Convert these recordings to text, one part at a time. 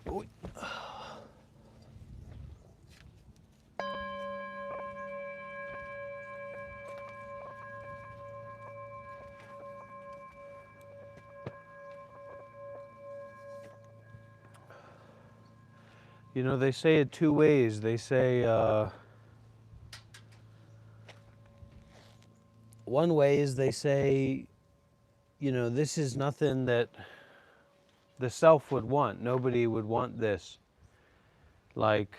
Oy. You know, they say it two ways. They say, one way is they say, you know, this is nothing that the self would want. Nobody would want this. Like,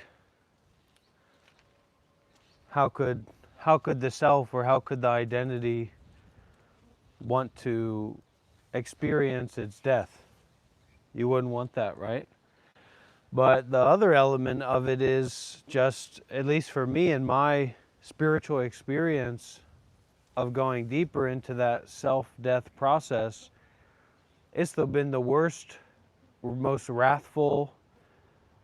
how could the self or how could the identity want to experience its death? You wouldn't want that, right? But the other element of it is just, at least for me in my spiritual experience of going deeper into that self-death process, it's been the worst, most wrathful,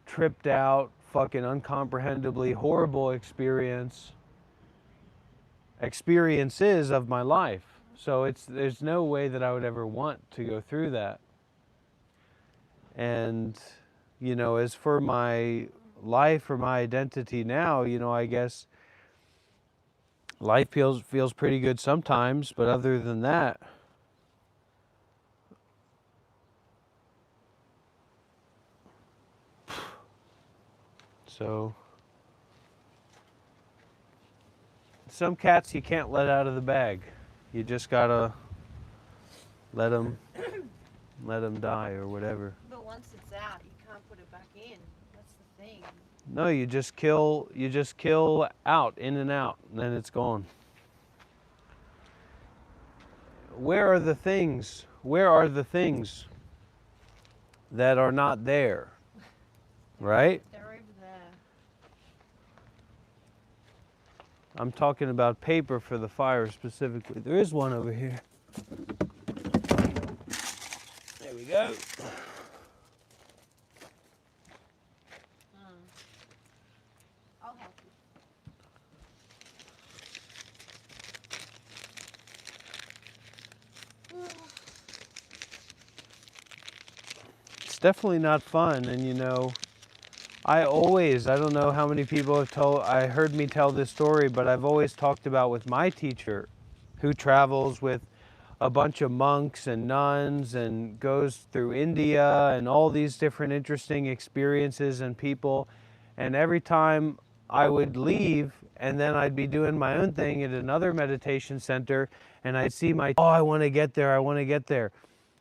tripped out, fucking uncomprehendibly horrible experiences of my life. So there's no way that I would ever want to go through that. And, you know, as for my life or my identity now, you know, I guess life feels pretty good sometimes, but other than that, so some cats you can't let out of the bag. You just gotta let them die or whatever. But once it's out, you can't put it back in. That's the thing. No, you just kill out, in and out, and then it's gone. Where are the things? Where are the things that are not there? Right? They're over there. I'm talking about paper for the fire specifically. There is one over here. There we go. I'll help you. It's definitely not fun, and you know, I don't know how many people have heard me tell this story, but I've always talked about with my teacher who travels with a bunch of monks and nuns and goes through India and all these different interesting experiences and people. And every time I would leave and then I'd be doing my own thing at another meditation center and I'd see oh, I want to get there, I want to get there.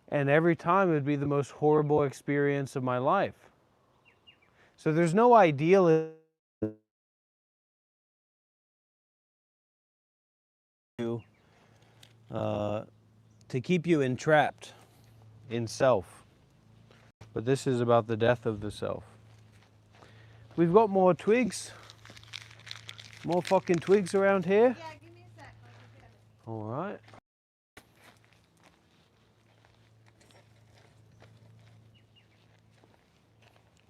And every time it would be the most horrible experience of my life. So there's no ideal to keep you entrapped in self. But this is about the death of the self. We've got more twigs. More fucking twigs around here. Yeah, give me a sec. I'll go get it. All right.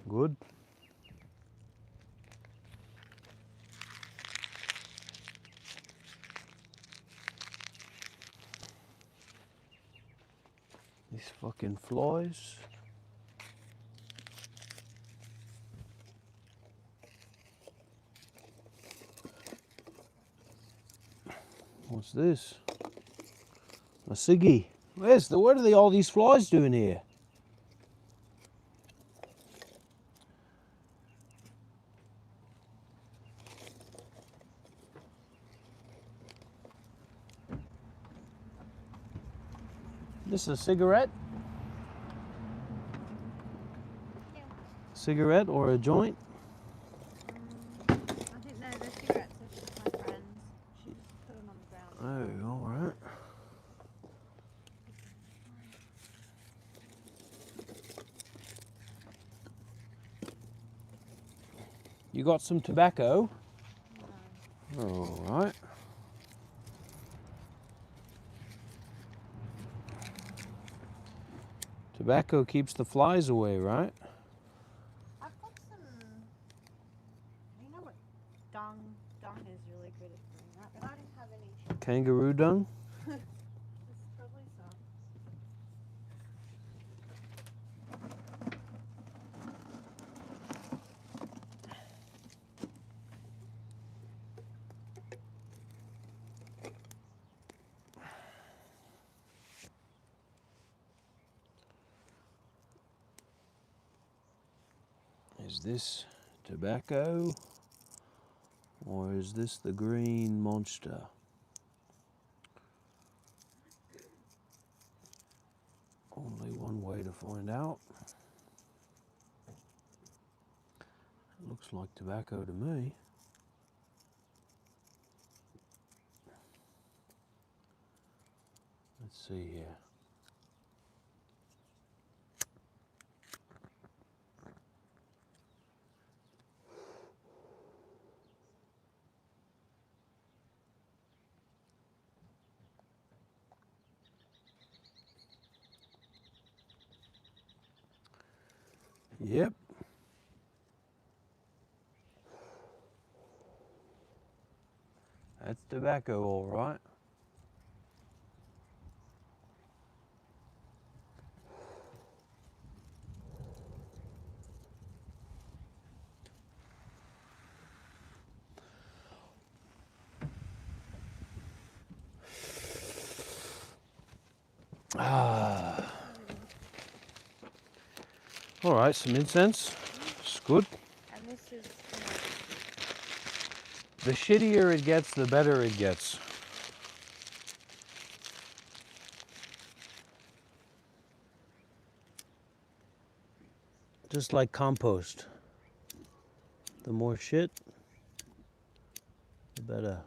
Good. These fucking flies. What's this? A ciggy. What are all these flies doing here? This is a cigarette? Yeah. Cigarette or a joint? I think no, the cigarettes are just my friends. She just put them on the ground. Oh, all right. You got some tobacco? No. All right. Tobacco keeps the flies away, right? I've got some. You know what? Dung is really good at doing that, but I didn't have any. Kangaroo dung? This is probably some. Is this tobacco or is this the green monster? Only one way to find out. It looks like tobacco to me. Let's see here. Yep. That's tobacco, all right. Ah. All right, some incense. It's good. And this is, The shittier it gets, the better it gets. Just like compost. The more shit, the better.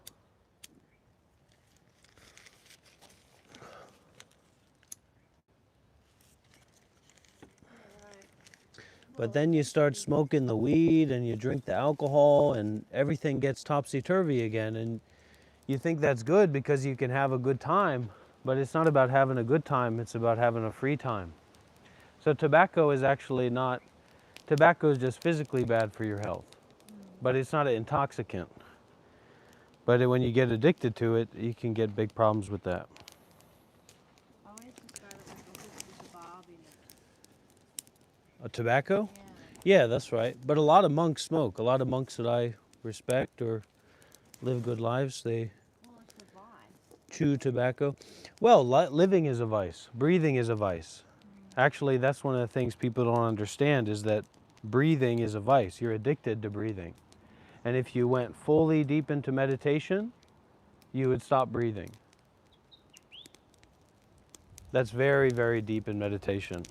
But then you start smoking the weed and you drink the alcohol and everything gets topsy-turvy again. And you think that's good because you can have a good time, but it's not about having a good time, it's about having a free time. So tobacco is actually not, tobacco is just physically bad for your health, but it's not an intoxicant. But when you get addicted to it, you can get big problems with that. I always describe it like a hook with a barb in it. A tobacco? Yeah. Yeah, that's right. But a lot of monks smoke. A lot of monks that I respect or live good lives, they Well, it's a vice. chew tobacco. Well, living is a vice. Breathing is a vice. Actually, that's one of the things people don't understand is that breathing is a vice. You're addicted to breathing. And if you went fully deep into meditation, you would stop breathing. That's very, very deep in meditation.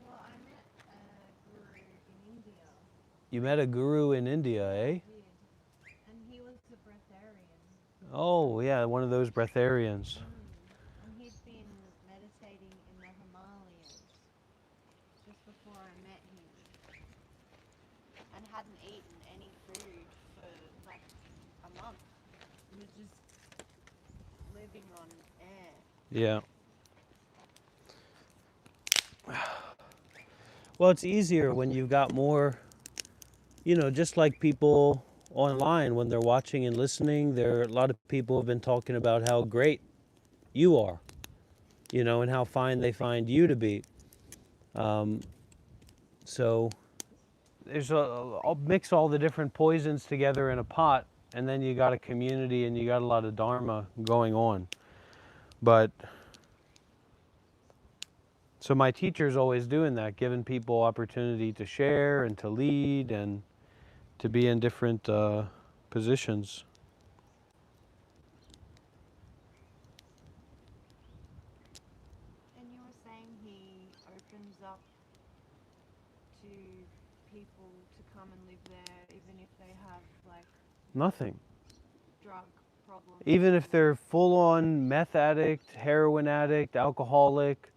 Well, I met a guru in India. You met a guru in India, eh? I did. And he was a breatharian. Oh, yeah, one of those breatharians. And he'd been meditating in the Himalayas just before I met him. And hadn't eaten any food for like a month. He was just living on air. Yeah. Well, it's easier when you've got more, just like people online when they're watching and listening, a lot of people have been talking about how great you are, and how fine they find you to be. So there's I'll mix all the different poisons together in a pot, and then you got a community and you got a lot of dharma going on. But so my teacher's always doing that, giving people opportunity to share and to lead and to be in different positions. And you were saying he opens up to people to come and live there even if they have like Nothing. drug problems. Even if they're full-on meth addict, heroin addict, alcoholic,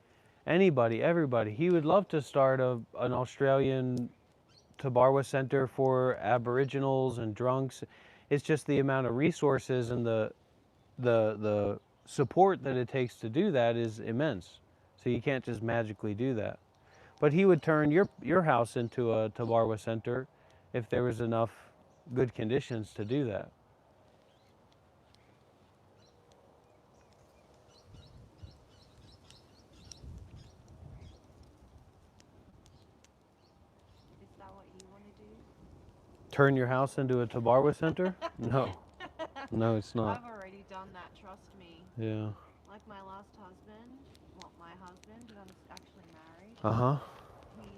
anybody, everybody. He would love to start an Australian Tabarwa Center for Aboriginals and drunks. It's just the amount of resources and the support that it takes to do that is immense. So you can't just magically do that. But he would turn your house into a Tabarwa Center if there was enough good conditions to do that. Is that what you want to do? Turn your house into a Tabarwa Center? No. No, it's not. I've already done that, trust me. Yeah. Like my last husband. husband, well, my husband, but I'm actually married. Uh-huh. He's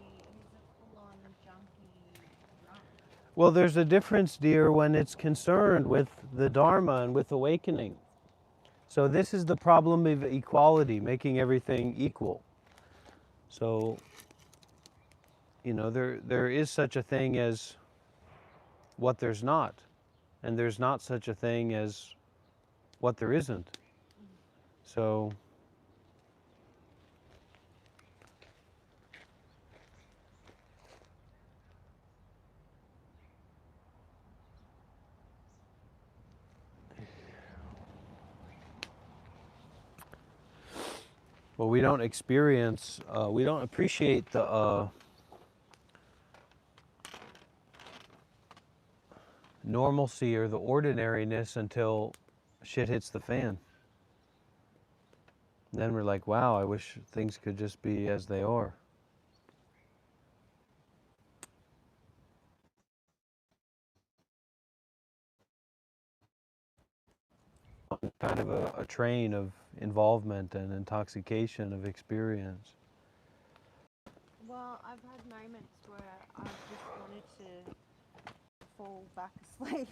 a full-on junkie drunk. Well, there's a difference, dear, when it's concerned with the Dharma and with awakening. So this is the problem of equality, making everything equal. So, you know, there is such a thing as what there's not, and there's not such a thing as what there isn't. So, well, we don't experience, we don't appreciate the normalcy or the ordinariness until shit hits the fan. Then we're like, wow, I wish things could just be as they are. Kind of a train of involvement and intoxication of experience. Well, I've had moments where I've just wanted to fall back asleep.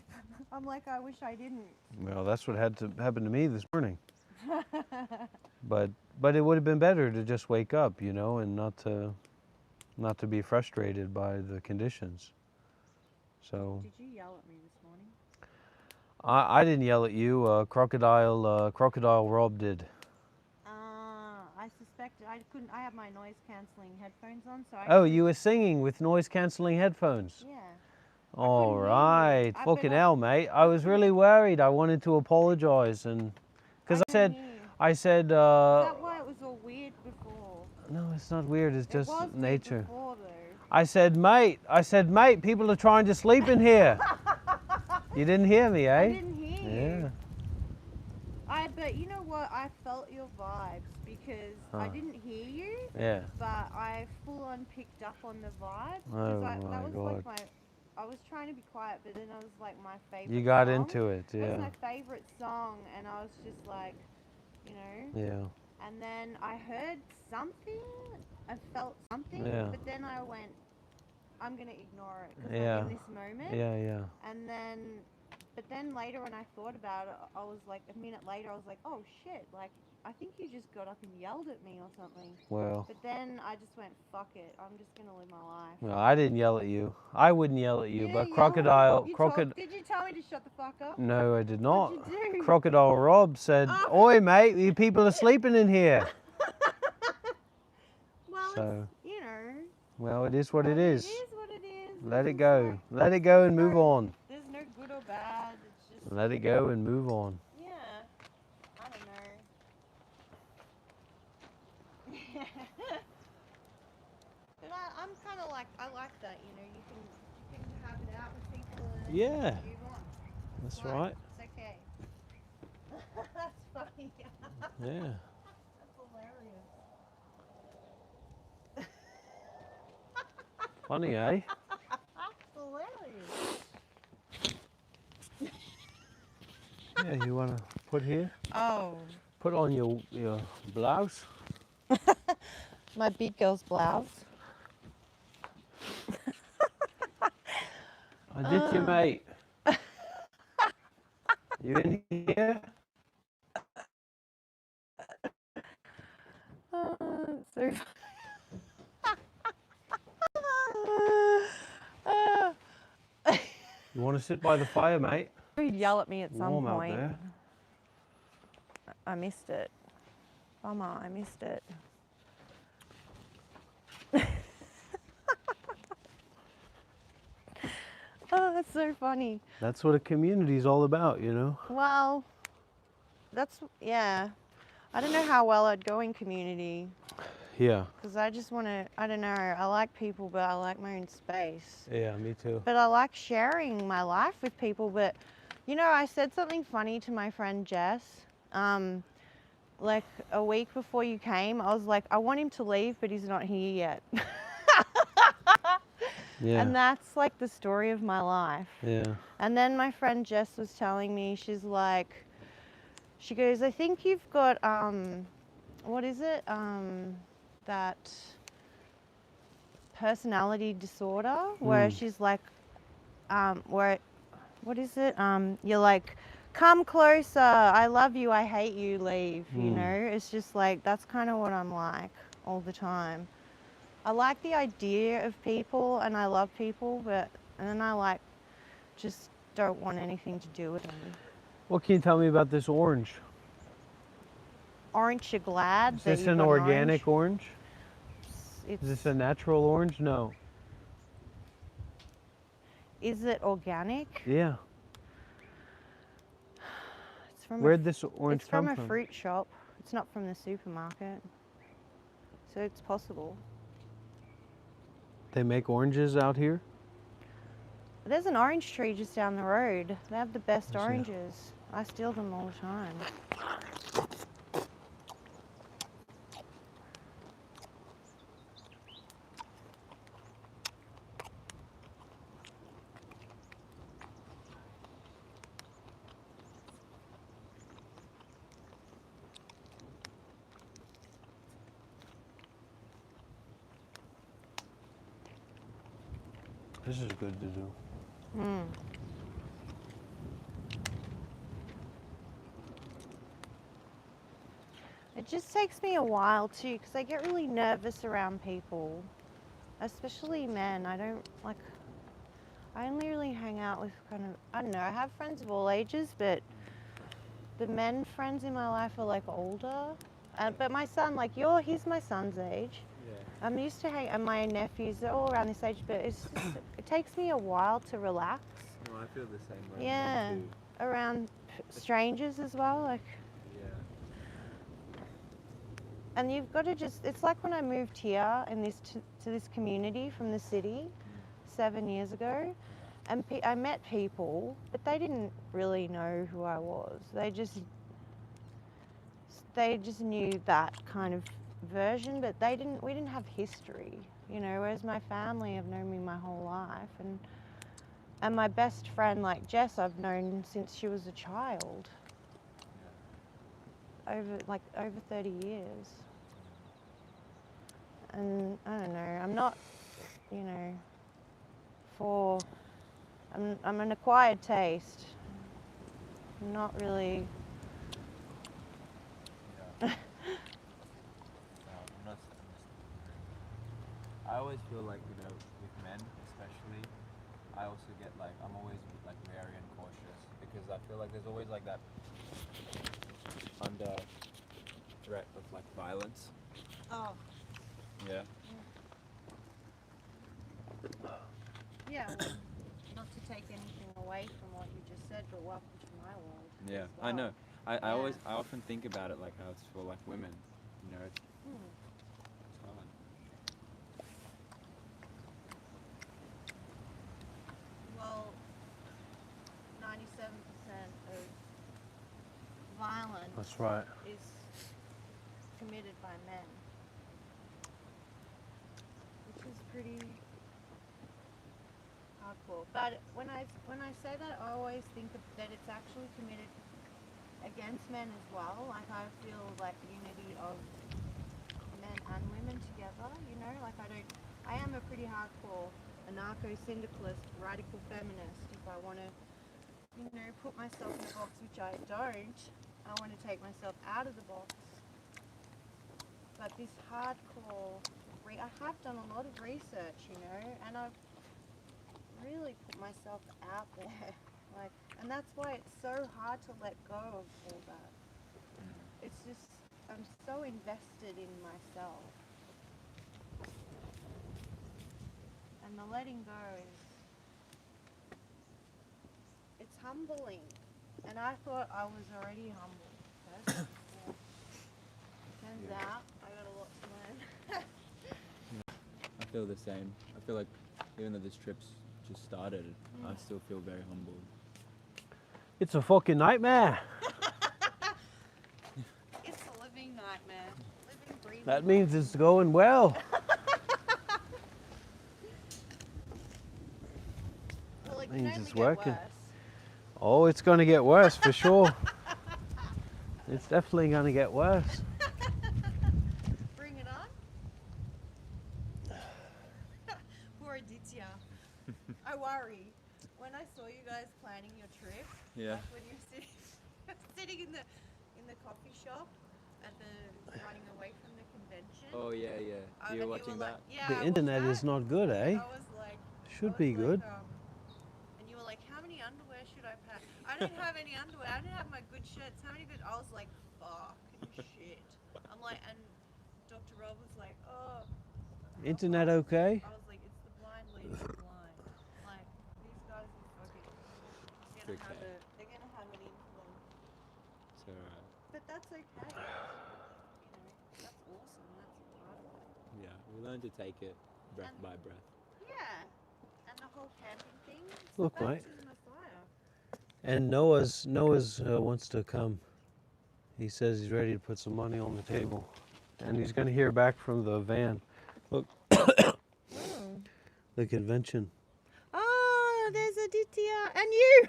I'm like, I wish I didn't. Well, that's what had to happen to me this morning. But it would have been better to just wake up, you know, and not to be frustrated by the conditions. So Did you yell at me this morning? I didn't yell at you. Crocodile Rob did. I suspected I couldn't. I have my noise cancelling headphones on, so I. Oh, you were singing with noise cancelling headphones. Yeah. All hear you. right, I've fucking been- hell, mate. I was really worried. I wanted to apologize, and because I said, couldn't hear you. I said, Is that why it was all weird before? no, it's not weird. It's just it was nature. Weird before, though. I said, mate, people are trying to sleep in here. You didn't hear me, eh? I didn't hear you. Yeah. But you know what? I felt your vibes because I Huh. didn't hear you, Yeah. but I full on picked up on the vibes. Oh that my was God. like I was trying to be quiet, but then I was like my favorite. You got song. into it, It was yeah. my favorite song, and I was just like, you know. Yeah. And then I heard something. I felt something, Yeah. but then I went, I'm gonna ignore it because Yeah. I'm in this moment. Yeah, yeah. And then, but then later when I thought about it, I was like, a minute later, I was like, oh shit, like, I think you just got up and yelled at me or something. Well, But then I just went, fuck it, I'm just gonna live my life. well, I didn't yell at you. I wouldn't yell at you, didn't but yell. Crocodile, Did you tell me to shut the fuck up? No, I did not. What'd you do? Crocodile Rob said, Oh. oi, mate, you people are sleeping in here. Well, So, it's, you know. well, it is what it is. It is what it is. Let It's it just go. like- Let it go and move on. There's no good or bad. It's just. Let it go and move on. Yeah. I don't know. But I'm kind of like, I like that, you know, you can have it out with people and Yeah. move on. That's Fine, right. It's okay. That's funny. Yeah. That's hilarious. Funny, eh? That's hilarious. Yeah, you want to put here? Oh. Put on your blouse. My big girl's blouse. I did you, mate. You in here? So You want to sit by the fire, mate? He'd yell at me at some Warm out point. there. I missed it. Bummer, I missed it. Oh, that's so funny. That's what a community's all about, you know? Well, yeah. I don't know how well I'd go in community Yeah. because I just want to, I don't know, I like people, but I like my own space. Yeah, me too. But I like sharing my life with people. But, you know, I said something funny to my friend Jess. Like a week before you came, I was like, I want him to leave, but he's not here yet. Yeah. And that's like the story of my life. Yeah. And then my friend Jess was telling me, she goes, I think you've got what is it? That personality disorder where she's like, where, what is it? You're like, come closer, I love you, I hate you, leave, you know? It's just like, that's kind of what I'm like all the time. I like the idea of people and I love people, but, and then I like, just don't want anything to do with them. What can you tell me about this orange? Orange, you're glad Is that this you've an got organic orange? It's, Is this a natural orange? No. is it organic? Yeah. It's from Where'd this orange it's come from from? a fruit shop. It's not from the supermarket. So it's possible. They make oranges out here? There's an orange tree just down the road. They have the best I see. oranges. I steal them all the time. This is good to do. It just takes me a while too, because I get really nervous around people, especially men. I don't like. I only really hang out with kind of, I don't know, I have friends of all ages, but the men friends in my life are like older. But my son, like he's my son's age. Yeah. I'm used to hang, and my nephews are all around this age, but it takes me a while to relax. No, I feel the same way. Yeah, Too. around strangers as well, like. Yeah. And you've got to just, it's like when I moved here in this to this community from the city 7 years ago, and I met people, but they didn't really know who I was. They just knew that kind of version, but we didn't have history, you know, whereas my family have known me my whole life, and my best friend, like Jess, I've known since she was a child. Over 30 years. And I don't know, I'm not, you know, I'm an acquired taste. I'm not really. Yeah. I always feel like, you know, with men especially, I also get like, I'm always like wary and cautious because I feel like there's always like that under threat of like violence. Oh. Yeah. Yeah, well, not to take anything away from what you just said, but welcome to my world. Yeah, as I know. well. I often think about it like how it's for like women, you know, it's hard. Well, 97% of violence That's right. is committed by men, which is pretty hardcore. But when I say that, I always think that it's actually committed against men as well. Like I feel like unity of men and women together. You know, like I am a pretty hardcore anarcho-syndicalist, radical feminist. If I want to, you know, put myself in a box, which I don't. I want to take myself out of the box. But this hardcore, I have done a lot of research, you know, and I've really put myself out there. Like, and that's why it's so hard to let go of all that. It's just, I'm so invested in myself. And the letting go is, it's humbling. And I thought I was already humble. Okay? Yeah. Turns out I got a lot to learn. I feel the same. I feel like even though this trip's just started, I still feel very humbled. It's a fucking nightmare. It's a living nightmare. Living, breathing. That means it's going well. Well, it means can it's only get working. worse. Oh, it's going to get worse for sure. It's definitely going to get worse. Aditya, I worry. When I saw you guys planning your trip, Yeah. like when you're sitting in the coffee shop at the running away from the convention. Oh yeah, yeah. and You were you watching like, that? yeah, The I watched internet is that. not good, eh? I was like, Should be good. and you were like, how many underwear should I pack? I didn't have any underwear. I didn't have my good shirts. How many good? I was like, fucking shit. I'm like, and Dr. Rob was like, oh. Internet okay? I was like, it's the blind leading the blind. Like, these guys are fucking. They're gonna have an influence. It's alright. But that's okay. You know, that's awesome. That's a part of it. Yeah, we learn to take it breath And- by breath. Yeah. And the whole camping thing. It's Look, the mate. baptism of fire. And Noah's wants to come. He says he's ready to put some money on the table, and he's going to hear back from the van. Look, the convention. Oh, there's Aditya and you.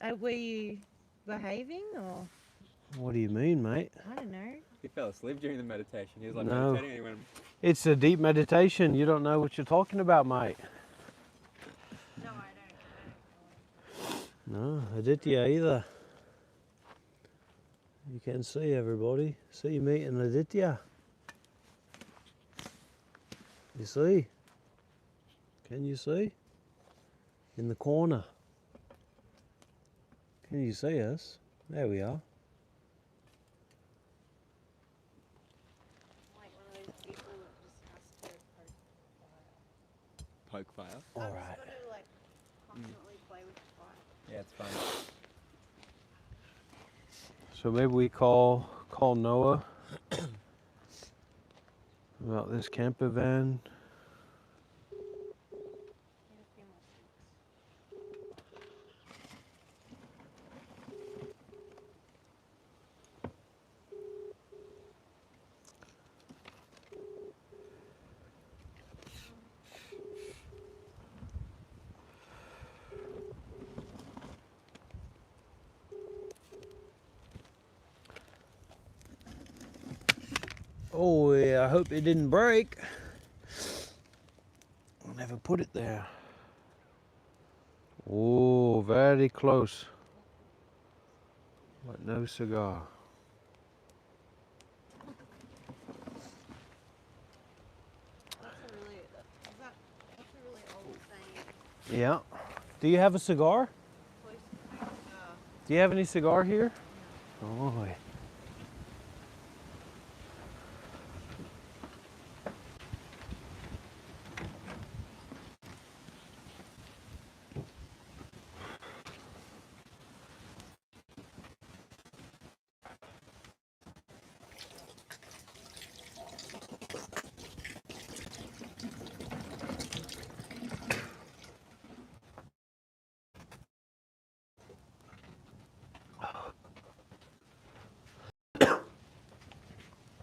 Yeah. Were you behaving or What do you mean, mate? I don't know. He fell asleep during the meditation. He was like No. meditating and he went, It's a deep meditation. You don't know what you're talking about, mate. No, I don't. No, Aditya either. You can see everybody. See me and Aditya. You see? Can you see? In the corner. Can you see us? There we are. Like one of those people that just has to poke fire. All I've right. just got to like constantly play with the fire. Yeah, it's fun. So maybe we call Noah about this camper van. Need a few more sticks. Oh yeah, I hope it didn't break. I'll never put it there. Oh, very close. But no cigar. That's a really old saying. Yeah. Do you have a cigar? Close to the cigar. Do you have any cigar here? Oh, yeah.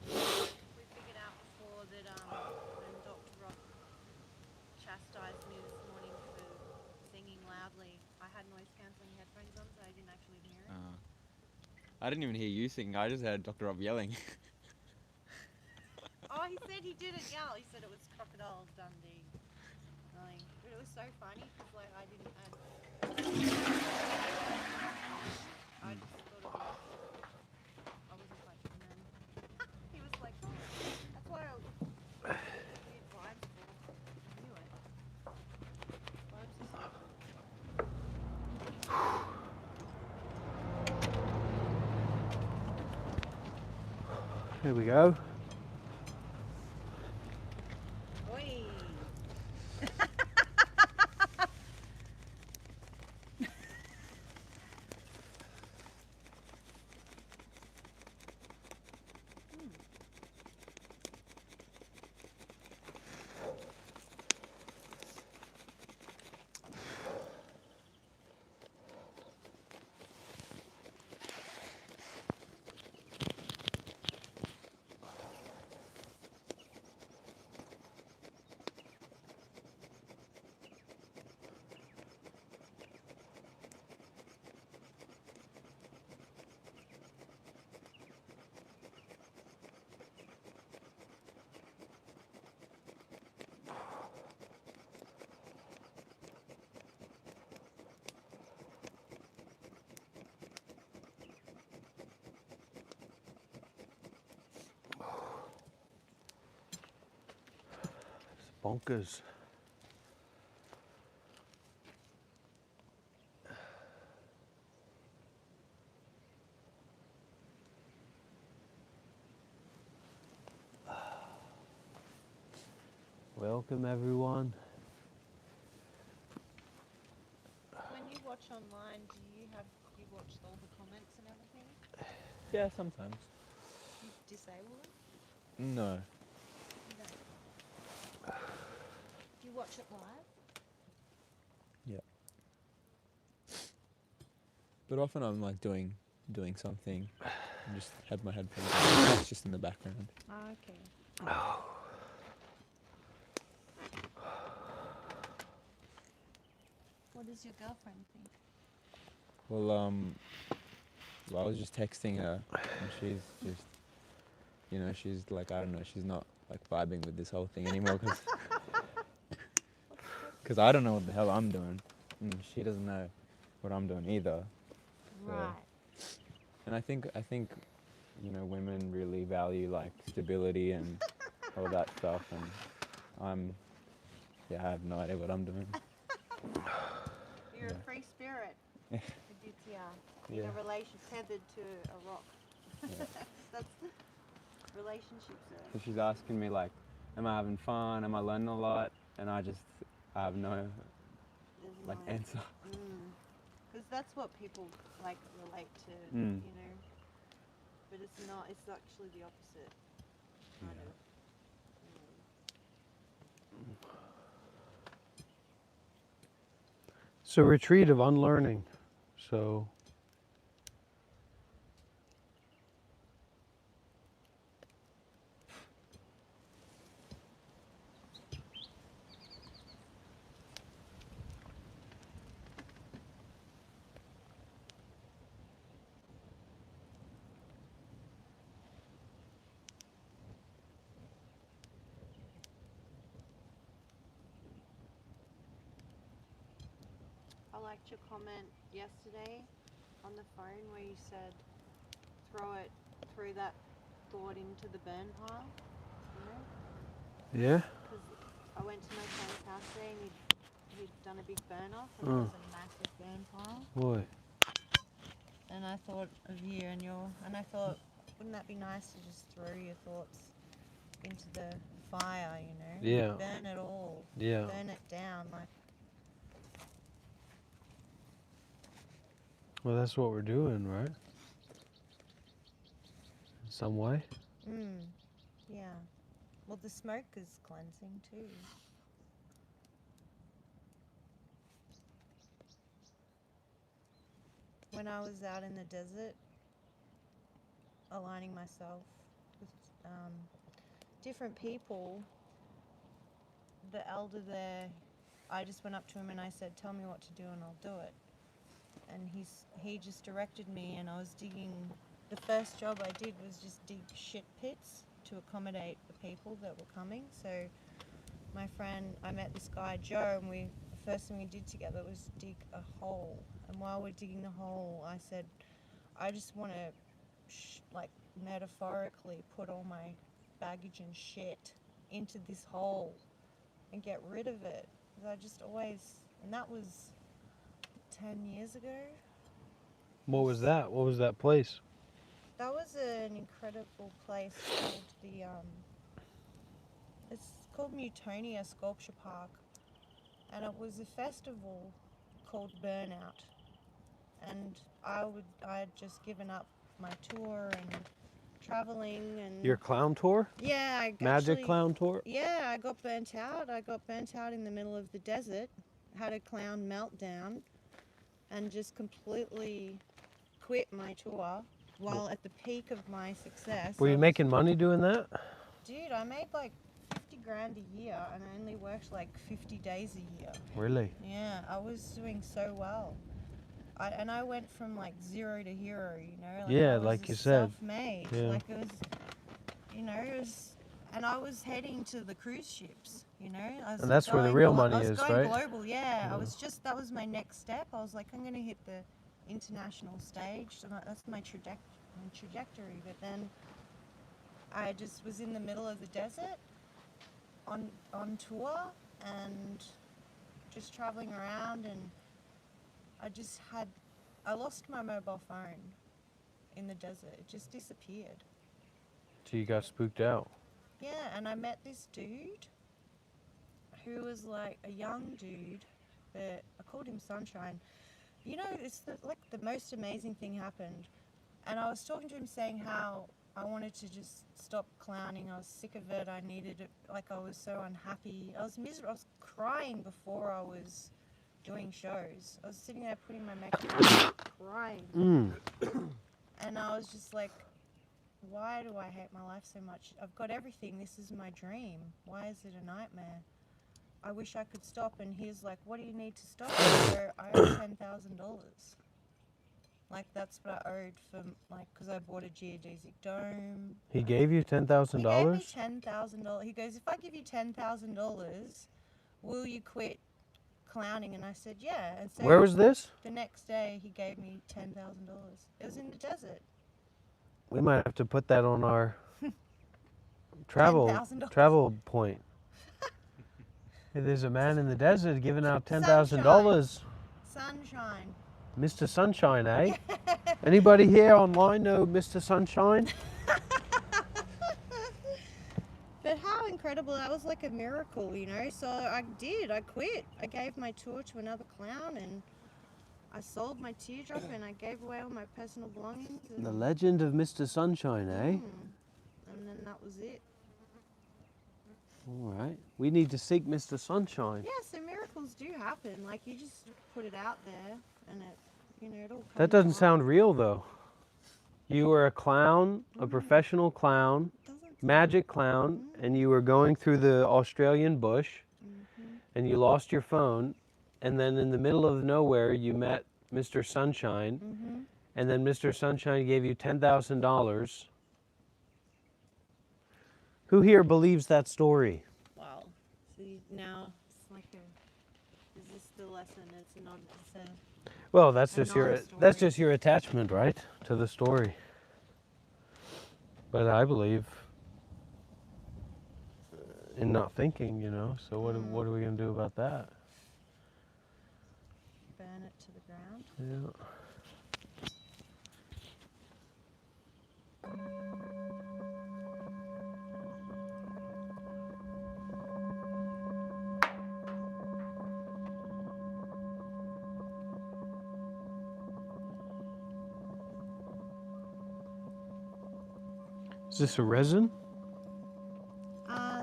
We figured out before that when Dr. Rock chastised me this morning for singing loudly, I had noise cancelling headphones on, so I didn't actually hear it. I didn't even hear you singing. I just heard Dr. Rob yelling. Oh, he said he didn't yell. He said it was Crocodile Dundee. Like, but it was so funny because like I didn't. I just thought it was. I wasn't quite sure then. He was like, oh, that's why I did vibes for. I knew it. Vibes is like. Here we go. Oi. Bonkers. Welcome everyone. When you watch online, do you watch all the comments and everything? Yeah, sometimes. Do you disable it? No. You don't. Do you watch it live? But often I'm like doing something and just have my headphones on. It's just in the background. Oh, okay. What does your girlfriend think? Well, I was just texting her and she's just, she's like, I don't know, she's not like vibing with this whole thing anymore because I don't know what the hell I'm doing and she doesn't know what I'm doing either. So- Right. And I think women really value like stability and all that stuff, and I have no idea what I'm doing. You're Yeah. a free spirit. Aditya. In Yeah. a relation tethered to a rock. Yeah. That's relationships So she's asking me like, am I having fun? Am I learning a lot? And I have no like answer. Because that's what people like relate to, Mm. But it's not. It's actually the opposite. Kind Yeah. of. It's a retreat of unlearning. So I liked your comment yesterday on the phone where you said, throw that thought into the burn pile. yeah. Because I went to my friend's house today and he'd done a big burn off and there was a massive burn pile. Boy. And I thought of you and I thought, wouldn't that be nice to just throw your thoughts into the fire, Yeah. Burn it all. Yeah. Burn it down. Like, Well, that's what we're doing, right? In some way. yeah. Well, the smoke is cleansing too. When I was out in the desert, aligning myself with different people, the elder there, I just went up to him and I said, "Tell me what to do and I'll do it." And he just directed me, and I was digging. The first job I did was just dig shit pits to accommodate the people that were coming. So I met this guy Joe, and the first thing we did together was dig a hole. And while we're digging the hole, I said, I just want to metaphorically put all my baggage and shit into this hole and get rid of it. 'Cause I just always, and that was 10 years ago. What was that? What was that place? That was an incredible place called it's called Mutonia Sculpture Park, and it was a festival called Burnout. And I had just given up my tour and traveling and Your clown tour? yeah, Magic clown tour? Yeah, I got burnt out. I got burnt out in the middle of the desert. Had a clown meltdown, and just completely quit my tour while at the peak of my success. Were you making money doing that? Dude, I made like 50 grand a year and I only worked like 50 days a year. Really? Yeah, I was doing so well. I went from like zero to hero, Yeah, I was like you said. self-made. Yeah. Like it was, and I was heading to the cruise ships, And that's where the real money is, I was going right? global, yeah. That was my next step. I was like, I'm going to hit the international stage. So that's my trajectory. But then I just was in the middle of the desert on tour and just traveling around, and I lost my mobile phone in the desert. It just disappeared. So you got spooked out. Yeah, and I met this dude who was like a young dude, but I called him Sunshine. You know, like the most amazing thing happened. And I was talking to him saying how I wanted to just stop clowning. I was sick of it. I needed it. Like, I was so unhappy. I was miserable. I was crying before I was doing shows. I was sitting there putting my makeup on, crying. And I was just like, why do I hate my life so much? I've got everything. This is my dream. Why is it a nightmare? I wish I could stop. And he's like, what do you need to stop? I owe $10,000. Like, that's what I owed for, like, because I bought a geodesic dome. He gave you $10,000? He gave me $10,000. He goes, if I give you $10,000, will you quit clowning? And I said, yeah. And so Where was this? the next day, he gave me $10,000. It was in the desert. We might have to put that on our travel $10,000. point. Hey, there's a man in the desert giving out $10,000. Sunshine. Mr. Sunshine, eh? Anybody here online know Mr. Sunshine? But how incredible, that was like a miracle, you know? So I quit. I gave my tour to another clown, and I sold my teardrop, and I gave away all my personal belongings. And, The legend of Mr. Sunshine, eh? and then that was it. All right. We need to seek Mr. Sunshine. Yeah, so miracles do happen. Like, you just put it out there, and it, you know, it all comes That doesn't alive. sound real, though. You were a clown, a professional clown, Doesn't magic clown, and you were going through the Australian bush, and you lost your phone, and then in the middle of nowhere, you met Mr. Sunshine, and then Mr. Sunshine gave you $10,000. Who here believes that story? Wow. See, now it's like is this the lesson? It's not. It's a, Well, that's A just your non-story. attachment, right, to the story. But I believe in not thinking, you know. So what are we gonna do about that? burn it to the ground. Yeah. Is this a resin?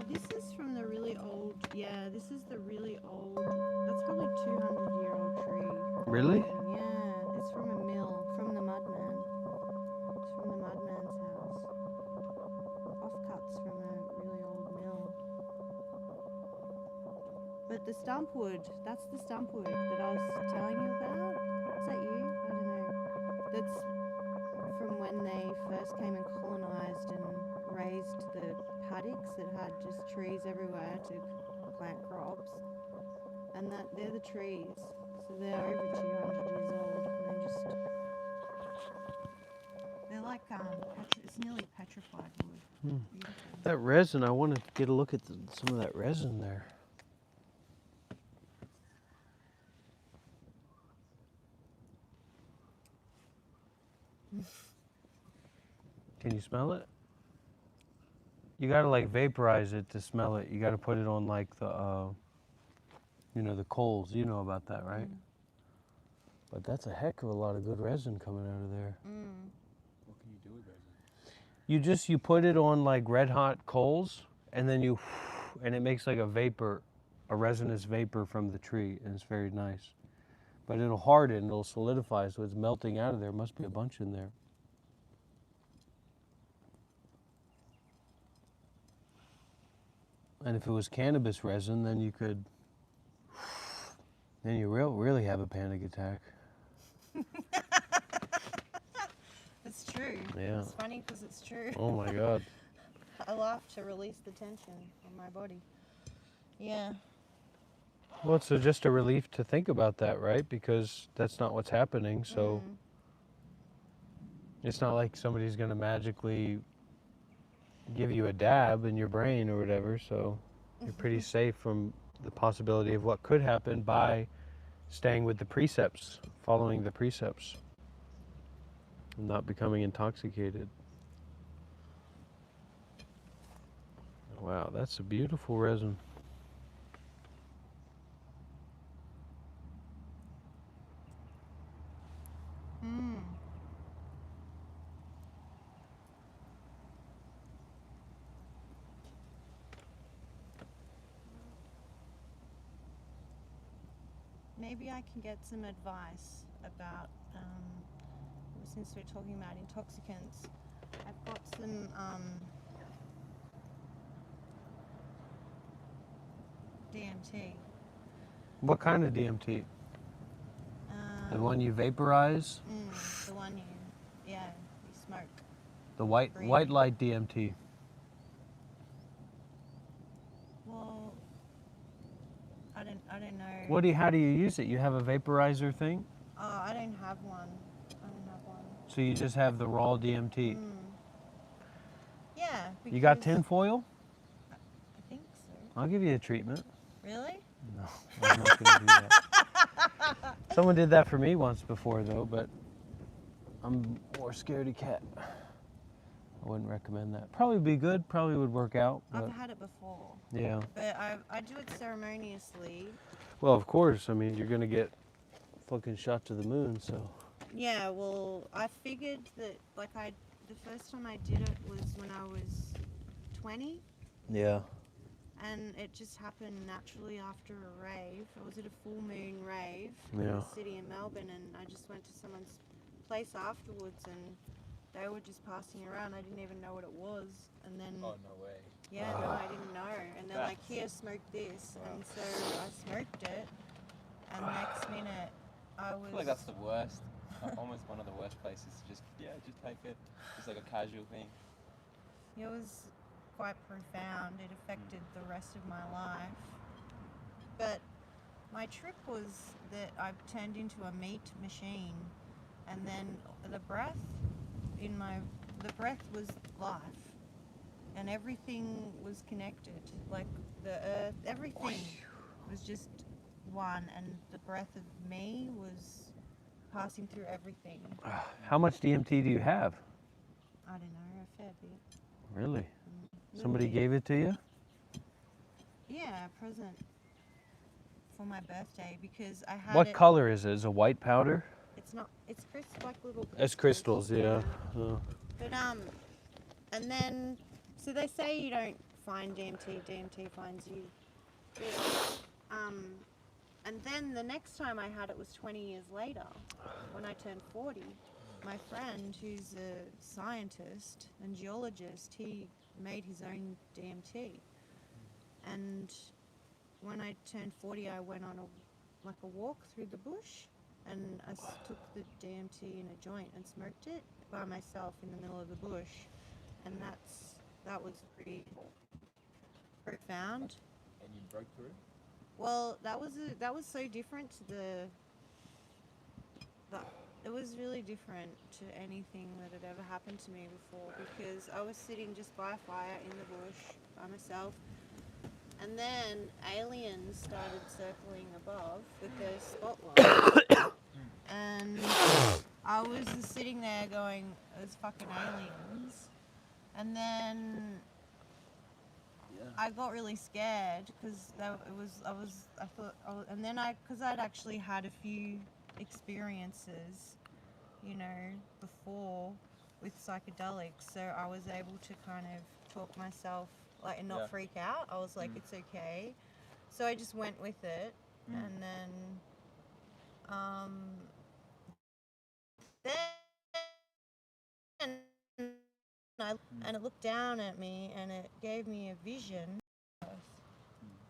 This is from the really old. Yeah, this is the really old. That's probably 200-year-old tree. Really? Yeah, it's from a mill, from the Mudman. It's from the Mudman's house. Offcuts from a really old mill. But the stump wood, that's the stump wood that I was telling you about. Is that you? I don't know. That's from when they first came and colonized and raised the paddocks that had just trees everywhere to plant crops. And they're the trees. So they're over 200 years old, and they're like it's nearly petrified wood. Beautiful. That resin, I want to get a look at some of that resin there. Can you smell it? You gotta like vaporize it to smell it. You gotta put it on like the, you know, the coals. You know about that, right? But that's a heck of a lot of good resin coming out of there. What can you do with resin? You put it on like red hot coals, and then and it makes like a vapor, a resinous vapor from the tree, and it's very nice. But it'll harden, it'll solidify, so it's melting out of there. Must be a bunch in there. And if it was cannabis resin, then you could, then you really have a panic attack. It's true. Yeah. It's funny because it's true. Oh my God. I laugh to release the tension on my body. Yeah. Well, it's just a relief to think about that, right? Because that's not what's happening. So it's not like somebody's going to magically give you a dab in your brain or whatever. So You're pretty safe from the possibility of what could happen by staying with the precepts, following the precepts, and not becoming intoxicated. Wow, that's a beautiful resin. Mm. Maybe I can get some advice about, since we're talking about intoxicants, I've got some DMT. What kind of DMT? The one you vaporize? The one you smoke. The white Green. light DMT. Well, I don't know. How do you use it? You have a vaporizer thing? Oh, I don't have one. So you just have the raw DMT. Yeah. You got because- tinfoil? I think so. I'll give you a treatment. Really? No, I'm not gonna do that. Someone did that for me once before though, but I'm more scaredy cat. I wouldn't recommend that. Probably be good, probably would work out. But I've had it before, yeah. but I do it ceremoniously. Well, of course. I mean, you're gonna get fucking shot to the moon, so. Yeah, well, I figured that the first time I did it was when I was 20, Yeah. and it just happened naturally after a rave. I was at a full moon rave in Yeah. the city in Melbourne, and I just went to someone's place afterwards, and they were just passing around. I didn't even know what it was, and then Oh, no way. yeah, no, I didn't know. And they're like, "Here, smoke this," and so I smoked it, and the next minute I I was. feel like that's the worst. Almost one of the worst places to just take it. Just like a casual thing. It was quite profound. It affected the rest of my life. But my trip was that I turned into a meat machine, and then the breath was life, and everything was connected. Like the earth, everything was just one, and the breath of me was passing through everything. How much DMT do you have? I don't know, a fair bit. Really? Little Somebody bit. gave it to you? Yeah, a present for my birthday because I had What it. color is it? Is it a white powder? It's not. It's like little. It's crystals, yeah. Oh. But and then so they say you don't find DMT. DMT finds you. But, and then the next time I had it was 20 years later, when I turned 40. My friend, who's a scientist and geologist, he made his own DMT. And when I turned 40, I went on a walk through the bush, and I took the DMT in a joint and smoked it by myself in the middle of the bush, and that was pretty profound. And you broke through? Well, that was so different to it was really different to anything that had ever happened to me before, because I was sitting just by a fire in the bush by myself, and then aliens started circling above with their spotlight, and I was just sitting there going, "Those fucking aliens," and then I got really scared because because I'd actually had a few experiences, before with psychedelics, so I was able to kind of talk myself and not freak out. I was like, it's okay. So I just went with it, and then and it looked down at me and it gave me a vision,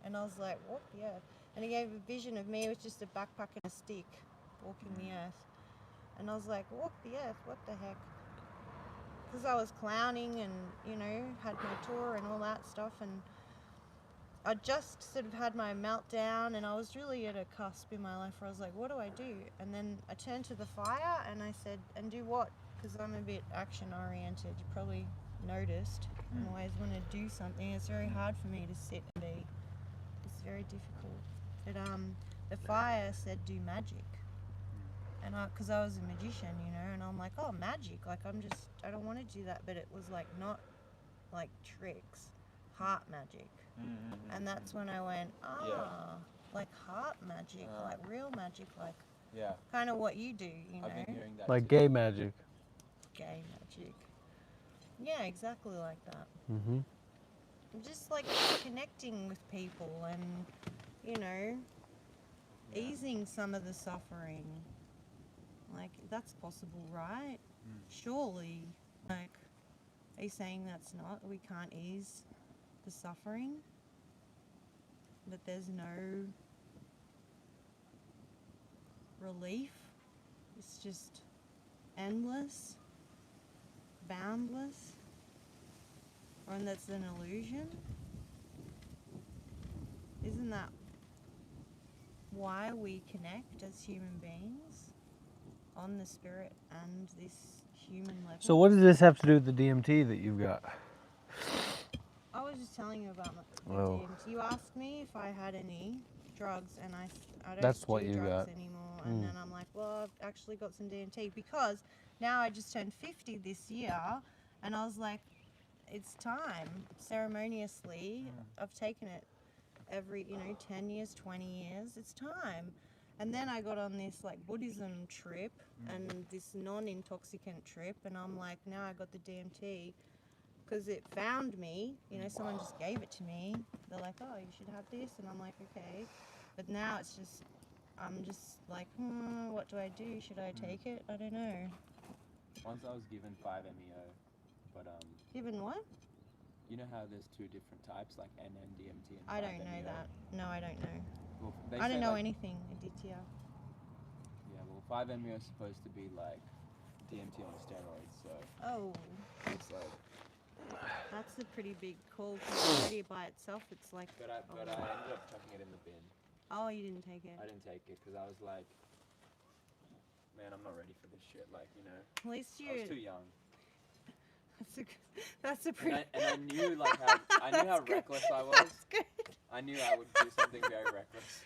and I was like, what the earth? And it gave a vision of me with just a backpack and a stick walking the earth, and I was like, walk the earth, what the heck? Because I was clowning and had my tour and all that stuff, and I just sort of had my meltdown, and I was really at a cusp in my life where I was like, what do I do? And then I turned to the fire and I said, and do what? Because I'm a bit action oriented. You probably noticed. I always want to do something. It's very hard for me to sit and be very difficult. It the fire said do magic, and because I was a magician, you know, and I'm like, oh, magic, like I don't want to do that, but it was like not like tricks, heart magic, and that's when I went, like heart magic, like real magic, like Yeah. kind of what you do, you know, I've been hearing that. Like too. gay magic. gay magic. Yeah, exactly like that. Mm-hmm. Just like connecting with people and, you know, easing some of the suffering. Like, that's possible, right? Surely. Like, are you saying that's not? We can't ease the suffering? That there's no relief? It's just endless? Boundless? Or and that's an illusion? Isn't that why we connect as human beings on the spirit and this human level? So what does this have to do with the DMT that you've got? I was just telling you about the Oh. DMT. You asked me if I had any drugs, and I don't That's do what you drugs got. anymore. And then I'm like, well, I've actually got some DMT because now I just turned 50 this year, and I was like, it's time. Ceremoniously, I've taken it every, 10 years, 20 years. It's time. And then I got on this like Buddhism trip and this non-intoxicant trip, and I'm like, now I got the DMT because it found me. Someone just gave it to me. They're like, oh, you should have this, and I'm like, okay. But now it's just, I'm just like, what do I do? Should I take it? I don't know. Once I was given 5-MeO, but Given what? you know how there's two different types, like NN-DMT and 5-MeO? I don't know that. No, I don't know. Well, they I don't say, know like, anything, Aditya. Yeah, well, 5-MeO is supposed to be like DMT on steroids, so Oh, it's like. that's a pretty big call. 'Cause already by itself, it's like. But I ended up chucking it in the bin. Oh, you didn't take it. I didn't take it because I was like, man, I'm not ready for this shit. Like, At least I was you. too young. That's a pretty. And I knew like how That's good. reckless I was. That's good. I knew I would do something very reckless.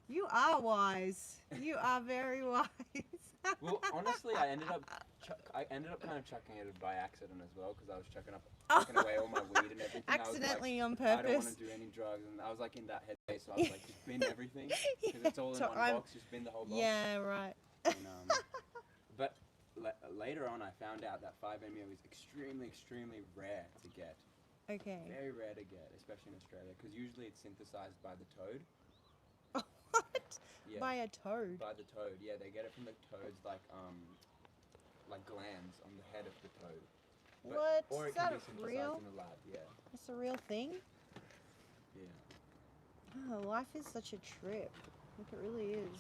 You are wise. You are very wise. Well, honestly, I ended up kind of chucking it by accident as well because I was chucking away all my weed and everything. Accidentally on I was like, I don't want purpose. to do any drugs, and I was like in that headspace, so I was like, just bin everything because it's all in So one I'm- box. Just bin the whole box. Yeah, right. And, but later on, I found out that 5-MeO is extremely, extremely rare to get. Okay. Very rare to get, especially in Australia, because usually it's synthesized by the toad. What? Yeah. By a toad. By the toad, yeah, they get it from the toad's like glands on the head of the toad. What? Or it Is can that be synthesized real? in a lab, yeah. That's a real thing? Yeah. Oh, life is such a trip. Like it really is.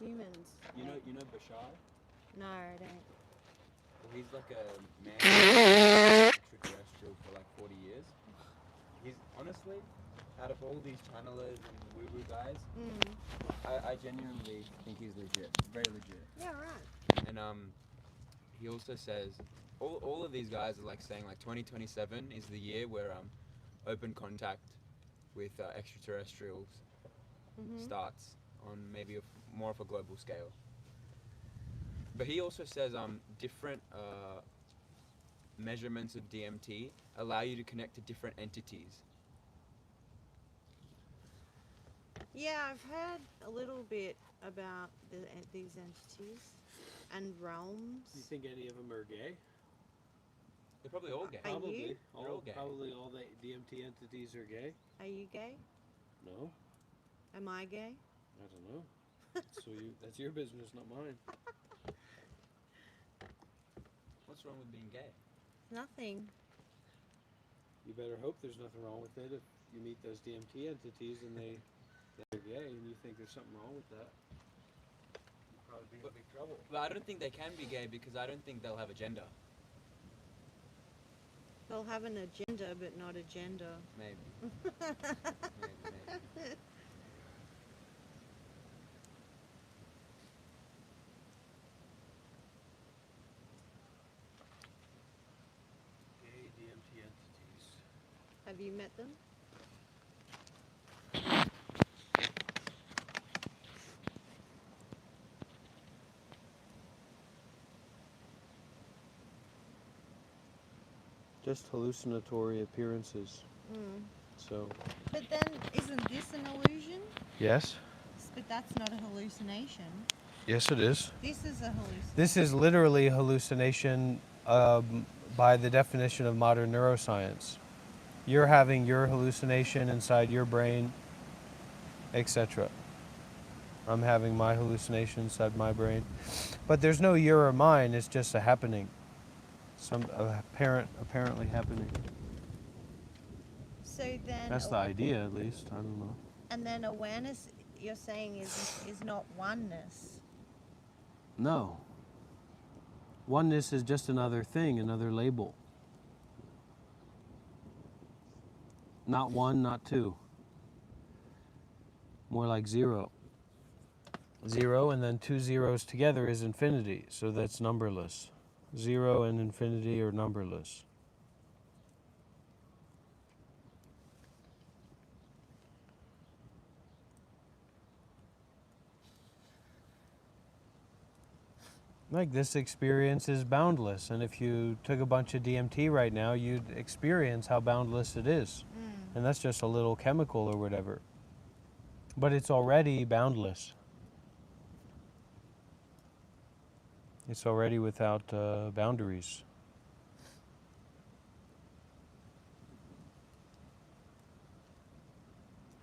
Humans. You know Bashar? No, I don't. Well, he's like a man extraterrestrial for like 40 years. He's honestly, out of all these channelers and woo-woo guys, I genuinely think he's legit, very legit. Yeah, right. And he also says, all of these guys are like saying like 2027 is the year where open contact with extraterrestrials starts on maybe more of a global scale. But he also says different measurements of DMT allow you to connect to different entities. Yeah, I've heard a little bit about these entities and realms. Do you think any of them are gay? They're probably all gay. Are Probably. you? They're all gay. Probably all the DMT entities are gay. Are you gay? No, Am I gay? I don't know. That's your business, not mine. What's wrong with being gay? Nothing. You better hope there's nothing wrong with it if you meet those DMT entities and they're gay and you think there's something wrong with that. You'll probably be in big trouble. But I don't think they can be gay because I don't think they'll have a gender. They'll have an agenda, but not a gender. Maybe. Maybe. Gay DMT entities. Have you met them? Just hallucinatory appearances. Mm. So, But then, isn't this an illusion? yes. But that's not a hallucination. Yes, it is. This is a hallucination. This is literally hallucination by the definition of modern neuroscience. You're having your hallucination inside your brain, etc. I'm having my hallucination inside my brain. But there's no your or mine, it's just a happening. Some apparently happening. So then, That's the idea, at least. I don't know. and then awareness, you're saying, is not oneness. No. Oneness is just another thing, another label. Not one, not two. More like zero. Zero and then two zeros together is infinity, so that's numberless. Zero and infinity are numberless. Like, this experience is boundless, and if you took a bunch of DMT right now, you'd experience how boundless it is. And that's just a little chemical or whatever. But it's already boundless. It's already without boundaries.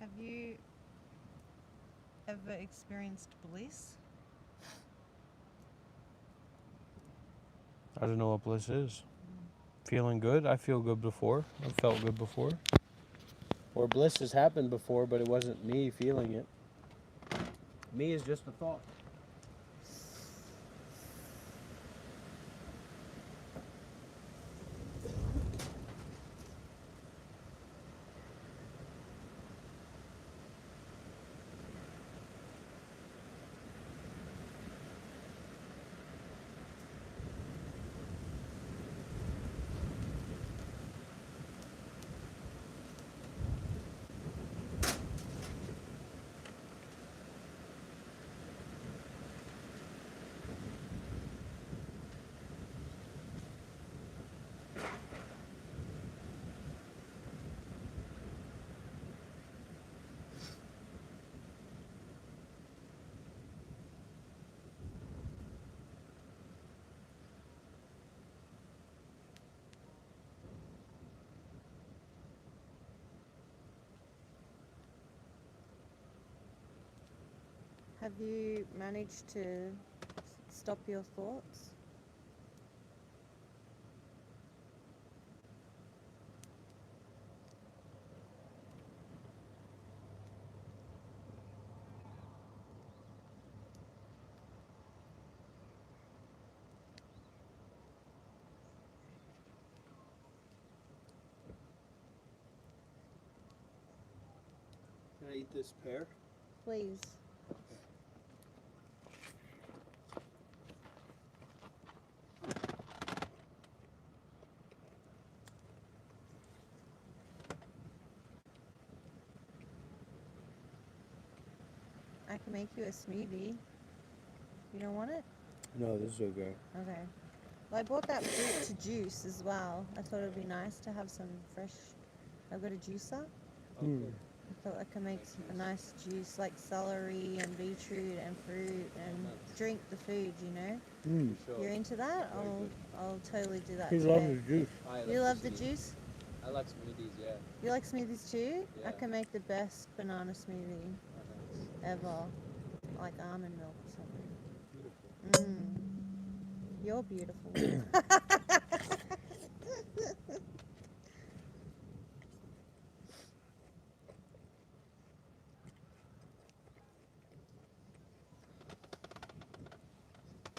Have you ever experienced bliss? I don't know what bliss is. Feeling good? I feel good before. I've felt good before. Or bliss has happened before, but it wasn't me feeling it. Me is just a thought. Have you managed to stop your thoughts? Can I eat this pear? Please. I can make you a smoothie. You don't want it? No, this is okay. Okay. Well, I bought that fruit to juice as well. I thought it'd be nice to have some fresh. I've got a juicer. Hmm. I thought I could make a nice juice like celery and beetroot and fruit and drink the food, you know? Mm. You're into that? I'll totally do that He today. loves the juice. You love the juice? I like smoothies, yeah. You like smoothies too? I Yeah. can make the best banana smoothie ever. Like almond milk or something. You're beautiful.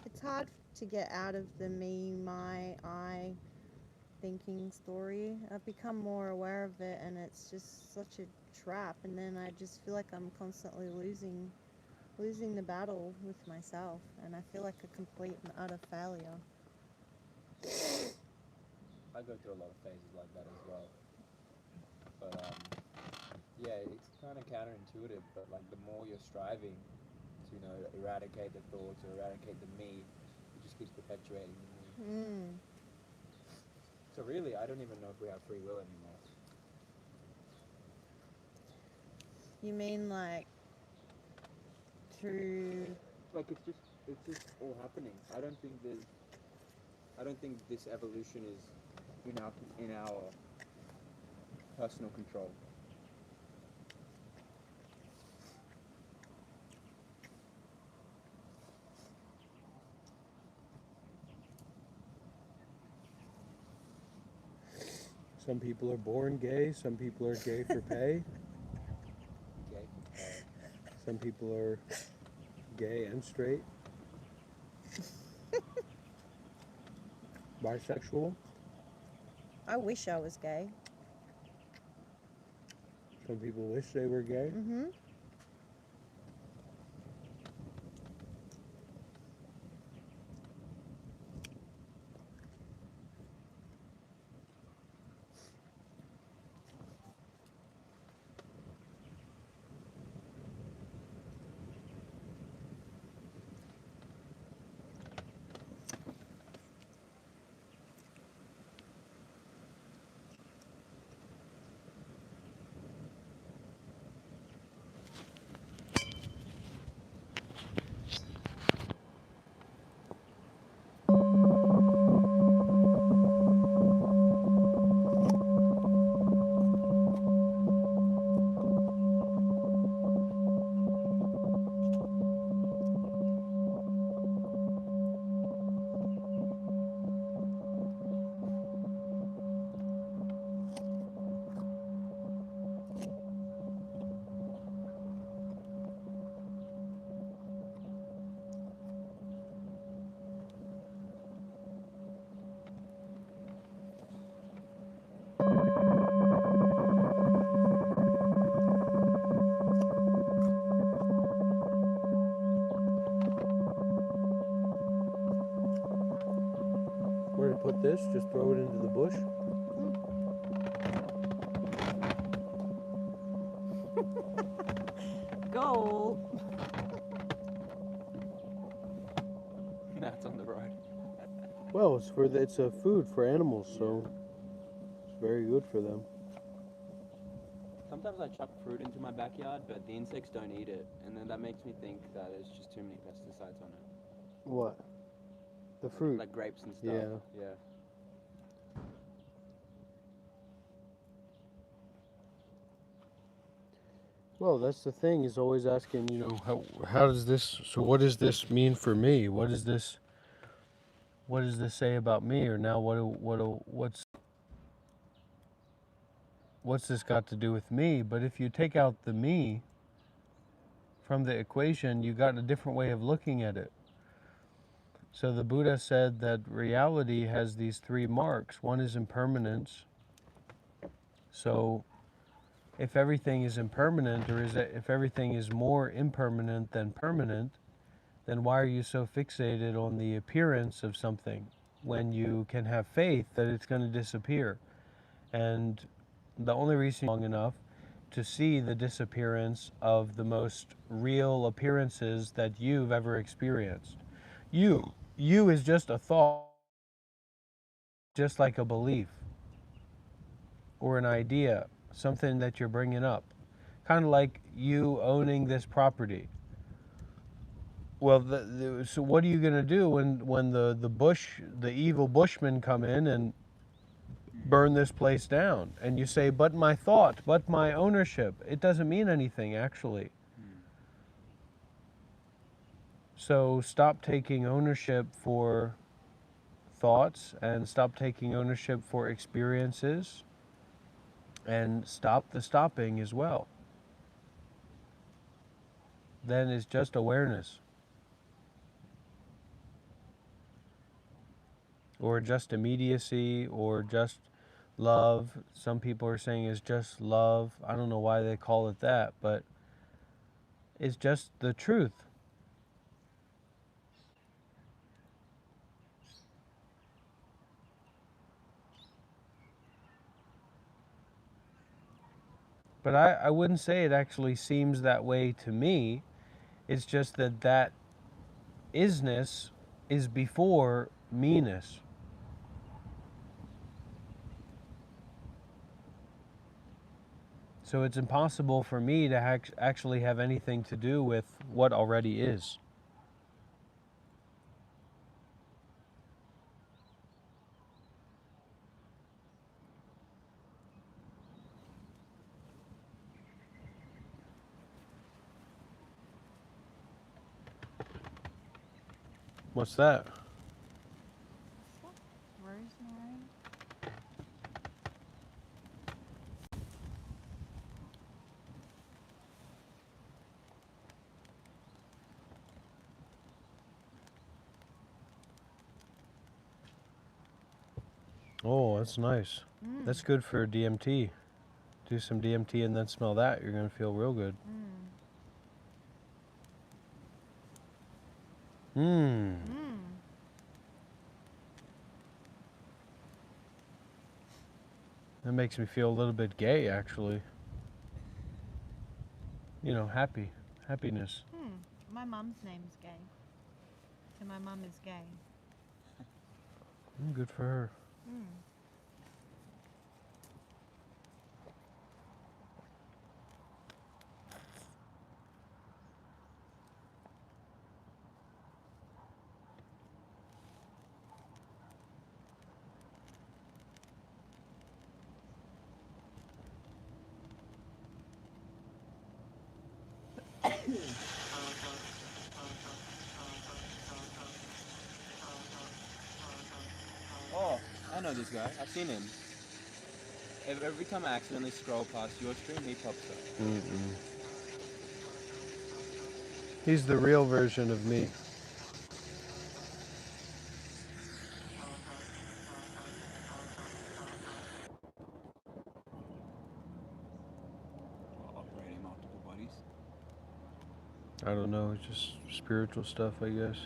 It's hard to get out of the me, my, I thinking story. I've become more aware of it, and it's just such a trap. And then I just feel like I'm constantly losing the battle with myself, and I feel like a complete and utter failure. I go through a lot of phases like that as well. But yeah, it's kind of counterintuitive. But like the more you're striving to, eradicate the thoughts or eradicate the me, it just keeps perpetuating the me. So really, I don't even know if we have free will anymore. You mean like through? Like it's just all happening. I don't think this evolution is in our personal control. Some people are born gay. Some people are gay for pay. Okay. Some people are gay and straight. Bisexual. I wish I was gay. Some people wish they were gay. Mm-hmm. Where to put this? Just throw it into the bush. Goal. That's on the road. Well, it's a food for animals, so it's very good for them. Sometimes I chuck fruit into my backyard, but the insects don't eat it, and then that makes me think that there's just too many pesticides on it. What? The fruit. Like grapes and stuff. Yeah. Yeah. Well, that's the thing, is always asking, how does this, so what does this mean for me? What does this say about me? Or now what's this got to do with me? But if you take out the me from the equation, you got a different way of looking at it. So the Buddha said that reality has these three marks. One is impermanence. So if everything is impermanent, or if everything is more impermanent than permanent, then why are you so fixated on the appearance of something when you can have faith that it's going to disappear? And the only reason long enough to see the disappearance of the most real appearances that you've ever experienced. You is just a thought, just like a belief or an idea, something that you're bringing up, kind of like you owning this property. Well, so what are you going to do when the evil bushmen come in and burn this place down? And you say, but my thought, but my ownership. It doesn't mean anything, actually. So stop taking ownership for thoughts, and stop taking ownership for experiences, and stop the stopping as well. Then it's just awareness. Or just immediacy, or just love. Some people are saying it's just love. I don't know why they call it that, but it's just the truth. But I wouldn't say it actually seems that way to me. It's just that isness is before me-ness. So it's impossible for me to actually have anything to do with what already is. What's that? Rosemary. Oh, that's nice. Mm. That's good for DMT. Do some DMT and then smell that. You're going to feel real good. Mmm. That makes me feel a little bit gay, actually. You know, happy. Happiness. My mom's name's Gay. So my mom is gay. Good for her. Oh, I know this guy. I've seen him. Every time I accidentally scroll past your stream, he pops up. He's the real version of me. Operating multiple bodies. I don't know, it's just spiritual stuff, I guess.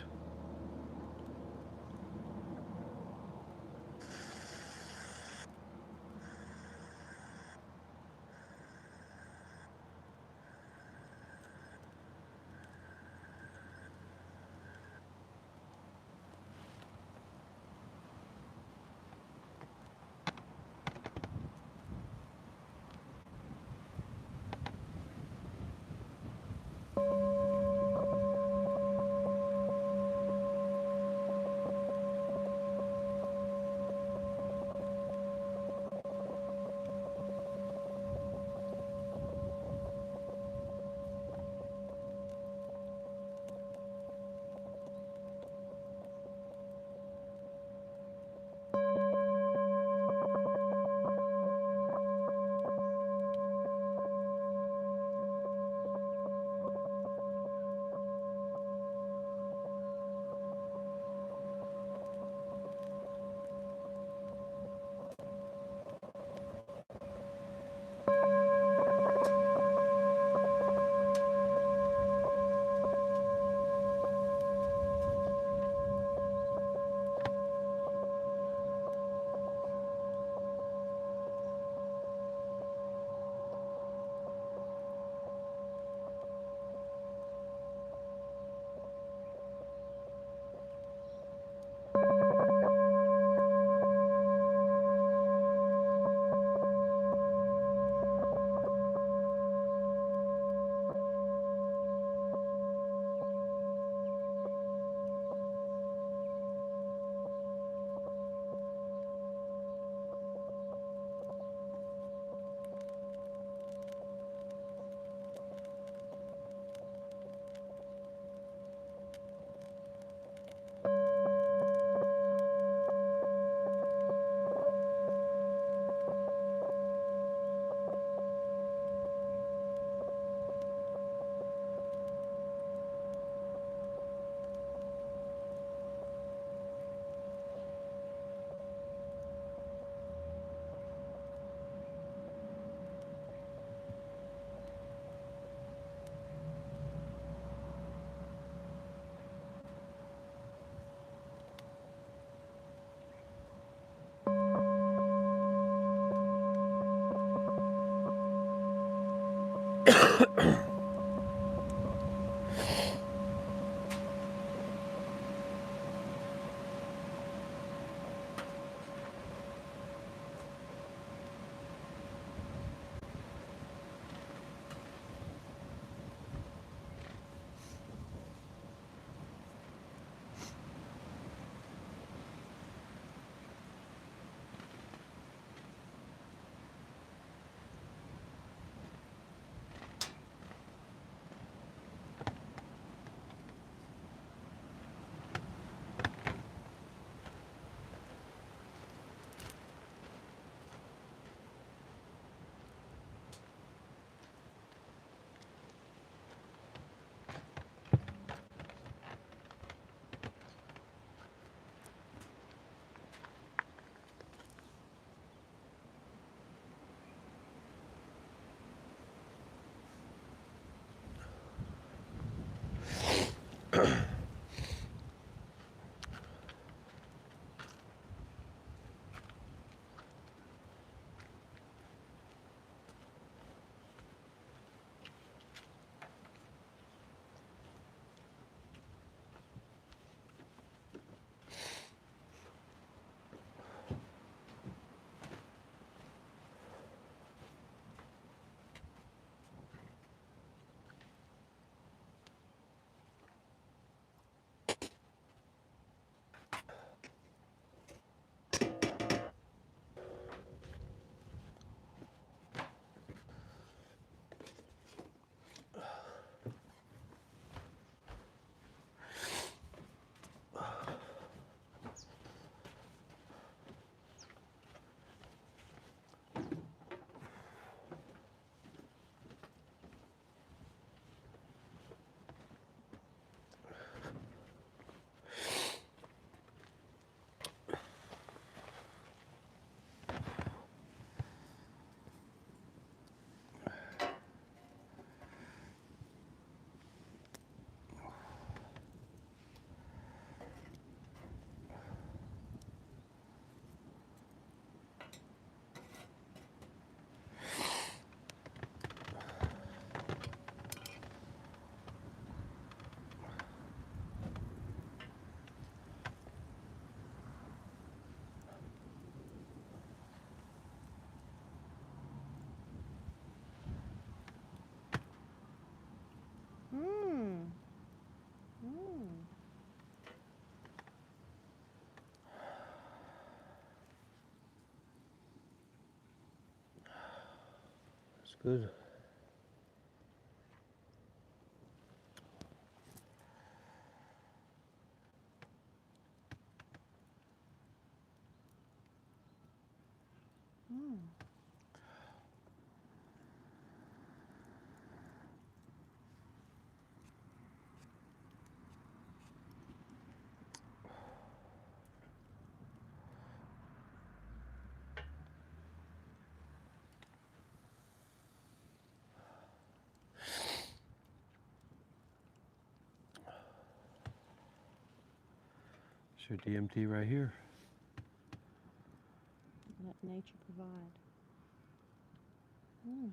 Hmm. Hmm. It's good. Hmm. It's your DMT right here. Let nature provide. Hmm.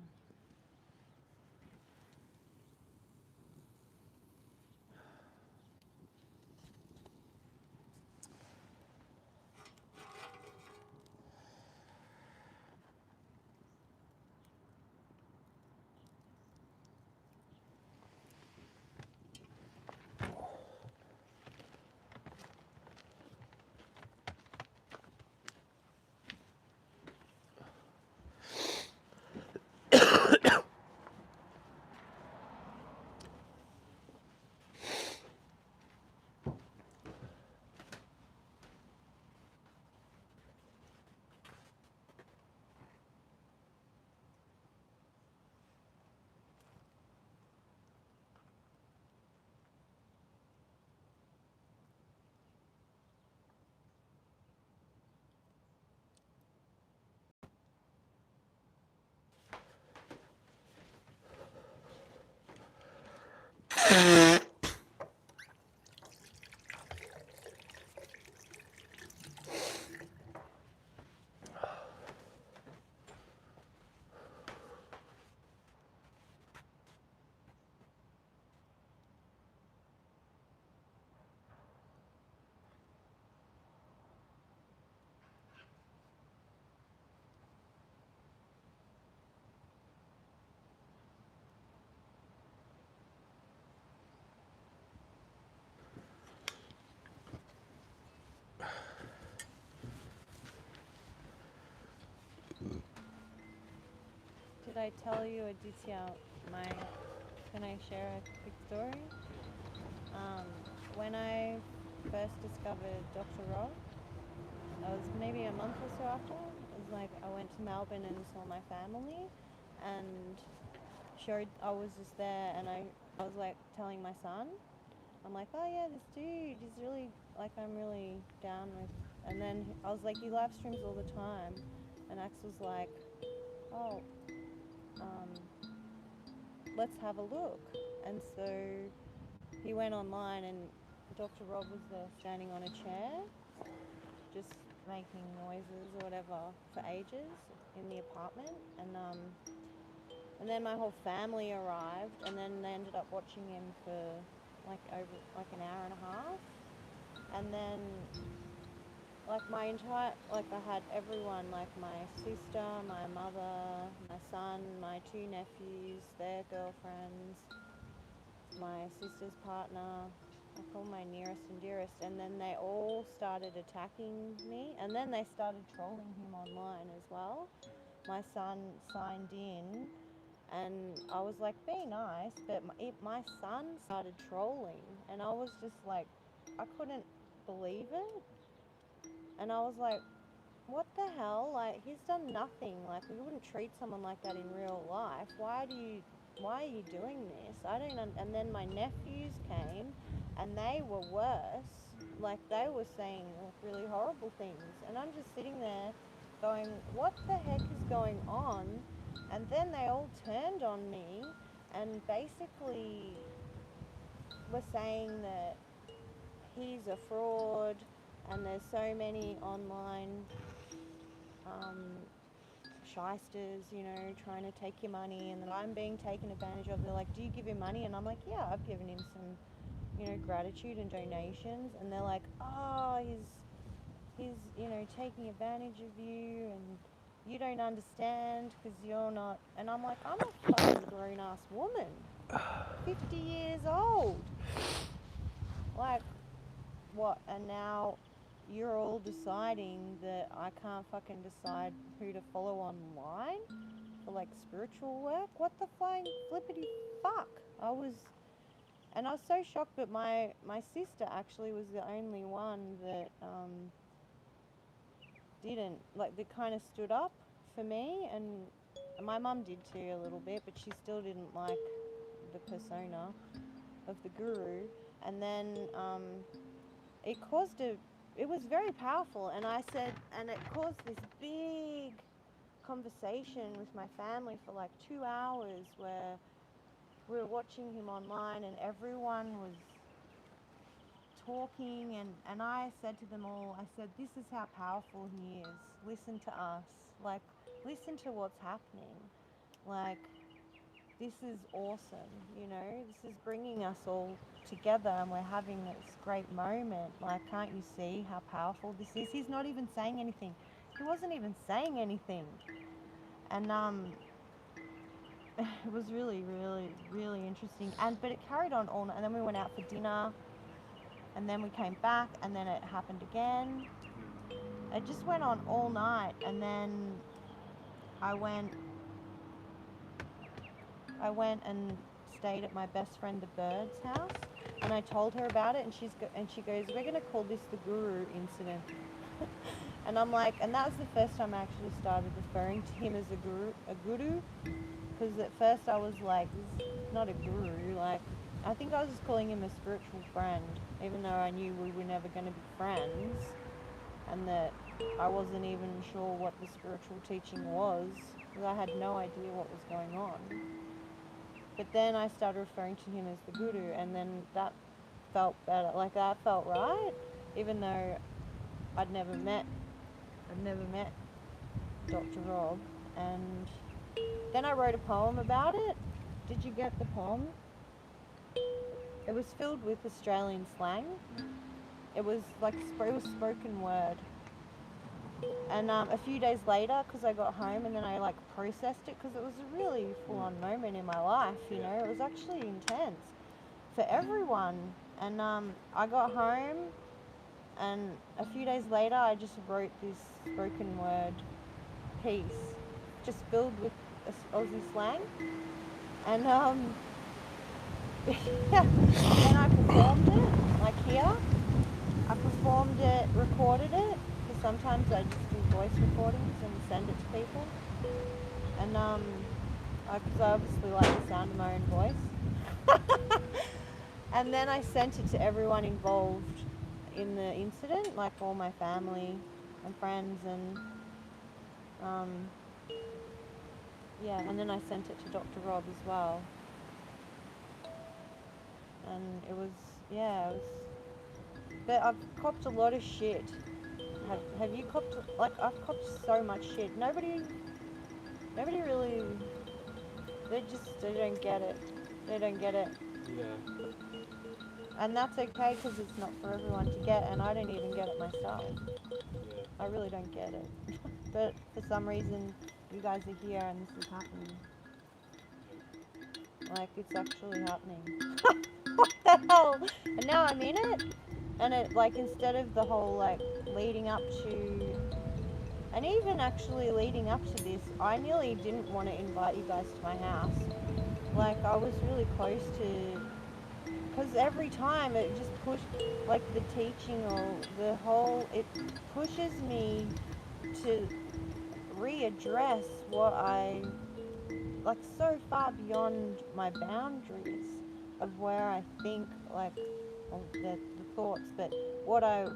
Did I tell you, Aditya, my, can I share a quick story? When I first discovered Dr. Rob, it was maybe a month or so after. It was like I went to Melbourne and saw my family, and I was just there, and I was like telling my son, I'm like, oh yeah, this dude, he's really, like, I'm really down with, and then I was like, he live streams all the time, and Ax was like, oh, let's have a look. And so he went online and Dr. Rob was there standing on a chair, just making noises or whatever for ages in the apartment. And then my whole family arrived, and then they ended up watching him for like over like an hour and a half. And then like my entire, like I had everyone, like my sister, my mother, my son, my two nephews, their girlfriends, my sister's partner, like all my nearest and dearest, and then they all started attacking me, and then they started trolling him online as well. My son signed in, and I was like, be nice, but my son started trolling, and I was just like, I couldn't believe it, and I was like, what the hell? Like, he's done nothing. Like, we wouldn't treat someone like that in real life. Why are you doing this? I don't. And then my nephews came, and they were worse. Like, they were saying really horrible things, and I'm just sitting there, going, what the heck is going on? And then they all turned on me, and basically were saying that he's a fraud, and there's so many online shysters, you know, trying to take your money, and that I'm being taken advantage of. They're like, do you give him money? And I'm like, yeah, I've given him some, you know, gratitude and donations. And they're like, oh, he's you know, taking advantage of you, and you don't understand because you're not. And I'm like, I'm a fucking grown-ass woman, 50 years old. Like, what? And now you're all deciding that I can't fucking decide who to follow online for like spiritual work? What the flying flippity fuck? I was so shocked, but my sister actually was the only one that didn't, like, that kind of stood up for me, and my mum did too a little bit, but she still didn't like the persona of the guru. And then it was very powerful, and I said, and it caused this big conversation with my family for like 2 hours, where we were watching him online, and everyone was talking, and I said to them all, I said, this is how powerful he is. Listen to us. Like, listen to what's happening. Like, this is awesome, you know, this is bringing us all together, and we're having this great moment. Like, can't you see how powerful this is? He's not even saying anything. He wasn't even saying anything. And it was really, really, really interesting. But it carried on all night, and then we went out for dinner, and then we came back, and then it happened again. It just went on all night, and then I went and stayed at my best friend the Bird's house, and I told her about it, and she goes, we're gonna call this the Guru incident. And I'm like, and that was the first time I actually started referring to him as a guru, because at first I was like, this is not a guru. Like, I think I was just calling him a spiritual friend, even though I knew we were never going to be friends, and that I wasn't even sure what the spiritual teaching was, because I had no idea what was going on. But then I started referring to him as the guru, and then that felt better. Like, that felt right, even though I'd never met Dr. Rob. And then I wrote a poem about it. Did you get the poem? It was filled with Australian slang. It was like, it was spoken word. And a few days later, because I got home and then I like processed it, because it was a really full-on moment in my life, you know, it was actually intense for everyone. And I got home, and a few days later I just wrote this spoken word piece, just filled with Aussie slang. And then I performed it, like here. I performed it, recorded it, because sometimes I just do voice recordings and send it to people. And because I obviously like the sound of my own voice. And then I sent it to everyone involved in the incident, like all my family and friends, and yeah, and then I sent it to Dr. Rob as well. and it was, yeah, it was. But I've copped a lot of shit. Have you copped, like, I've copped so much shit. Nobody really, they don't get it. They don't get it. Yeah. And that's okay because it's not for everyone to get, and I don't even get it myself. Yeah. I really don't get it. But for some reason, you guys are here and this is happening. Like, it's actually happening. What the hell? And now I'm in it, and it, like, instead of the whole, like, leading up to, and even actually leading up to this, I nearly didn't want to invite you guys to my house. Like, I was really close to, because every time it just pushed, like, the teaching or the whole, it pushes me to readdress what I, like, so far beyond my boundaries of where I think, like, well, the thoughts, but what I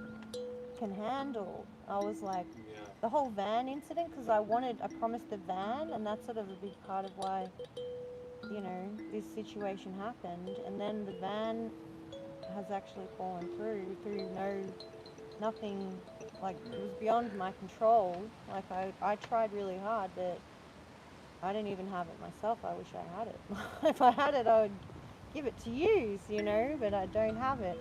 can handle. I was like, Yeah. the whole van incident, because I promised the van, and that's sort of a big part of why, this situation happened. And then the van has actually fallen through nothing, like, it was beyond my control. Like, I tried really hard, but I didn't even have it myself. I wish I had it. If I had it, I would give it to you, but I don't have it.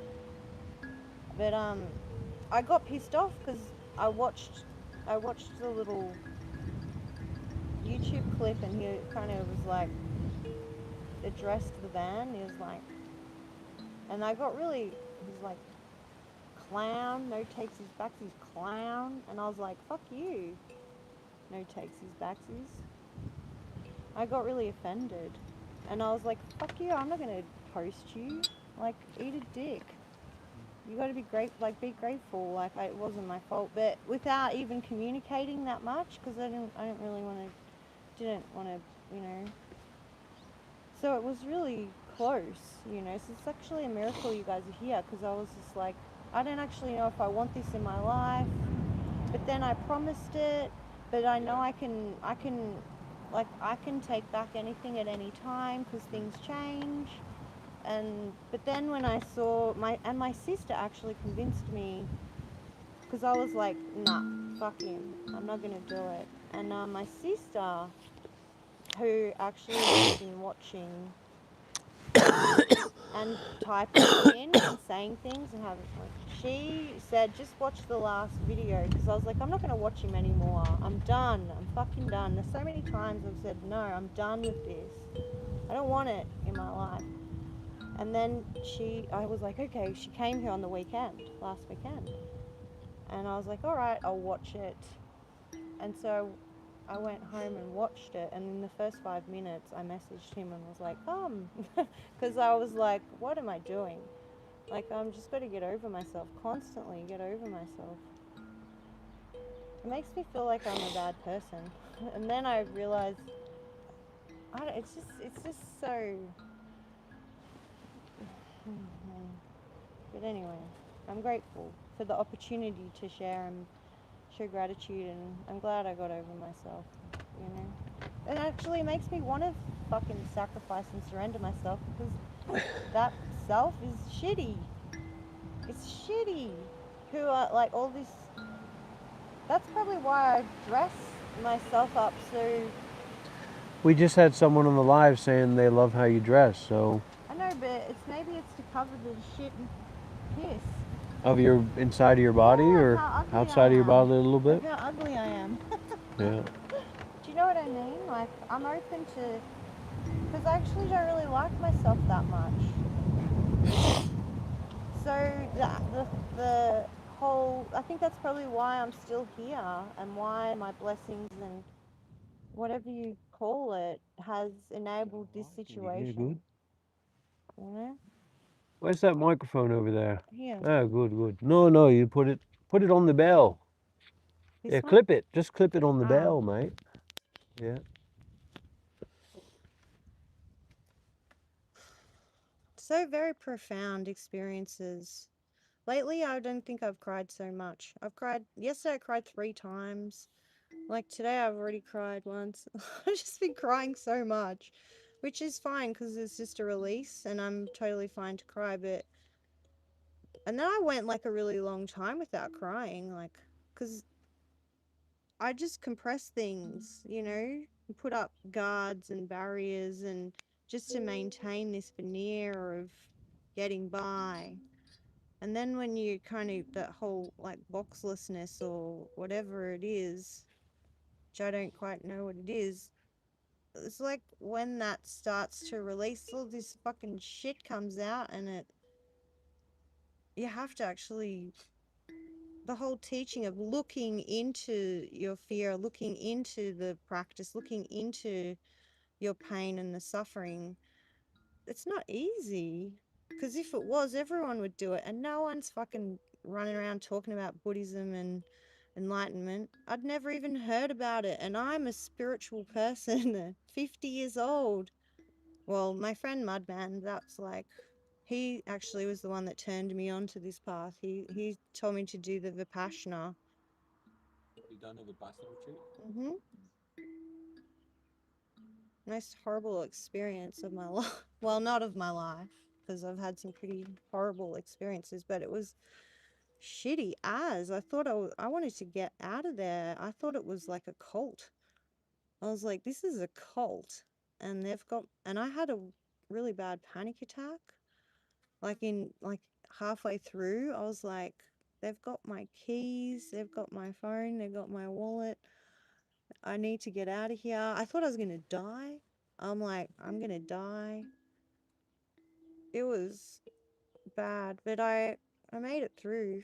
But I got pissed off because I watched the little YouTube clip, and he kind of was like addressed the van. He was like, and I got really, he's like, clown, no takesies backsies, clown, and I was like, fuck you, no takesies backsies. I got really offended, and I was like, fuck you, I'm not gonna post you, like, eat a dick. You got to be be grateful. Like, it wasn't my fault, but without even communicating that much, because I didn't really didn't want to, So it was really close, So it's actually a miracle you guys are here, because I was just like, I don't actually know if I want this in my life, but then I promised it, but I know I can take back anything at any time, because things change. But then when I saw my sister actually convinced me, because I was like, nah, fuck him, I'm not gonna do it. And my sister, who actually has been watching and typing in and saying things and having, like, she said, just watch the last video, because I was like, I'm not gonna watch him anymore. I'm done. I'm fucking done. There's so many times I've said, no, I'm done with this. I don't want it in my life. And then I was like, okay, she came here on the last weekend. And I was like, all right, I'll watch it. And so I went home and watched it. And in the first 5 minutes, I messaged him and was like, because I was like, what am I doing? Like, I'm just got to get over myself, constantly get over myself. It makes me feel like I'm a bad person. And then I realized, it's just so. But anyway, I'm grateful for the opportunity to share and show gratitude, and I'm glad I got over myself, It actually makes me want to fucking sacrifice and surrender myself, because that self is shitty. It's shitty. Who are, like, all this. That's probably why I dress myself up so. We just had someone on the live saying they love how you dress, so. I know, but maybe it's to cover the shit and piss. Of your inside of your body, Yeah, or how ugly outside I of your am. body a little bit? How ugly I am. Yeah. Do you know what I mean? Like, I'm open to, because I actually don't really like myself that much. So the whole, I think that's probably why I'm still here, and why my blessings and whatever you call it has enabled this Can you hear situation. good? You know? Where's that microphone over there? Here. Oh, good. No, you put it on the bell. This Yeah, one? clip it. Just clip it on the Oh. bell, mate. Yeah. So very profound experiences. Lately, I don't think I've cried so much. Yesterday I cried 3 times. Like, today I've already cried once. I've just been crying so much. which is fine because it's just a release, and I'm totally fine to cry. And then I went like a really long time without crying, like, because I just compress things, and put up guards and barriers, and just to maintain this veneer of getting by. And then when you kind of, that whole like boxlessness or whatever it is, which I don't quite know what it is, it's like when that starts to release, all this fucking shit comes out, and you have to actually, the whole teaching of looking into your fear, looking into the practice, looking into your pain and the suffering, it's not easy. Because if it was, everyone would do it, and no one's fucking running around talking about Buddhism and enlightenment. I'd never even heard about it, and I'm a spiritual person, 50 years old. Well, my friend Mudman, that's like, he actually was the one that turned me on to this path. He told me to do the Vipassana. You done a Vipassana retreat? hmm Most horrible experience of my life. Well, not of my life, because I've had some pretty horrible experiences, but it was shitty as. I thought I wanted to get out of there. I thought it was like a cult. I was like, this is a cult. And I had a really bad panic attack. Like halfway through, I was like, they've got my keys, they've got my phone, they've got my wallet. I need to get out of here. I thought I was going to die. I'm like, I'm going to die. It was bad, but I made it through.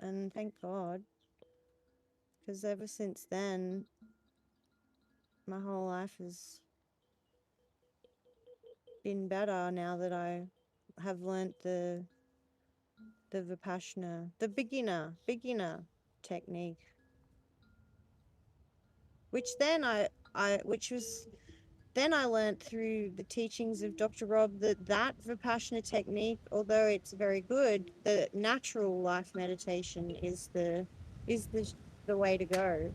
And thank God. Because ever since then, my whole life has been better now that I have learnt the Vipassana, the beginner technique. Which then I learnt through the teachings of Dr. Rob that Vipassana technique, although it's very good, the natural life meditation is the way to go.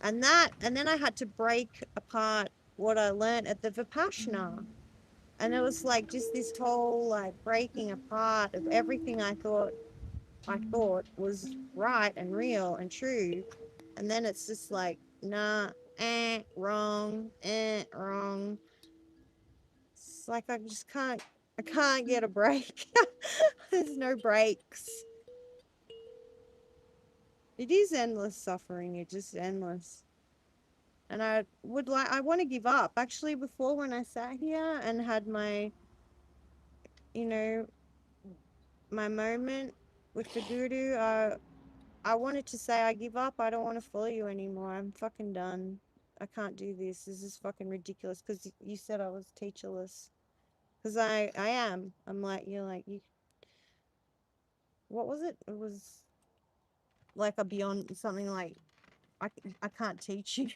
And then I had to break apart what I learnt at the Vipassana. And it was like just this whole like breaking apart of everything I thought was right and real and true. And then it's just like, nah, wrong, wrong. It's like I can't get a break. There's no breaks. It is endless suffering. It's just endless. And I want to give up. Actually, before, when I sat here and had my, my moment with the Guru, I wanted to say, I give up. I don't want to follow you anymore. I'm fucking done. I can't do this. This is fucking ridiculous. Because you said I was teacherless. Because I am. I'm like, what was it? It was like a beyond something like, I can't teach you.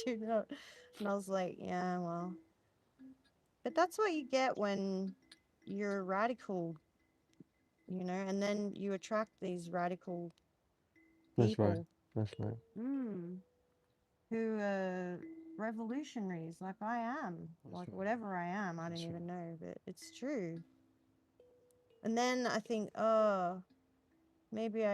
And I was like, yeah, well. But that's what you get when you're radical, and then you attract these radical people. That's right. Who are revolutionaries like I am. Like whatever I am, I don't even know, but it's true. And then I think, oh, maybe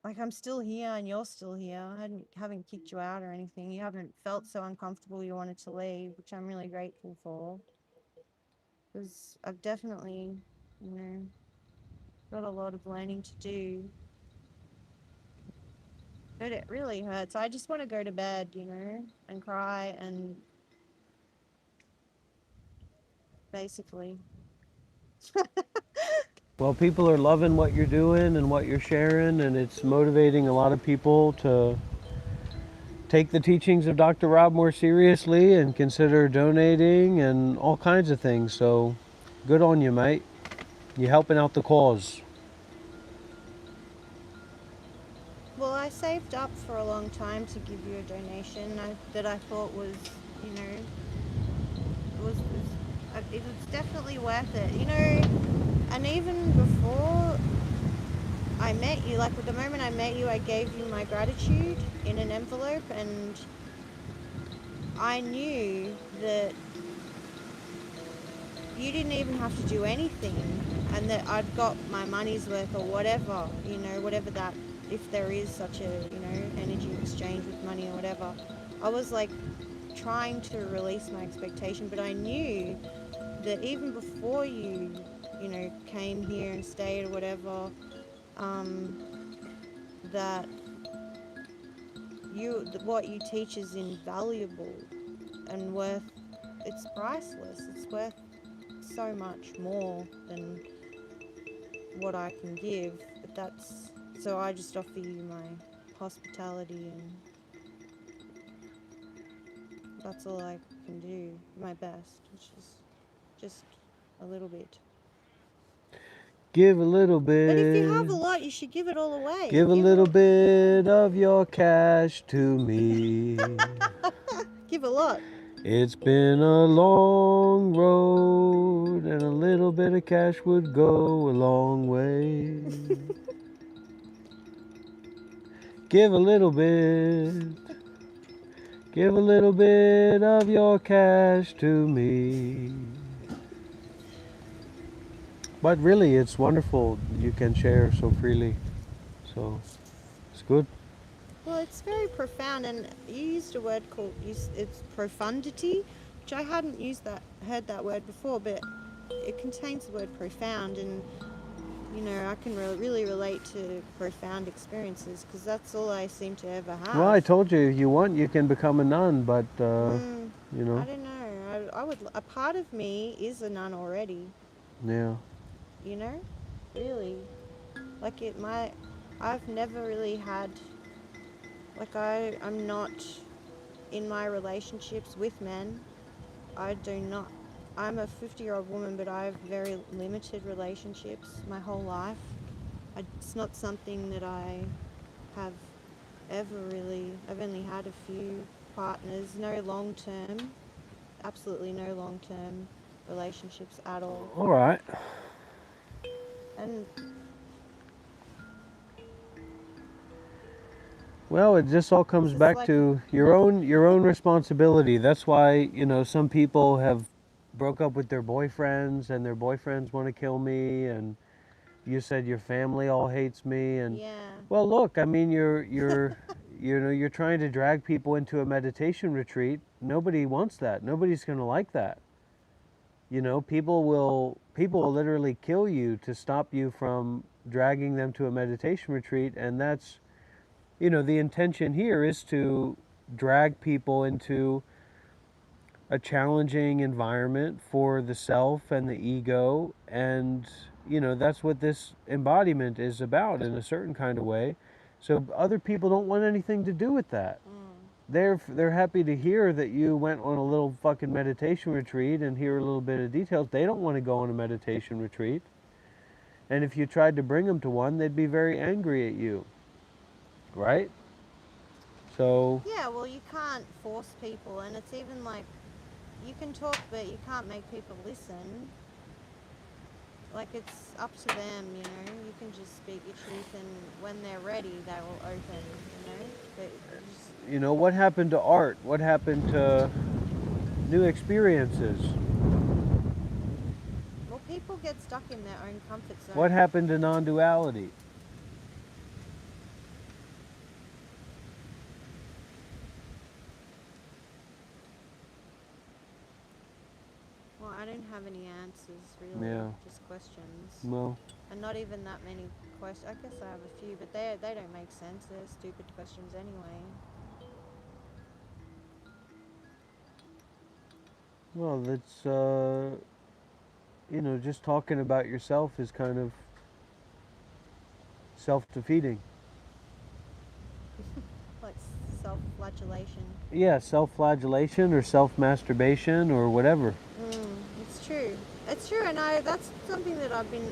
I'm still here and you're still here. I haven't kicked you out or anything. You haven't felt so uncomfortable you wanted to leave, which I'm really grateful for. Because I've definitely, got a lot of learning to do. But it really hurts. I just want to go to bed, and cry and basically. Well, people are loving what you're doing and what you're sharing, and it's motivating a lot of people to take the teachings of Dr. Rob more seriously and consider donating and all kinds of things. So good on you, mate. You're helping out the cause. Well, I saved up for a long time to give you a donation that I thought was, it was definitely worth it, and even before I met you, like the moment I met you, I gave you my gratitude in an envelope, and I knew that you didn't even have to do anything, and that I'd got my money's worth or whatever, whatever that, if there is such a, energy exchange with money or whatever. I was like trying to release my expectation, but I knew that even before you came here and stayed or whatever, that what you teach is invaluable and it's priceless. It's worth so much more than what I can give. But so I just offer you my hospitality, and that's all I can do, my best, which is just a little bit. Give a little bit. But if you have a lot, you should give it all away. Give a little bit of your cash to me. Give a lot. It's been a long road, and a little bit of cash would go a long way. Give a little bit. Give a little bit of your cash to me. But really, it's wonderful you can share so freely. So, it's good. Well, it's very profound, and you used a word called it's profundity, which I hadn't heard that word before, but it contains the word profound, and I can really relate to profound experiences because that's all I seem to ever have. Well, I told you, if you want, you can become a nun, but I don't know. I would. A part of me is a nun already. Yeah. Really, like I've never really had. Like I'm not in my relationships with men. I do not. I'm a 50-year-old woman, but I have very limited relationships my whole life. It's not something that I have ever really. I've only had a few partners, no long-term, absolutely no long-term relationships at all. All right. And Well, it just all comes back to your own responsibility. That's why, some people have broke up with their boyfriends and their boyfriends want to kill me, and you said your family all hates me, and yeah. well, look, I mean, you're trying to drag people into a meditation retreat. Nobody wants that. Nobody's going to like that. People will literally kill you to stop you from dragging them to a meditation retreat, and that's the intention here is to drag people into a challenging environment for the self and the ego, and that's what this embodiment is about in a certain kind of way. So other people don't want anything to do with that. They're happy to hear that you went on a little fucking meditation retreat and hear a little bit of details. They don't want to go on a meditation retreat. And if you tried to bring them to one, they'd be very angry at you. Right? So yeah, well, you can't force people, and it's even like you can talk, but you can't make people listen. Like, it's up to them, you can just speak your truth, and when they're ready they will open, but what happened to art? What happened to new experiences? Well, people get stuck in their own comfort zone. What happened to non-duality? Well, I don't have any answers, really. Yeah. Just questions. Well, and not even that many questions. I guess I have a few, but they don't make sense. They're stupid questions anyway. well, that's just talking about yourself is kind of self-defeating. Like self-flagellation. Yeah, self-flagellation or self-masturbation or whatever. It's true. It's true, and that's something that I've been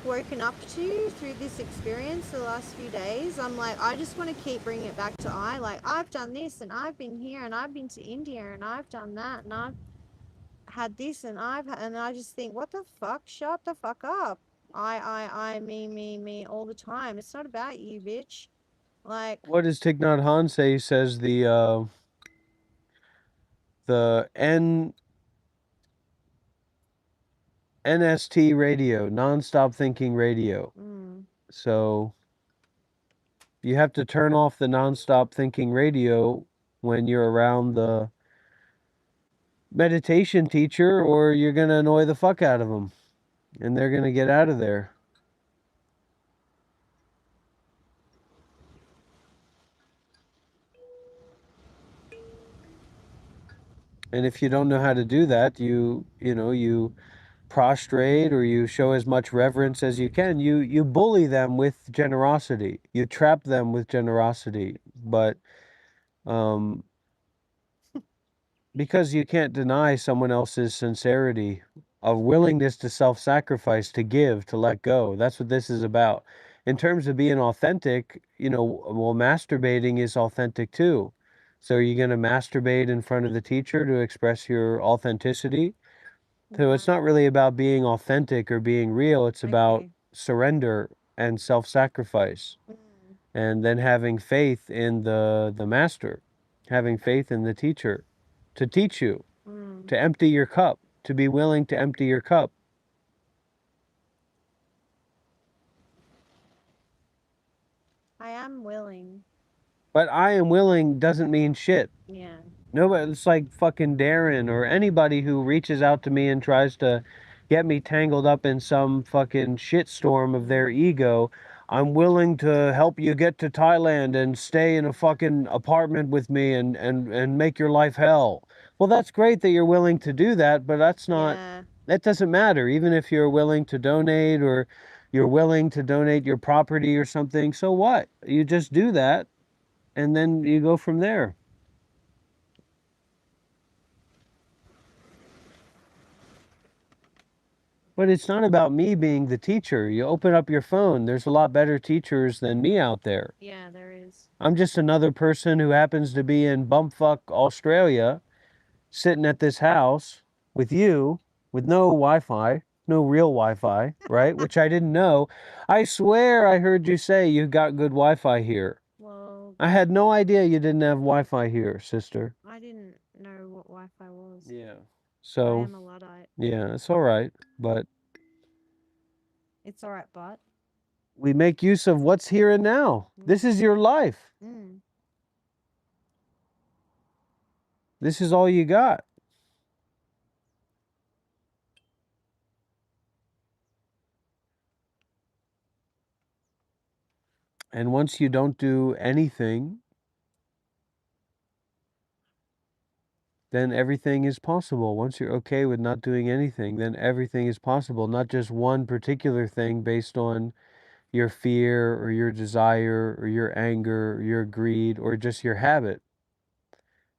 woken up to through this experience the last few days. I'm like, I just want to keep bringing it back to I've done this, and I've been here, and I've been to India, and I've done that, and I've had this, and I just think, what the fuck? Shut the fuck up. Me all the time. It's not about you, bitch. Like, What does Thich Nhat Hanh say? He says the NST radio, non-stop thinking radio. Mm. So you have to turn off the non-stop thinking radio when you're around the meditation teacher, or you're going to annoy the fuck out of them and they're going to get out of there. And if you don't know how to do that, you prostrate, or you show as much reverence as you can. You bully them with generosity. You trap them with generosity. But because you can't deny someone else's sincerity, a willingness to self-sacrifice, to give, to let go. That's what this is about. In terms of being authentic, well, masturbating is authentic too. So are you going to masturbate in front of the teacher to express your authenticity? So it's not really about being authentic or being real. It's about Okay. surrender and self-sacrifice, Mm. and then having faith in the master, having faith in the teacher to teach you, Mm. to empty your cup, to be willing to empty your cup. I am willing. But I am willing doesn't mean shit. Yeah. Nobody, it's like fucking Darren or anybody who reaches out to me and tries to get me tangled up in some fucking shitstorm of their ego. I'm willing to help you get to Thailand and stay in a fucking apartment with me and make your life hell. Well, that's great that you're willing to do that, but that's not, Yeah. that doesn't matter. Even if you're willing to donate, or you're willing to donate your property or something, so what? You just do that and then you go from there. But it's not about me being the teacher. You open up your phone, there's a lot better teachers than me out there. Yeah, there is. I'm just another person who happens to be in bumfuck Australia, sitting at this house with you, with no Wi-Fi, no real Wi-Fi, right? Which I didn't know. I swear I heard you say you got good Wi-Fi here. Well, I had no idea you didn't have Wi-Fi here, sister. I didn't know what Wi-Fi was. Yeah. I So, am a Luddite. yeah, it's all right. But It's alright, but. we make use of what's here and now. This is your life. Mm. This is all you got. And once you don't do anything, then everything is possible. Once you're okay with not doing anything, then everything is possible. Not just one particular thing based on your fear or your desire or your anger or your greed or just your habit.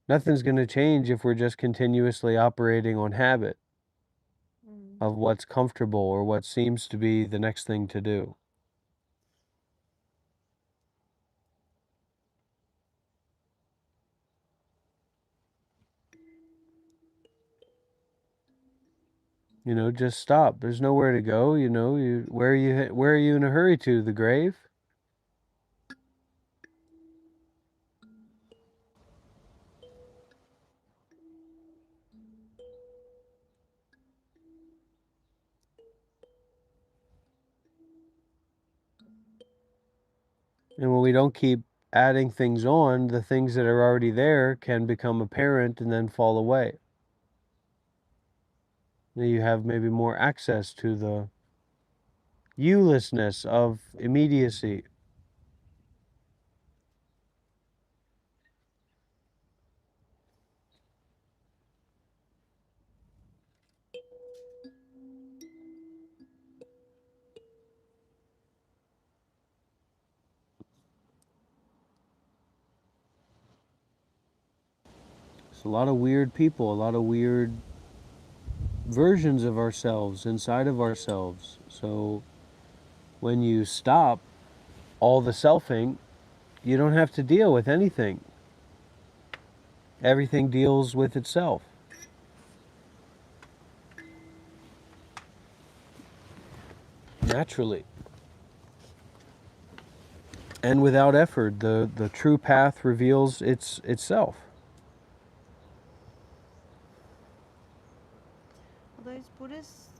Nothing's going to change if we're just continuously operating on habit of what's comfortable or what seems to be the next thing to do. Just stop. There's nowhere to go. Where are you in a hurry to? The grave? And when we don't keep adding things on, the things that are already there can become apparent and then fall away. Then you have maybe more access to the you-lessness of immediacy. It's a lot of weird people, a lot of weird versions of ourselves inside of ourselves. So when you stop all the selfing, you don't have to deal with anything. Everything deals with itself. Naturally. And without effort, the true path reveals itself. those Buddhists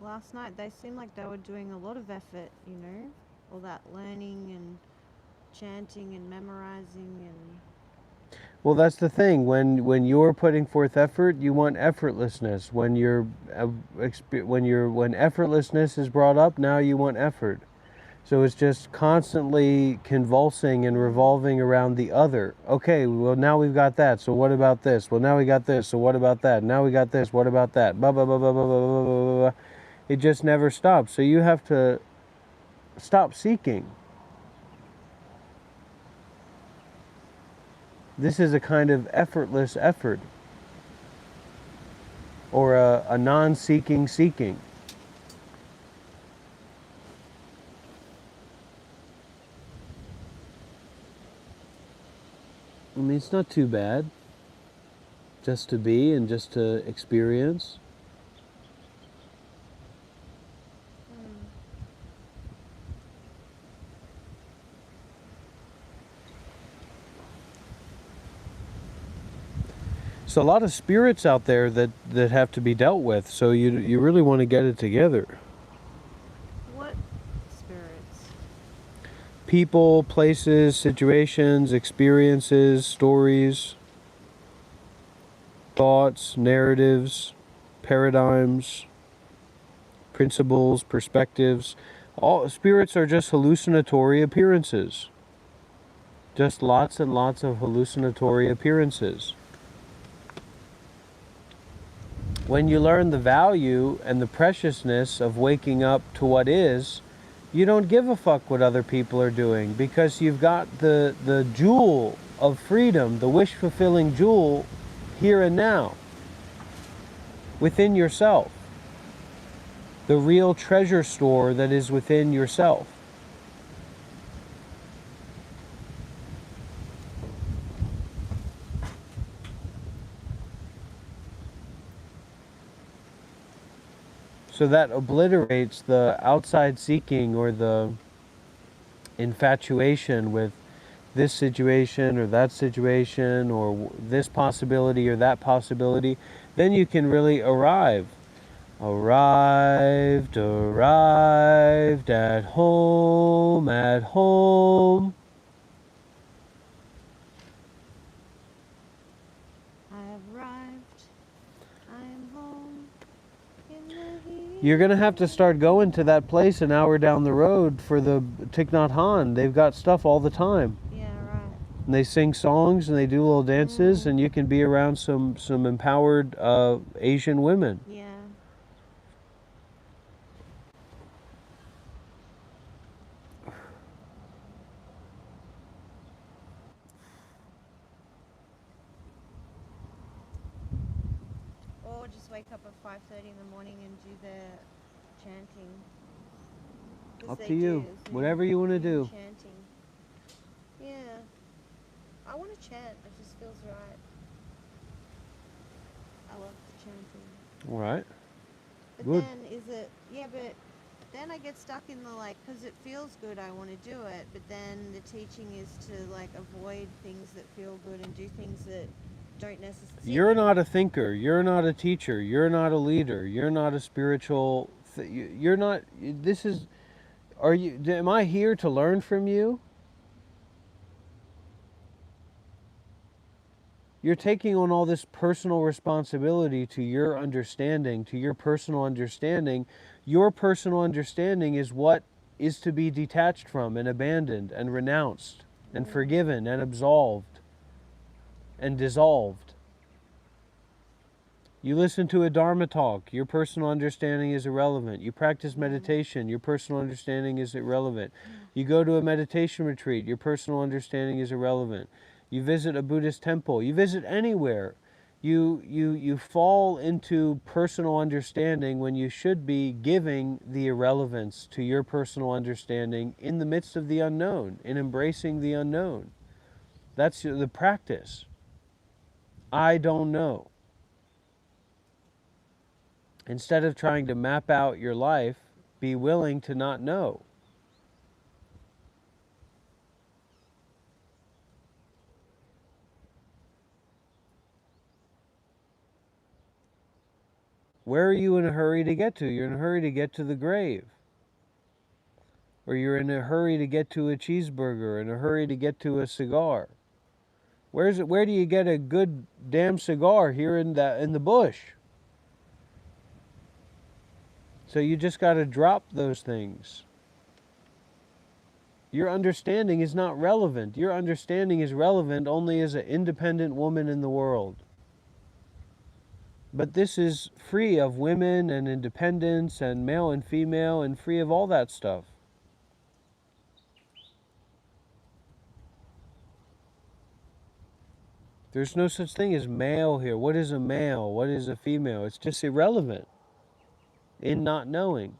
last night, they seemed like they were doing a lot of effort, you know, all that learning and chanting and memorizing and Well, that's the thing. When you're putting forth effort, you want effortlessness. When when effortlessness is brought up, now you want effort. So it's just constantly convulsing and revolving around the other. Okay, well now we've got that. So what about this? Well now we got this. So what about that? Now we got this. What about that? Blah blah blah blah blah blah blah blah. Blah. It just never stops. So you have to stop seeking. This is a kind of effortless effort, or a non-seeking seeking. I mean, it's not too bad just to be and just to experience. So a lot of spirits out there that have to be dealt with. So you really want to get it together. what spirits? People, places, situations, experiences, stories, thoughts, narratives, paradigms, principles, perspectives. All spirits are just hallucinatory appearances. Just lots and lots of hallucinatory appearances. When you learn the value and the preciousness of waking up to what is, you don't give a fuck what other people are doing, because you've got the jewel of freedom, the wish-fulfilling jewel, here and now, within yourself. The real treasure store that is within yourself. So that obliterates the outside seeking or the infatuation with this situation or that situation or this possibility or that possibility. Then you can really arrive. Arrived at home, at home. I've arrived, I'm home in the heat. You're going to have to start going to that place an hour down the road for the Thich Nhat Hanh. They've got stuff all the time. Yeah, right. And they sing songs and they do little dances, and you can be around some empowered Asian women. Yeah. Or just wake up at 5:30 in the morning and do the chanting. 'Cause Up they to you. do, so Whatever you want to do do. chanting. Yeah. I want to chant. It just feels right. I love the chanting. All right. But Good. then but then I get stuck in the because it feels good, I want to do it. But then the teaching is to avoid things that feel good and do things that don't necessarily. You're not a thinker. You're not a teacher. You're not a leader. You're not a spiritual. You're not. This is. Are you? Am I here to learn from you? You're taking on all this personal responsibility to your understanding, to your personal understanding. Your personal understanding is what is to be detached from and abandoned and renounced and forgiven and absolved and dissolved. You listen to a Dharma talk, your personal understanding is irrelevant. You practice meditation, your personal understanding is irrelevant. You go to a meditation retreat, your personal understanding is irrelevant. You visit a Buddhist temple, you visit anywhere. You fall into personal understanding when you should be giving the irrelevance to your personal understanding in the midst of the unknown, in embracing the unknown. That's the practice. I don't know. Instead of trying to map out your life, be willing to not know. Where are you in a hurry to get to? You're in a hurry to get to the grave. Or you're in a hurry to get to a cheeseburger, in a hurry to get to a cigar. Where do you get a good damn cigar? Here in the bush. So you just got to drop those things. Your understanding is not relevant. Your understanding is relevant only as an independent woman in the world. But this is free of women and independence and male and female and free of all that stuff. There's no such thing as male here. What is a male? What is a female? It's just irrelevant in not knowing.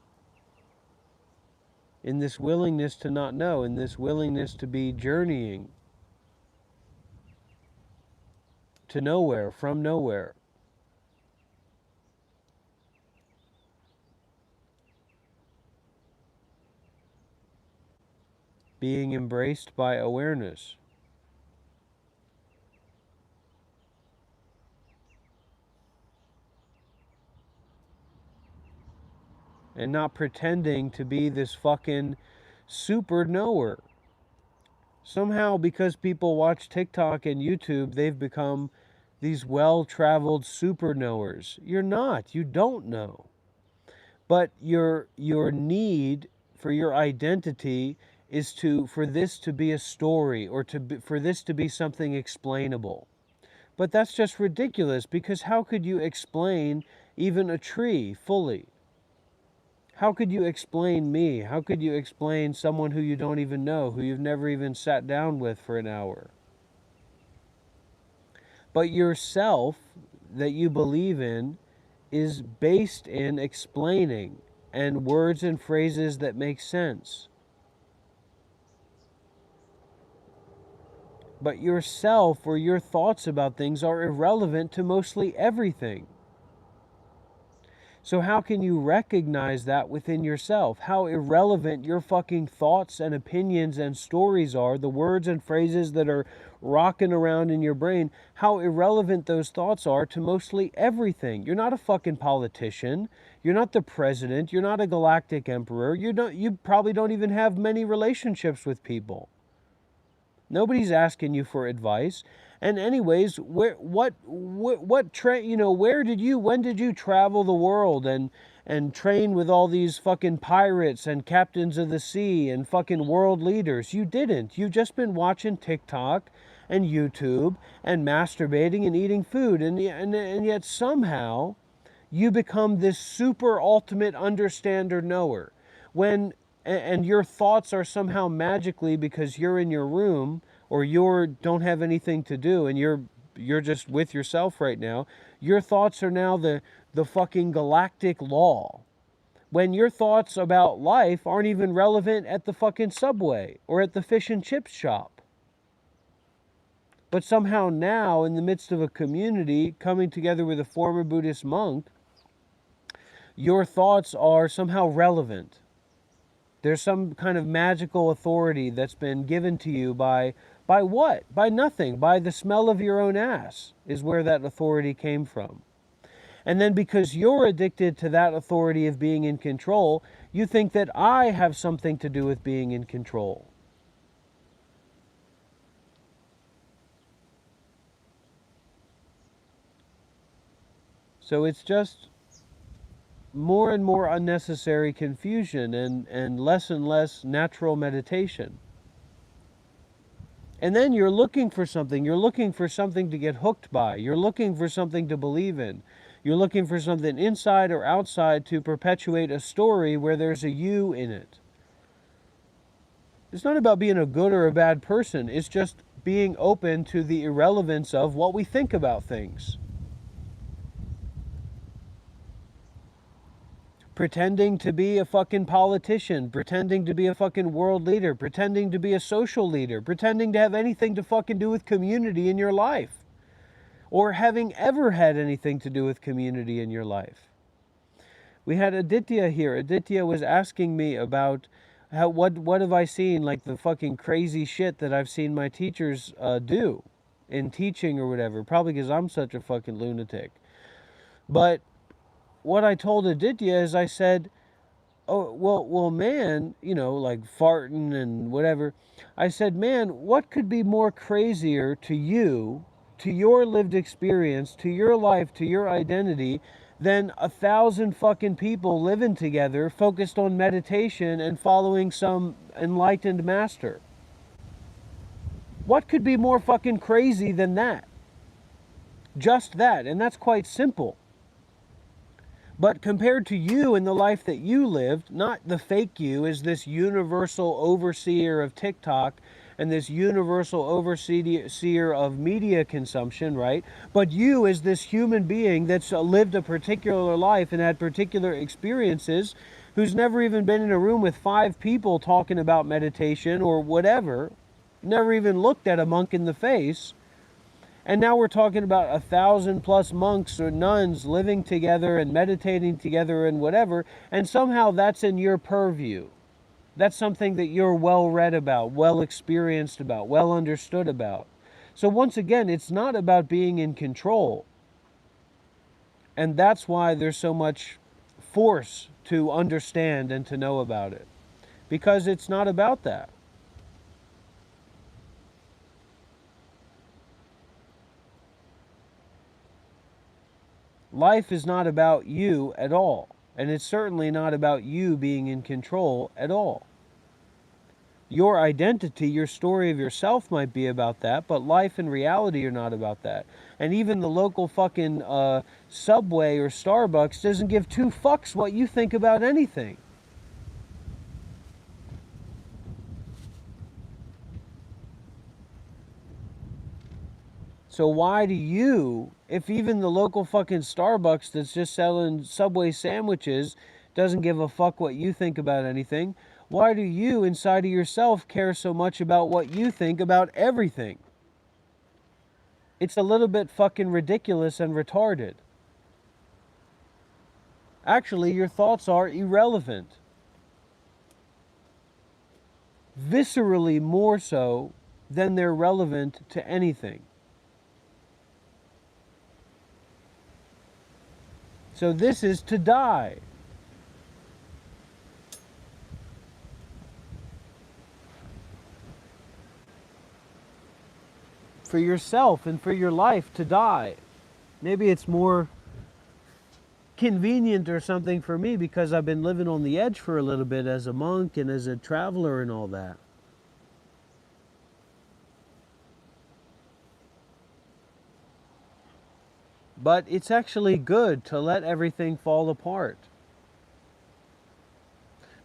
In this willingness to not know, in this willingness to be journeying to nowhere, from nowhere. Being embraced by awareness. And not pretending to be this fucking super knower. Somehow, because people watch TikTok and YouTube, they've become these well-traveled super knowers. You're not. You don't know. But your need for your identity is for this to be a story, or for this to be something explainable. But that's just ridiculous, because how could you explain even a tree fully? How could you explain me? How could you explain someone who you don't even know, who you've never even sat down with for an hour? But yourself that you believe in is based in explaining and words and phrases that make sense. But yourself or your thoughts about things are irrelevant to mostly everything. So how can you recognize that within yourself? How irrelevant your fucking thoughts and opinions and stories are, the words and phrases that are rocking around in your brain, how irrelevant those thoughts are to mostly everything. You're not a fucking politician. You're not the president. You're not a galactic emperor. You probably don't even have many relationships with people. Nobody's asking you for advice. And anyways, when did you travel the world and train with all these fucking pirates and captains of the sea and fucking world leaders? You didn't. You've just been watching TikTok and YouTube and masturbating and eating food. And yet somehow you become this super ultimate understander knower. And your thoughts are somehow magically, because you're in your room or don't have anything to do and you're just with yourself right now, your thoughts are now the fucking galactic law. When your thoughts about life aren't even relevant at the fucking Subway or at the fish and chips shop. But somehow now, in the midst of a community coming together with a former Buddhist monk, your thoughts are somehow relevant. There's some kind of magical authority that's been given to you by what? By nothing. By the smell of your own ass is where that authority came from. And then because you're addicted to that authority of being in control, you think that I have something to do with being in control. So it's just more and more unnecessary confusion and less natural meditation. And then you're looking for something. You're looking for something to get hooked by. You're looking for something to believe in. You're looking for something inside or outside to perpetuate a story where there's a you in it. It's not about being a good or a bad person. It's just being open to the irrelevance of what we think about things. Pretending to be a fucking politician, pretending to be a fucking world leader, pretending to be a social leader, pretending to have anything to fucking do with community in your life, or having ever had anything to do with community in your life. We had Aditya here. Aditya was asking me about what have I seen, like the fucking crazy shit that I've seen my teachers do in teaching or whatever, probably because I'm such a fucking lunatic. But what I told Aditya is I said, oh, well, man, you know, like farting and whatever. I said, man, what could be more crazier to you, to your lived experience, to your life, to your identity, than 1,000 fucking people living together focused on meditation and following some enlightened master? What could be more fucking crazy than that? Just that, and that's quite simple. But compared to you and the life that you lived, not the fake you as this universal overseer of TikTok and this universal overseer of media consumption, right? But you as this human being that's lived a particular life and had particular experiences, who's never even been in a room with 5 people talking about meditation or whatever, never even looked at a monk in the face. And now we're talking about 1,000 plus monks or nuns living together and meditating together and whatever, and somehow that's in your purview. That's something that you're well read about, well experienced about, well understood about. So once again, it's not about being in control. And that's why there's so much force to understand and to know about it. Because it's not about that. Life is not about you at all, and it's certainly not about you being in control at all. Your identity, your story of yourself might be about that, but life and reality are not about that. And even the local fucking Subway or Starbucks doesn't give 2 fucks what you think about anything. So why do you, if even the local fucking Starbucks that's just selling Subway sandwiches doesn't give a fuck what you think about anything, why do you inside of yourself care so much about what you think about everything? It's a little bit fucking ridiculous and retarded. Actually, your thoughts are irrelevant. Viscerally more so than they're relevant to anything. So this is to die. For yourself and for your life to die. Maybe it's more convenient or something for me because I've been living on the edge for a little bit as a monk and as a traveler and all that. But it's actually good to let everything fall apart.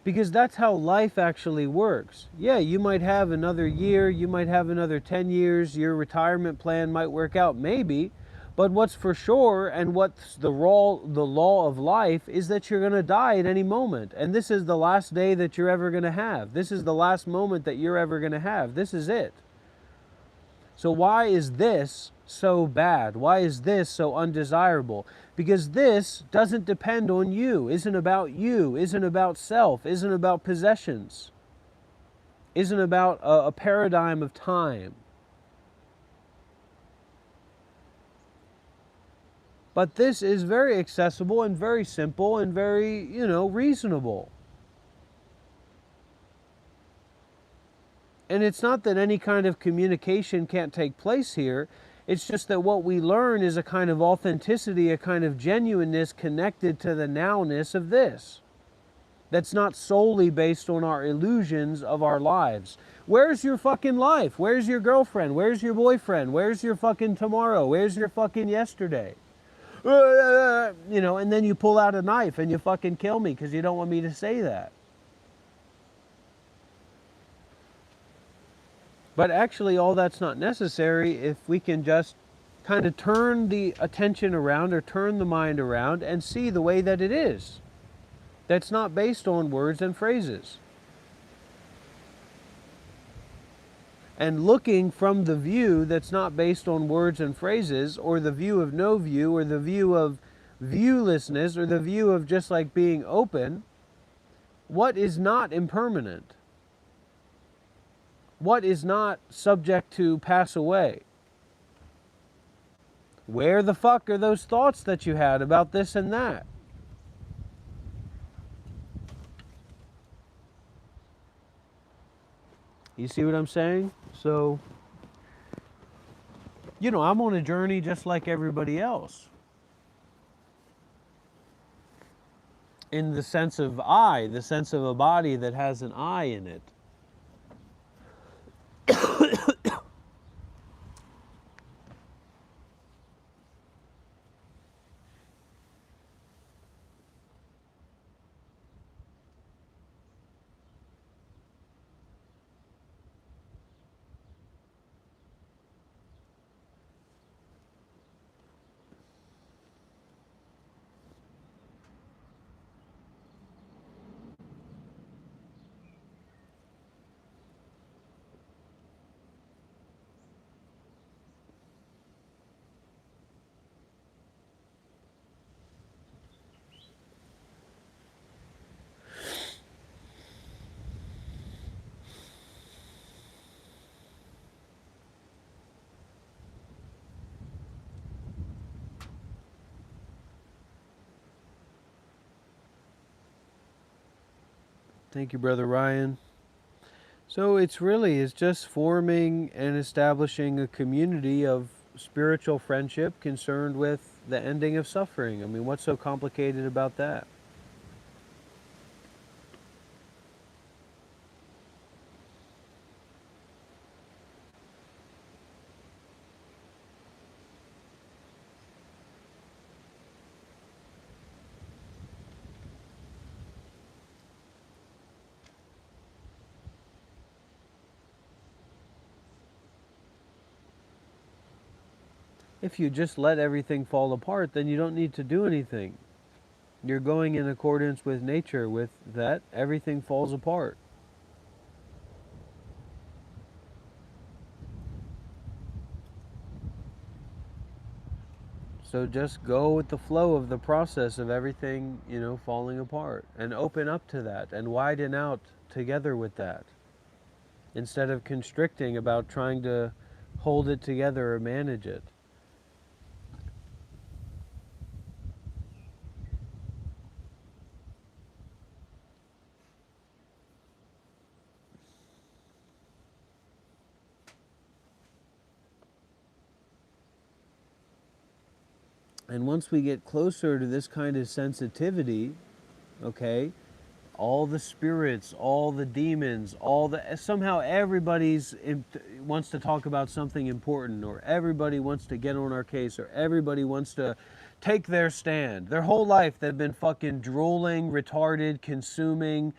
Because that's how life actually works. Yeah, you might have another year, you might have another 10 years, your retirement plan might work out, maybe. But what's for sure, and what's the law of life, is that you're going to die at any moment. And this is the last day that you're ever going to have. This is the last moment that you're ever going to have. This is it. So why is this so bad? Why is this so undesirable? Because this doesn't depend on you, isn't about you, isn't about self, isn't about possessions, isn't about a paradigm of time. But this is very accessible and very simple and very, reasonable. And it's not that any kind of communication can't take place here. It's just that what we learn is a kind of authenticity, a kind of genuineness connected to the nowness of this. That's not solely based on our illusions of our lives. Where's your fucking life? Where's your girlfriend? Where's your boyfriend? Where's your fucking tomorrow? Where's your fucking yesterday? And then you pull out a knife and you fucking kill me because you don't want me to say that. But actually, all that's not necessary if we can just kind of turn the attention around or turn the mind around and see the way that it is. That's not based on words and phrases. And looking from the view that's not based on words and phrases, or the view of no view, or the view of viewlessness, or the view of just like being open, what is not impermanent? What is not subject to pass away? Where the fuck are those thoughts that you had about this and that? You see what I'm saying? So, you know, I'm on a journey just like everybody else. In the sense of I, the sense of a body that has an I in it. Thank you, Brother Ryan. So it's just forming and establishing a community of spiritual friendship concerned with the ending of suffering. I mean, what's so complicated about that? If you just let everything fall apart, then you don't need to do anything. You're going in accordance with nature, with that, everything falls apart. So just go with the flow of the process of everything, you know, falling apart, and open up to that and widen out together with that, instead of constricting about trying to hold it together or manage it. And once we get closer to this kind of sensitivity, okay, all the spirits, all the demons, somehow everybody's wants to talk about something important, or everybody wants to get on our case, or everybody wants to take their stand. Their whole life they've been fucking drooling, retarded, consuming,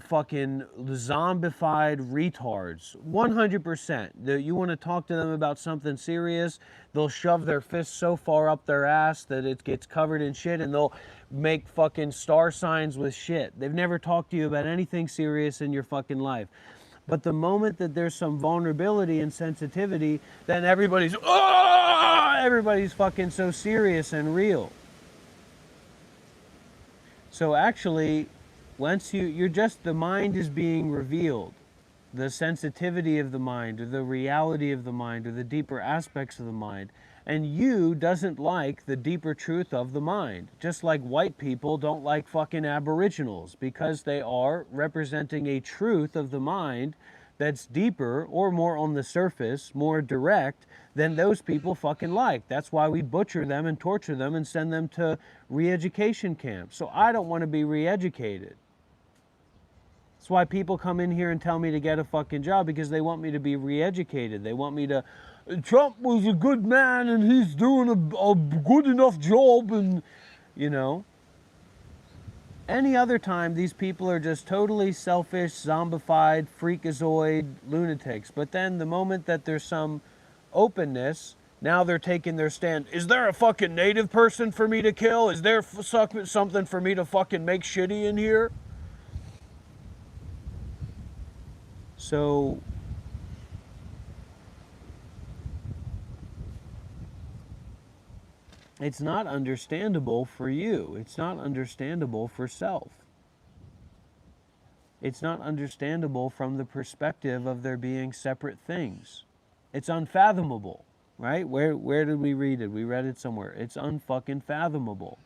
fucking zombified retards. 100%. You want to talk to them about something serious, they'll shove their fists so far up their ass that it gets covered in shit, and they'll make fucking star signs with shit. They've never talked to you about anything serious in your fucking life. But the moment that there's some vulnerability and sensitivity, then everybody's fucking so serious and real. So actually, once you're just, the mind is being revealed. The sensitivity of the mind, or the reality of the mind, or the deeper aspects of the mind. And you doesn't like the deeper truth of the mind. Just like white people don't like fucking aboriginals, because they are representing a truth of the mind that's deeper, or more on the surface, more direct, than those people fucking like. That's why we butcher them and torture them and send them to re-education camps. So I don't want to be re-educated. That's why people come in here and tell me to get a fucking job, because they want me to be re-educated. They want me to, Trump was a good man and he's doing a good enough job, and, you know. Any other time, these people are just totally selfish, zombified, freakazoid lunatics. But then the moment that there's some openness, now they're taking their stand. Is there a fucking native person for me to kill? Is there something for me to fucking make shitty in here? So it's not understandable for you. It's not understandable for self. It's not understandable from the perspective of there being separate things. It's unfathomable, right? Where did we read it? We read it somewhere. It's unfucking fathomable.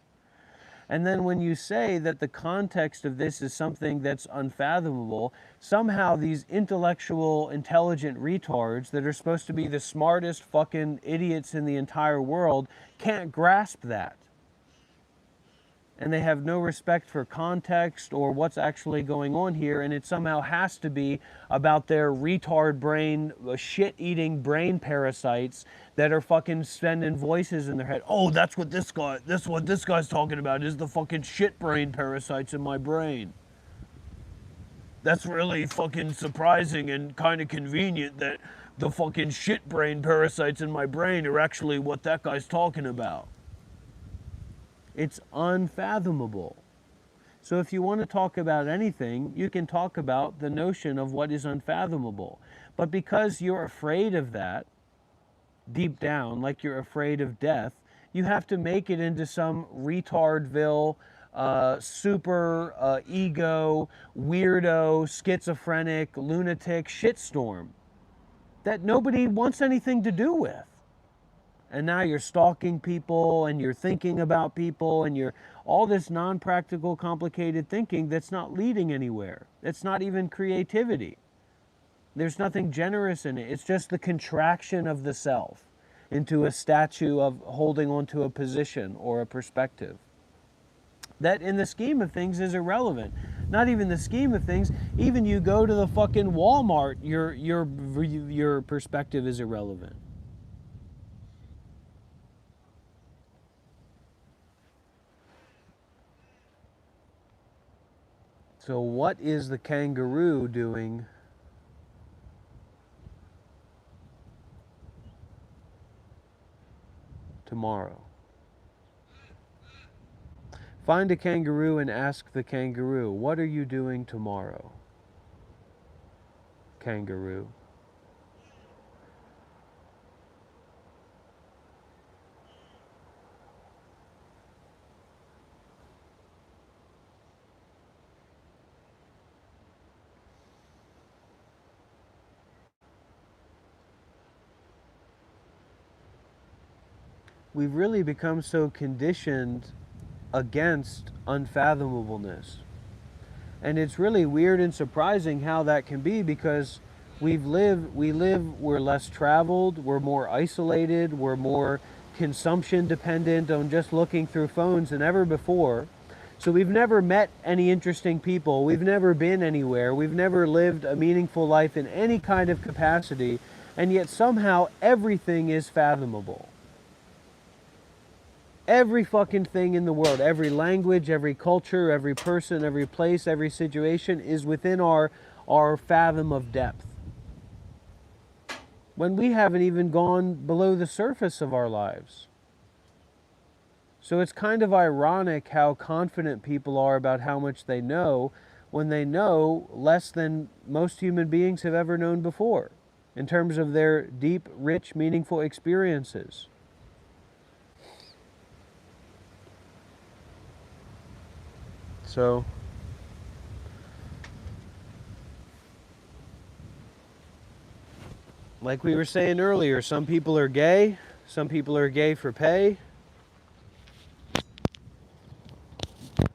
And then when you say that the context of this is something that's unfathomable, somehow these intellectual, intelligent retards that are supposed to be the smartest fucking idiots in the entire world can't grasp that. And they have no respect for context or what's actually going on here, and it somehow has to be about their retard brain, shit-eating brain parasites that are fucking sending voices in their head. Oh, that's what this guy's talking about is the fucking shit brain parasites in my brain. That's really fucking surprising and kind of convenient that the fucking shit brain parasites in my brain are actually what that guy's talking about. It's unfathomable. So if you want to talk about anything, you can talk about the notion of what is unfathomable. But because you're afraid of that, deep down, like you're afraid of death, you have to make it into some retardville, super ego, weirdo, schizophrenic, lunatic shitstorm that nobody wants anything to do with. And now you're stalking people and you're thinking about people and you're all this non-practical, complicated thinking that's not leading anywhere. It's not even creativity. There's nothing generous in it. It's just the contraction of the self into a statue of holding onto a position or a perspective. That in the scheme of things is irrelevant. Not even the scheme of things. Even you go to the fucking Walmart, your perspective is irrelevant. So what is the kangaroo doing tomorrow? Find a kangaroo and ask the kangaroo, what are you doing tomorrow? Kangaroo. We've really become so conditioned against unfathomableness. And it's really weird and surprising how that can be, because we're less traveled, we're more isolated, we're more consumption dependent on just looking through phones than ever before. So we've never met any interesting people, we've never been anywhere, we've never lived a meaningful life in any kind of capacity, and yet somehow everything is fathomable. Every fucking thing in the world, every language, every culture, every person, every place, every situation is within our fathom of depth. When we haven't even gone below the surface of our lives. So it's kind of ironic how confident people are about how much they know when they know less than most human beings have ever known before in terms of their deep, rich, meaningful experiences. So, like we were saying earlier, some people are gay for pay,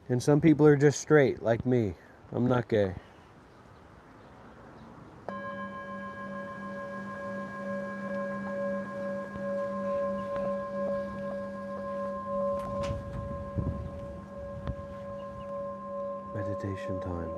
and some people are just straight, like me. I'm not gay. Meditation time.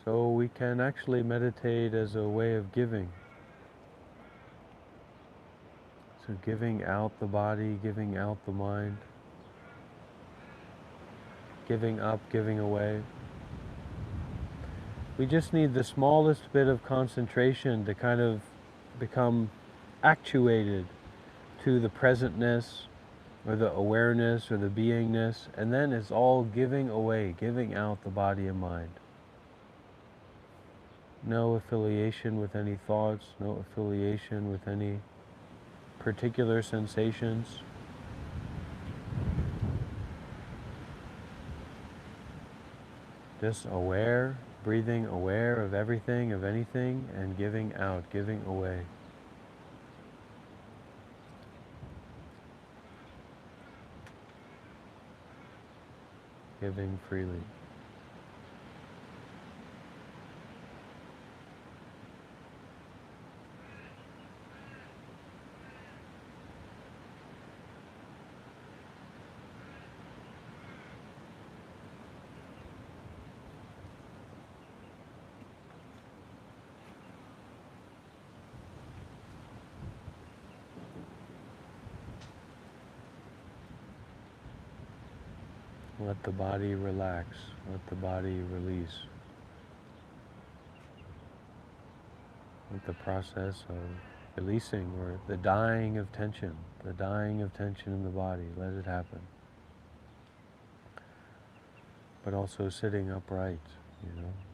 So we can actually meditate as a way of giving. So giving out the body, giving out the mind, giving up, giving away. We just need the smallest bit of concentration to kind of become actuated to the presentness or the awareness or the beingness, and then it's all giving away, giving out the body and mind. No affiliation with any thoughts, no affiliation with any particular sensations. Just aware, breathing, aware of everything, of anything, and giving out, giving away. Giving freely. Let the body relax, let the body release. Let the process of releasing, or the dying of tension in the body, let it happen. But also sitting upright,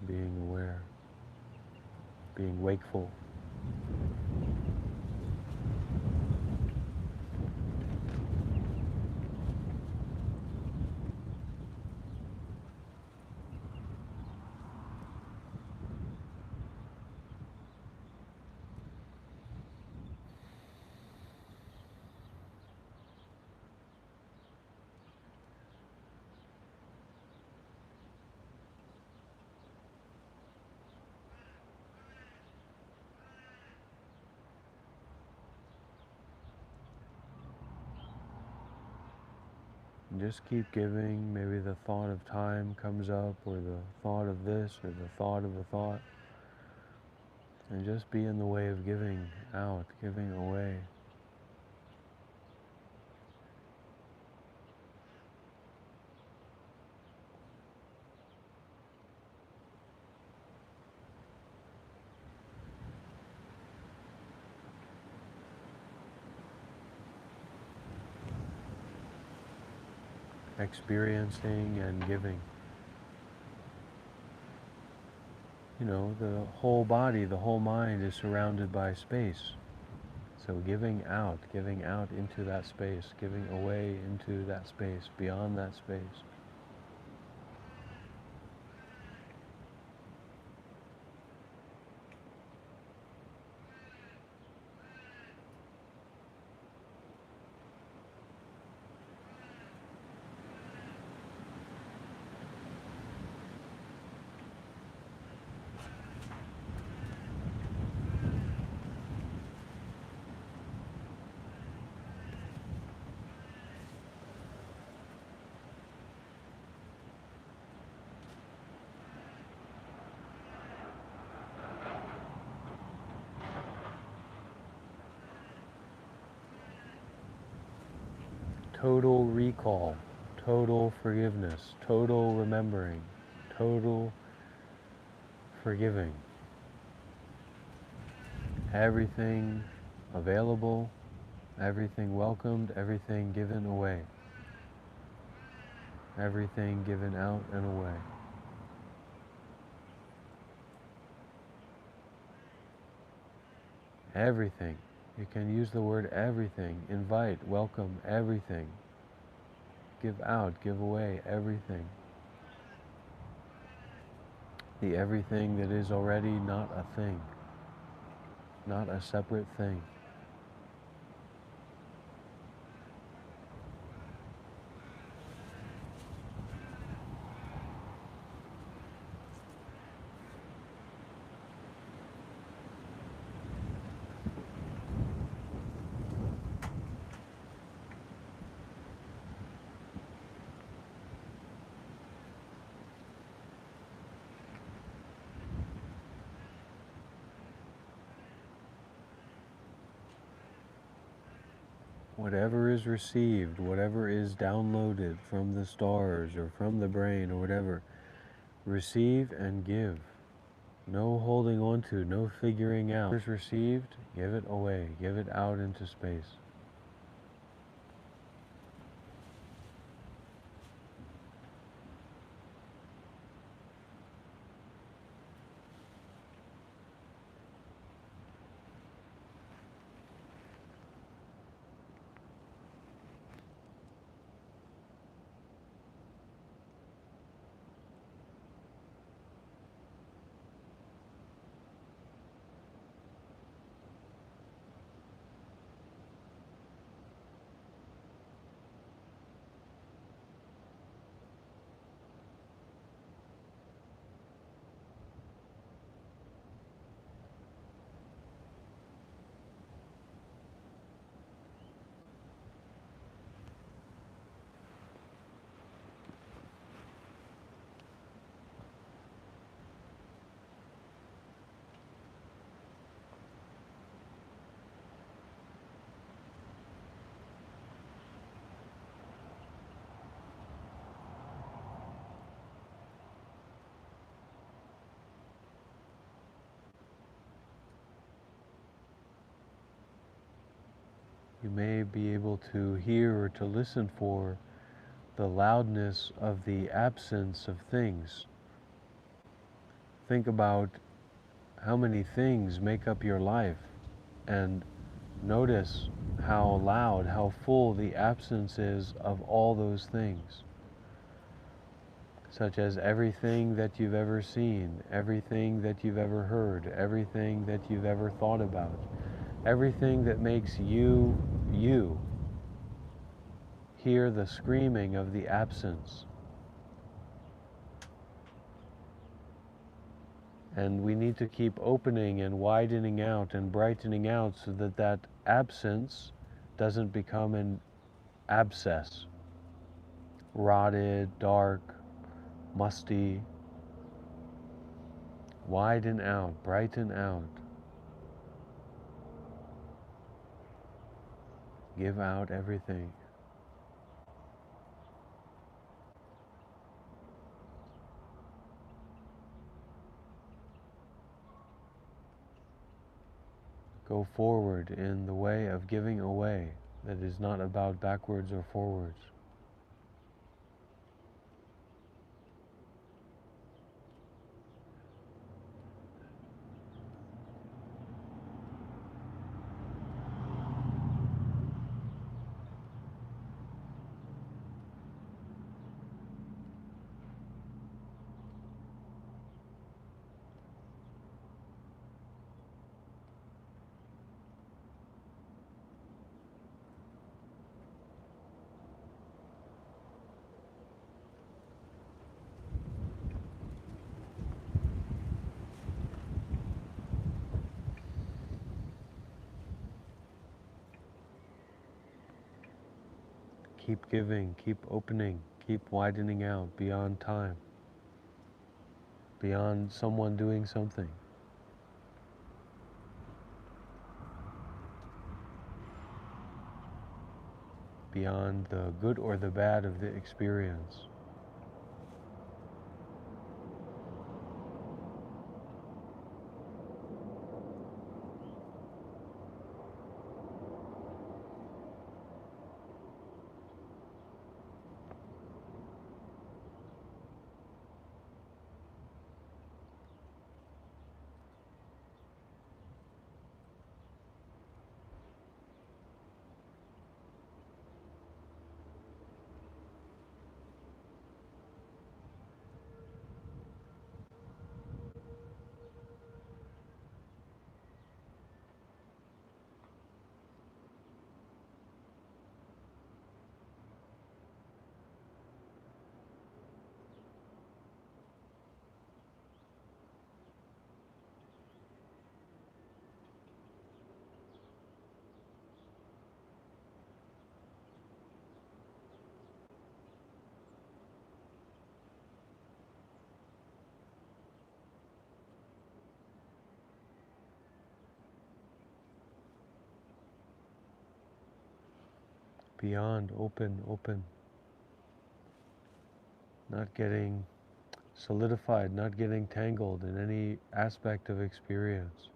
being aware, being wakeful. And just keep giving. Maybe the thought of time comes up, or the thought of this, or the thought of a thought. And just be in the way of giving out, giving away. Experiencing and giving. The whole body, the whole mind is surrounded by space. So giving out into that space, giving away into that space, beyond that space. Total recall, total forgiveness, total remembering, total forgiving. Everything available, everything welcomed, everything given away. Everything given out and away. Everything. You can use the word everything. Invite, welcome, everything. Give out, give away, everything. The everything that is already not a thing, not a separate thing. whatever is received, whatever is downloaded from the stars or from the brain or whatever, receive and give. No holding on to, no figuring out. Whatever's received, give it away, give it out into space. You may be able to hear or to listen for the loudness of the absence of things. Think about how many things make up your life and notice how loud, how full the absence is of all those things, such as everything that you've ever seen, everything that you've ever heard, everything that you've ever thought about, everything that makes you, you. Hear the screaming of the absence. And we need to keep opening and widening out and brightening out so that that absence doesn't become an abscess. Rotted, dark, musty. Widen out, brighten out. Give out everything. Go forward in the way of giving away that is not about backwards or forwards. Keep giving, keep opening, keep widening out beyond time, beyond someone doing something. Beyond the good or the bad of the experience. beyond, open, open. Not getting solidified, not getting tangled in any aspect of experience.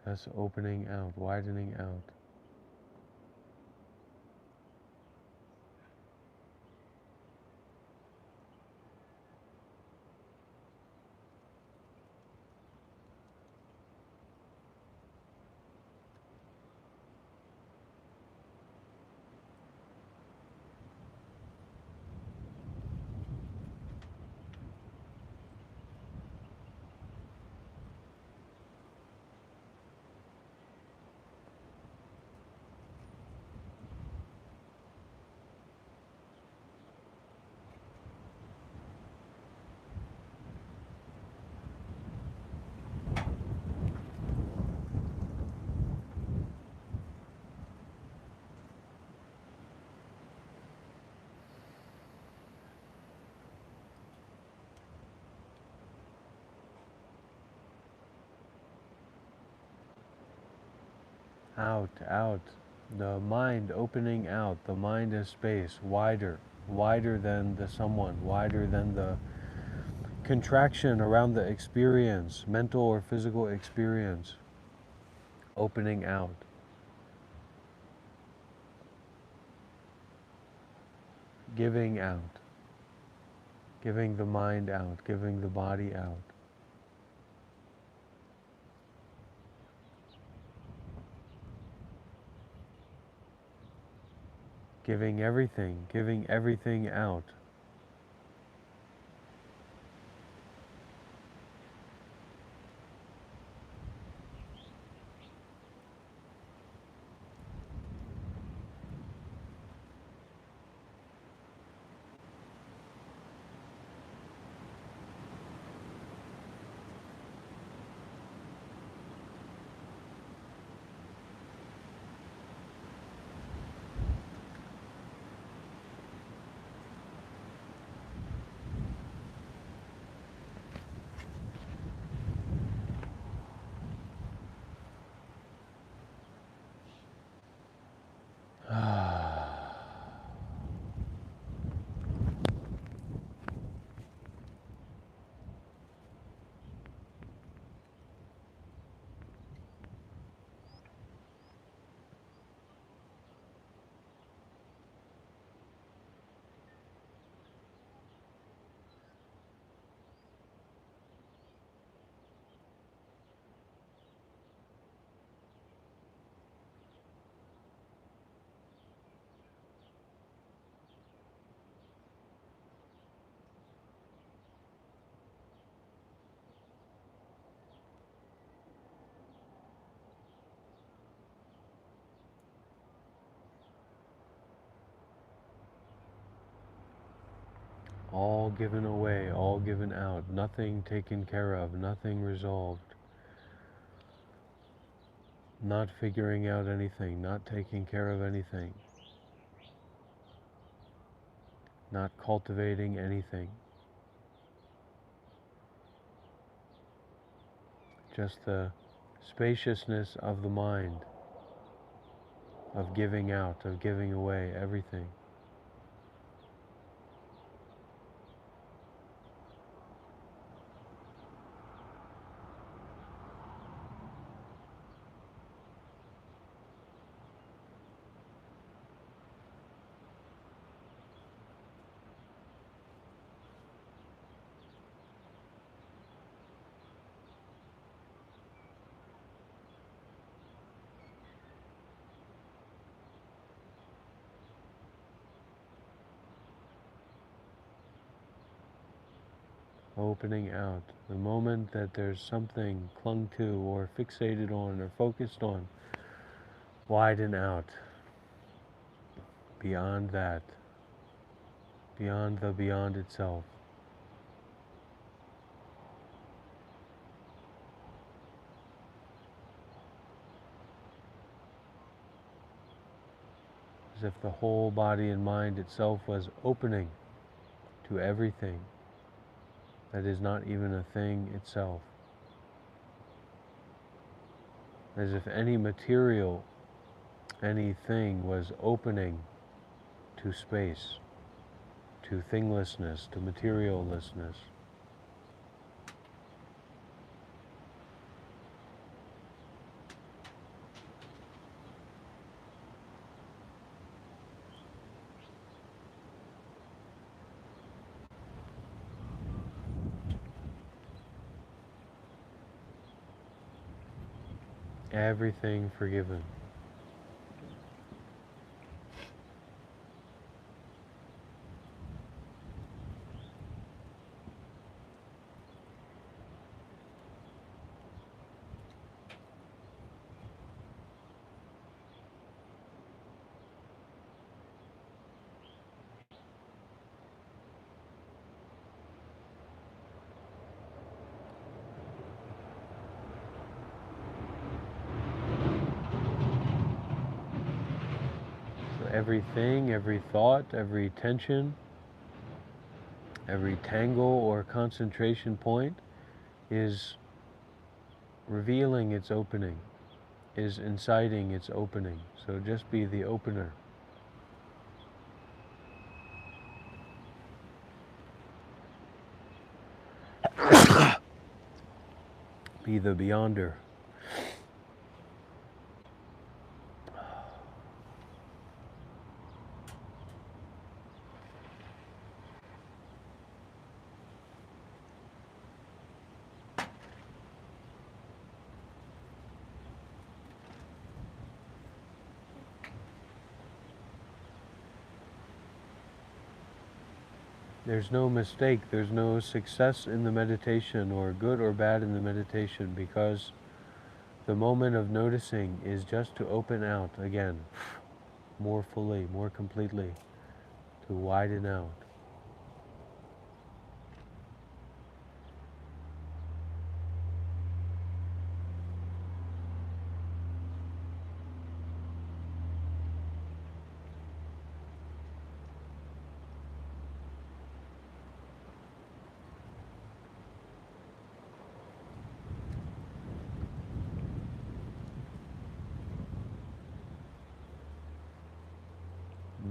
Just opening out, widening out. Out, out. The mind opening out. The mind is space, wider, wider than the someone, wider than the contraction around the experience, mental or physical experience. Opening out. Giving out. Giving the mind out, giving the body out. Giving everything out. All given away, all given out, nothing taken care of, nothing resolved, not figuring out anything, not taking care of anything, not cultivating anything. Just the spaciousness of the mind, of giving out, of giving away everything. Opening out. The moment that there's something clung to or fixated on or focused on, widen out. Beyond that. Beyond the beyond itself. As if the whole body and mind itself was opening to everything that is not even a thing itself. As if any material anything was opening to space, to thinglessness, to materiallessness. Everything forgiven. So everything, every thought, every tension, every tangle or concentration point is revealing its opening, is inciting its opening. So just be the opener. Be the beyonder. There's no mistake, there's no success in the meditation or good or bad in the meditation, because the moment of noticing is just to open out again, more fully, more completely, to widen out.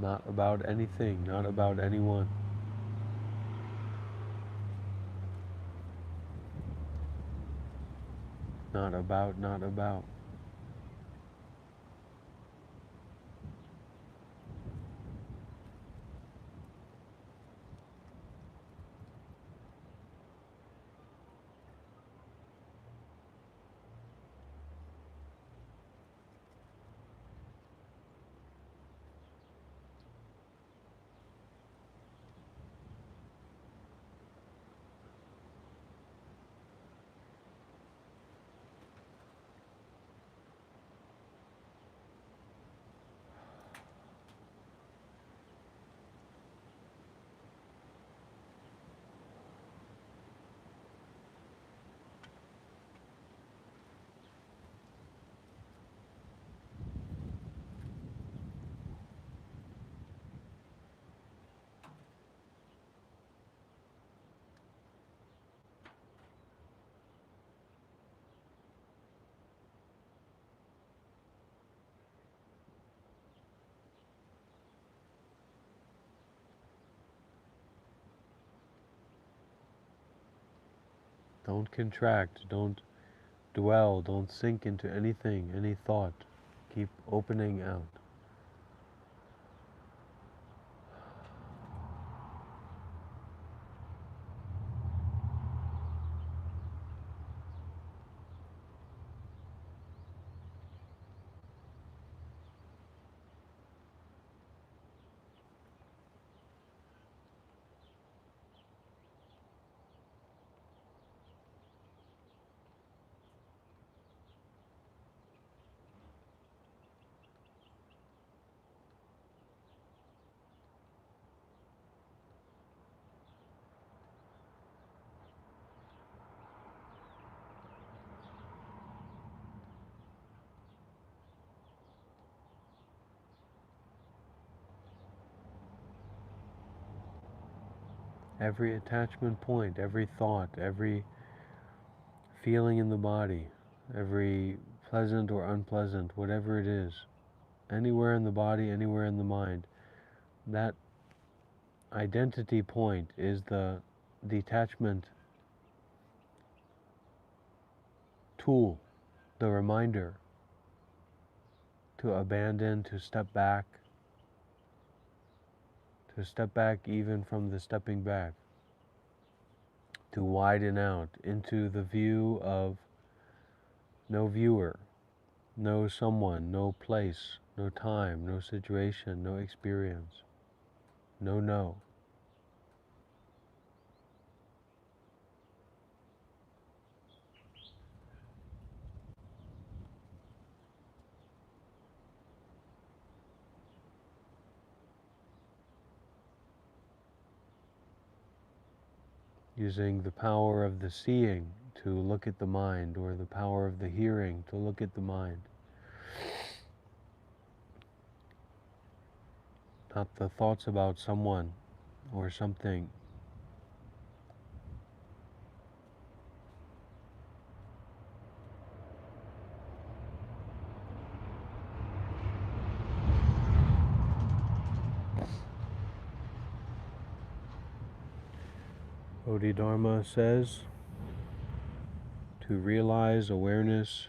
Not about anything, not about anyone. Not about, not about. Don't contract, don't dwell, don't sink into anything, any thought. Keep opening out. Every attachment point, every thought, every feeling in the body, every pleasant or unpleasant, whatever it is, anywhere in the body, anywhere in the mind. That identity point is the detachment tool, the reminder to abandon, to step back even from the stepping back, to widen out into the view of no viewer, no someone, no place, no time, no situation, no experience, no. Using the power of the seeing to look at the mind, or the power of the hearing to look at the mind. Not the thoughts about someone or something. Bodhidharma says, to realize awareness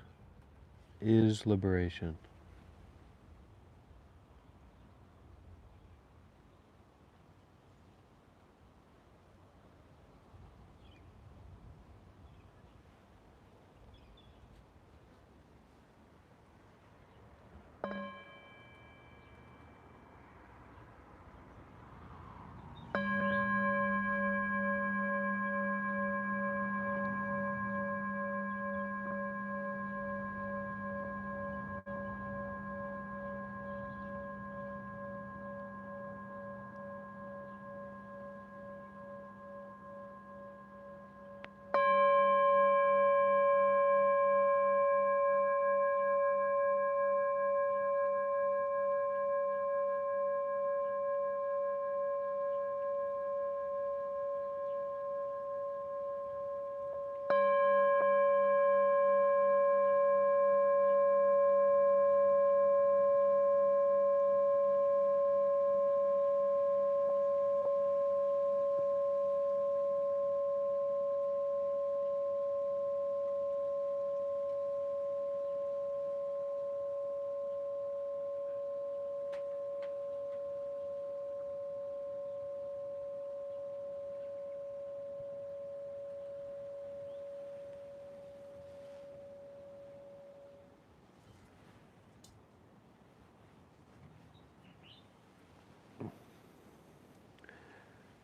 is liberation.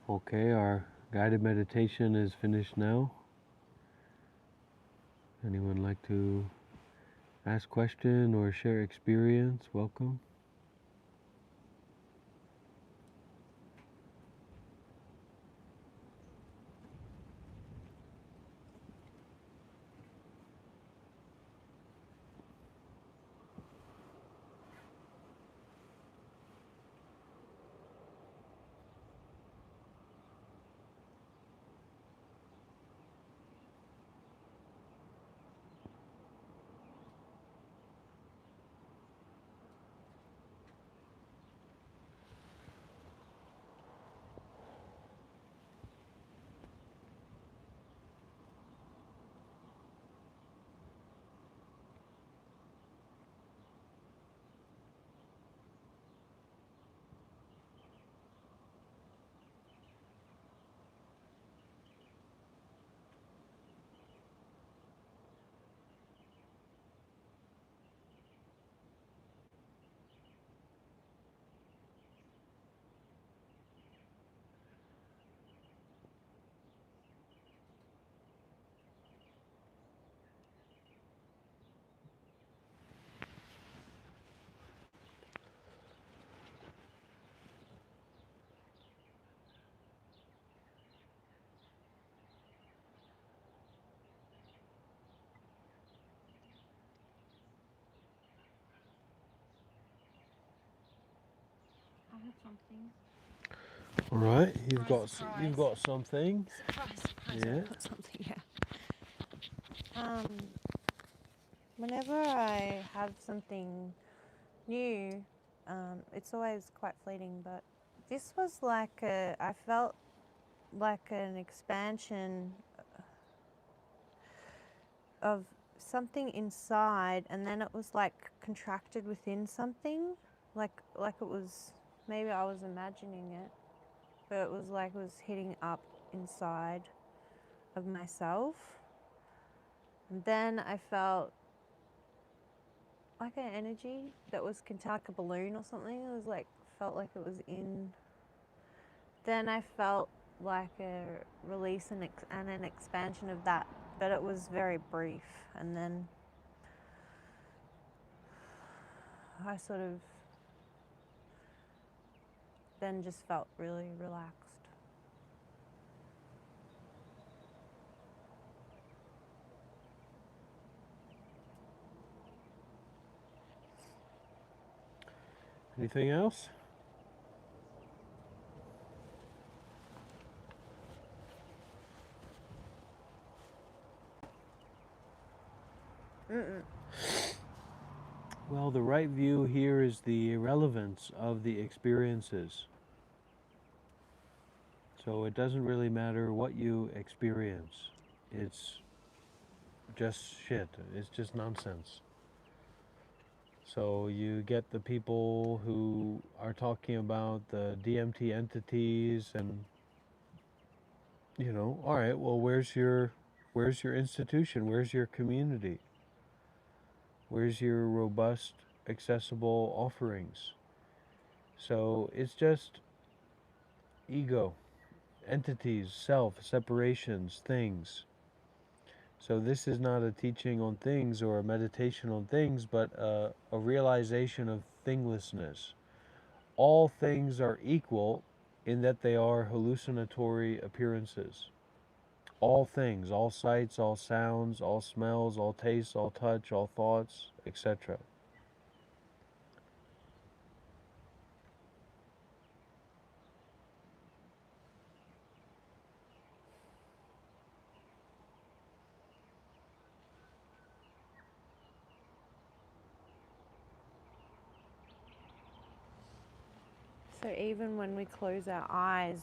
Okay, our guided meditation is finished now. Anyone like to ask question or share experience? Welcome. I have something. All right, you've Surprise. got something. Surprise, Yeah. I've got something here. Whenever I have something new. It's always quite fleeting, but this was like I felt like an expansion of something inside, and then it was like contracted within something, like it was, maybe I was imagining it, but it was like it was hitting up inside of myself. And then I felt like an energy that was like a balloon or something. It was like, felt like it was in. Then I felt like a release and an expansion of that, but it was very brief. And then I sort of then just felt really relaxed. Anything else? Mm-mm. Well, the right view here is the irrelevance of the experiences. So it doesn't really matter what you experience. It's just shit. It's just nonsense. So you get the people who are talking about the DMT entities and, you know, all right, well, where's your institution? Where's your community? Where's your robust, accessible offerings? So it's just ego, entities, self, separations, things. So this is not a teaching on things or a meditation on things, but a realization of thinglessness. All things are equal in that they are hallucinatory appearances. All things, all sights, all sounds, all smells, all tastes, all touch, all thoughts, etc. So even when we close our eyes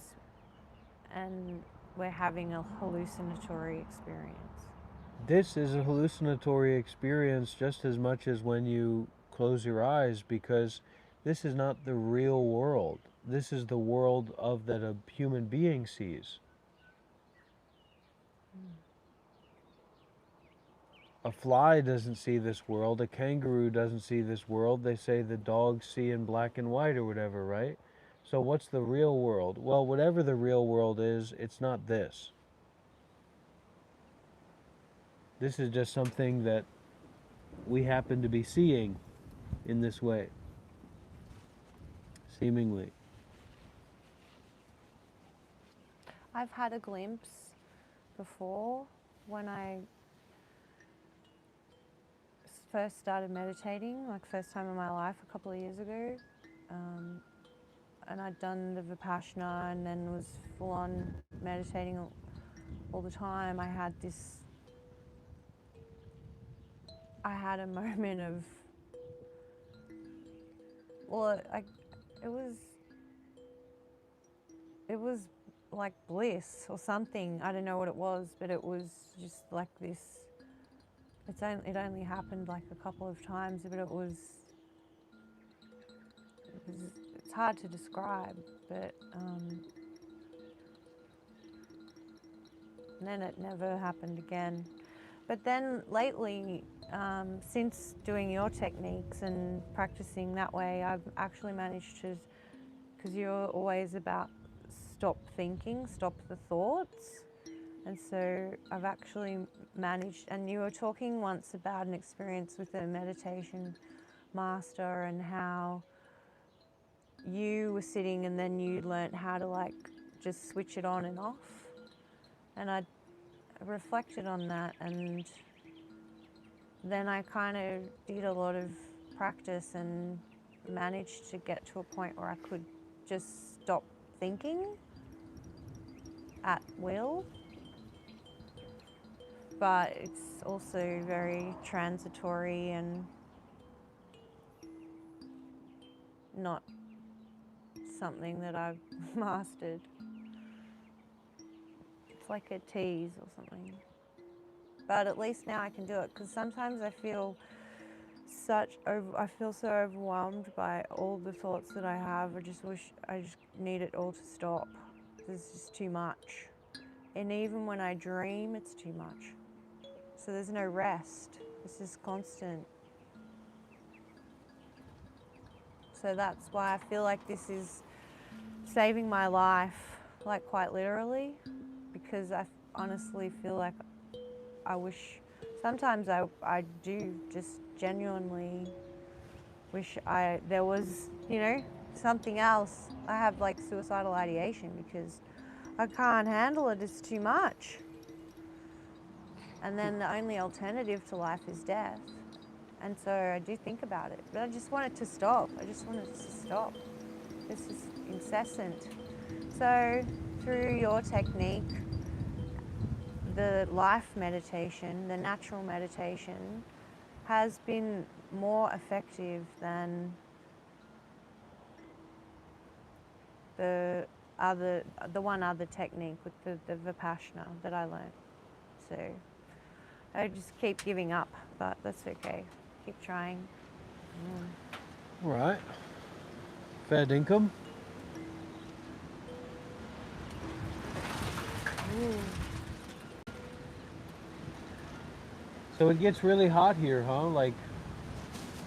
and we're having a hallucinatory experience. This is a hallucinatory experience just as much as when you close your eyes, because this is not the real world. This is the world of that a human being sees. A fly doesn't see this world. A kangaroo doesn't see this world. They say the dogs see in black and white or whatever, right? So what's the real world? Well, whatever the real world is, it's not this. This is just something that we happen to be seeing in this way, seemingly. I've had a glimpse before when I first started meditating, like first time in my life a couple of years ago. And I'd done the Vipassana and then was full on meditating all the time. I had a moment of, well, it was like bliss or something. I don't know what it was, but it was just like this. It only happened like a couple of times, but it's hard to describe. But then it never happened again. But then lately, since doing your techniques and practicing that way, I've actually managed to, because you're always about stop thinking, stop the thoughts. And so I've actually managed, and you were talking once about an experience with a meditation master and how you were sitting and then you learnt how to like just switch it on and off. And I reflected on that, and then I kind of did a lot of practice and managed to get to a point where I could just stop thinking at will. But it's also very transitory, and not something that I've mastered. It's like a tease or something. But at least now I can do it, because sometimes I feel so overwhelmed by all the thoughts that I have. I just need it all to stop. There's just too much. And even when I dream, it's too much. So there's no rest. It's just constant. So that's why I feel like this is saving my life, like quite literally, because I honestly feel like I wish, sometimes I do just genuinely wish there was, something else. I have like suicidal ideation because I can't handle it, it's too much. And then the only alternative to life is death. And so I do think about it, but I just want it to stop. I just want it to stop. This is incessant. So through your technique, the life meditation, the natural meditation, has been more effective than the one other technique with the Vipassana that I learned. So I just keep giving up, but that's okay. Keep trying. All right. Fair income. So it gets really hot here, huh? Like,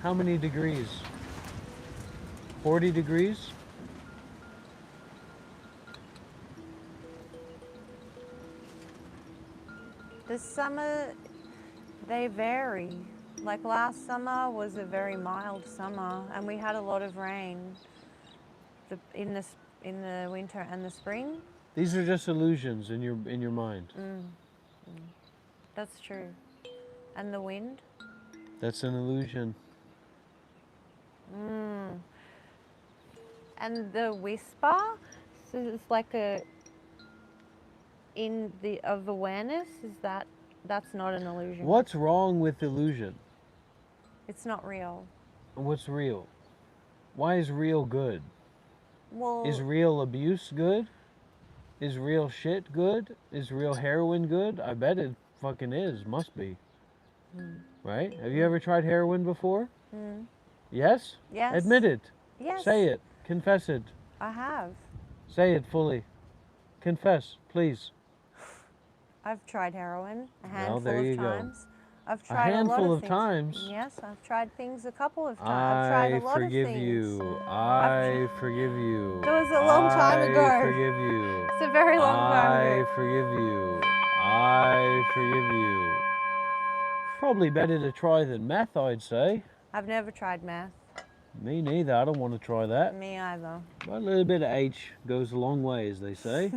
how many degrees? 40 degrees? This summer, they vary. Like last summer was a very mild summer, and we had a lot of rain in the winter and the spring. These are just illusions in your mind. That's true. And the wind? That's an illusion. And the whisper, so it's like of awareness. That's not an illusion? What's wrong with illusion? It's not real. What's real? Why is real good? Well, Is real abuse good? Is real shit good? Is real heroin good? I bet it fucking is. Must be. Right? Have you ever tried heroin before? Yes? yes. Admit it. Yes. Say it. Confess it. I have. Say it fully. Confess, please. I've tried heroin a Well, handful there you of go. times. I've tried a handful lot of of things. times? Yes, I've tried things a couple of times. I've tried a lot of forgive things. you. I forgive you. It was a long time ago. I forgive you. It's a very long time I ago. forgive you. I forgive you. Probably better to try than meth, I'd say. I've never tried meth. Me neither. I don't want to try that. Me either. But a little bit of H goes a long way, as they say.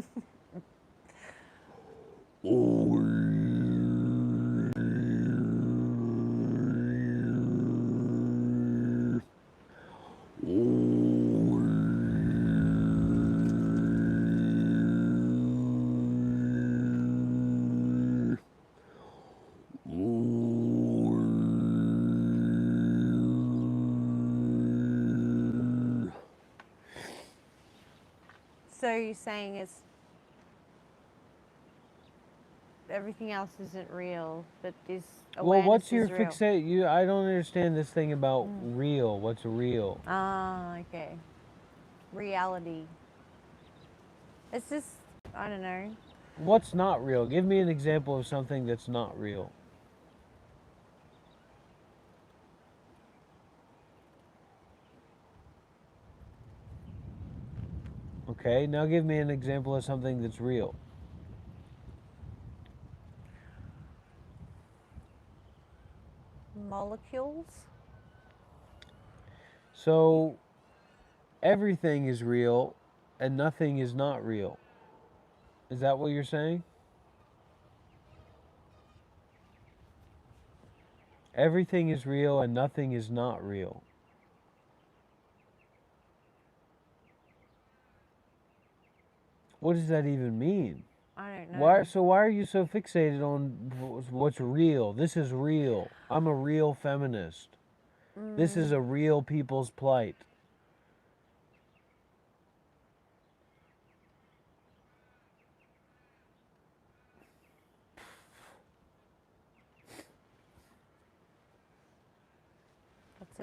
So you're saying everything else isn't real, but this awareness Well, what's your is real. fixate? I don't understand this thing about real. What's real? Ah, okay. Reality. It's just, I don't know. What's not real? Give me an example of something that's not real. Okay, now give me an example of something that's real. Molecules? So, everything is real and nothing is not real. Is that what you're saying? Everything is real and nothing is not real. What does that even mean? I don't know. Why are you so fixated on what's real? This is real. I'm a real feminist. This is a real people's plight.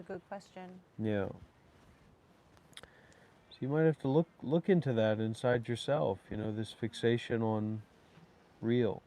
a good question. Yeah. So you might have to look into that inside yourself, you know, this fixation on real.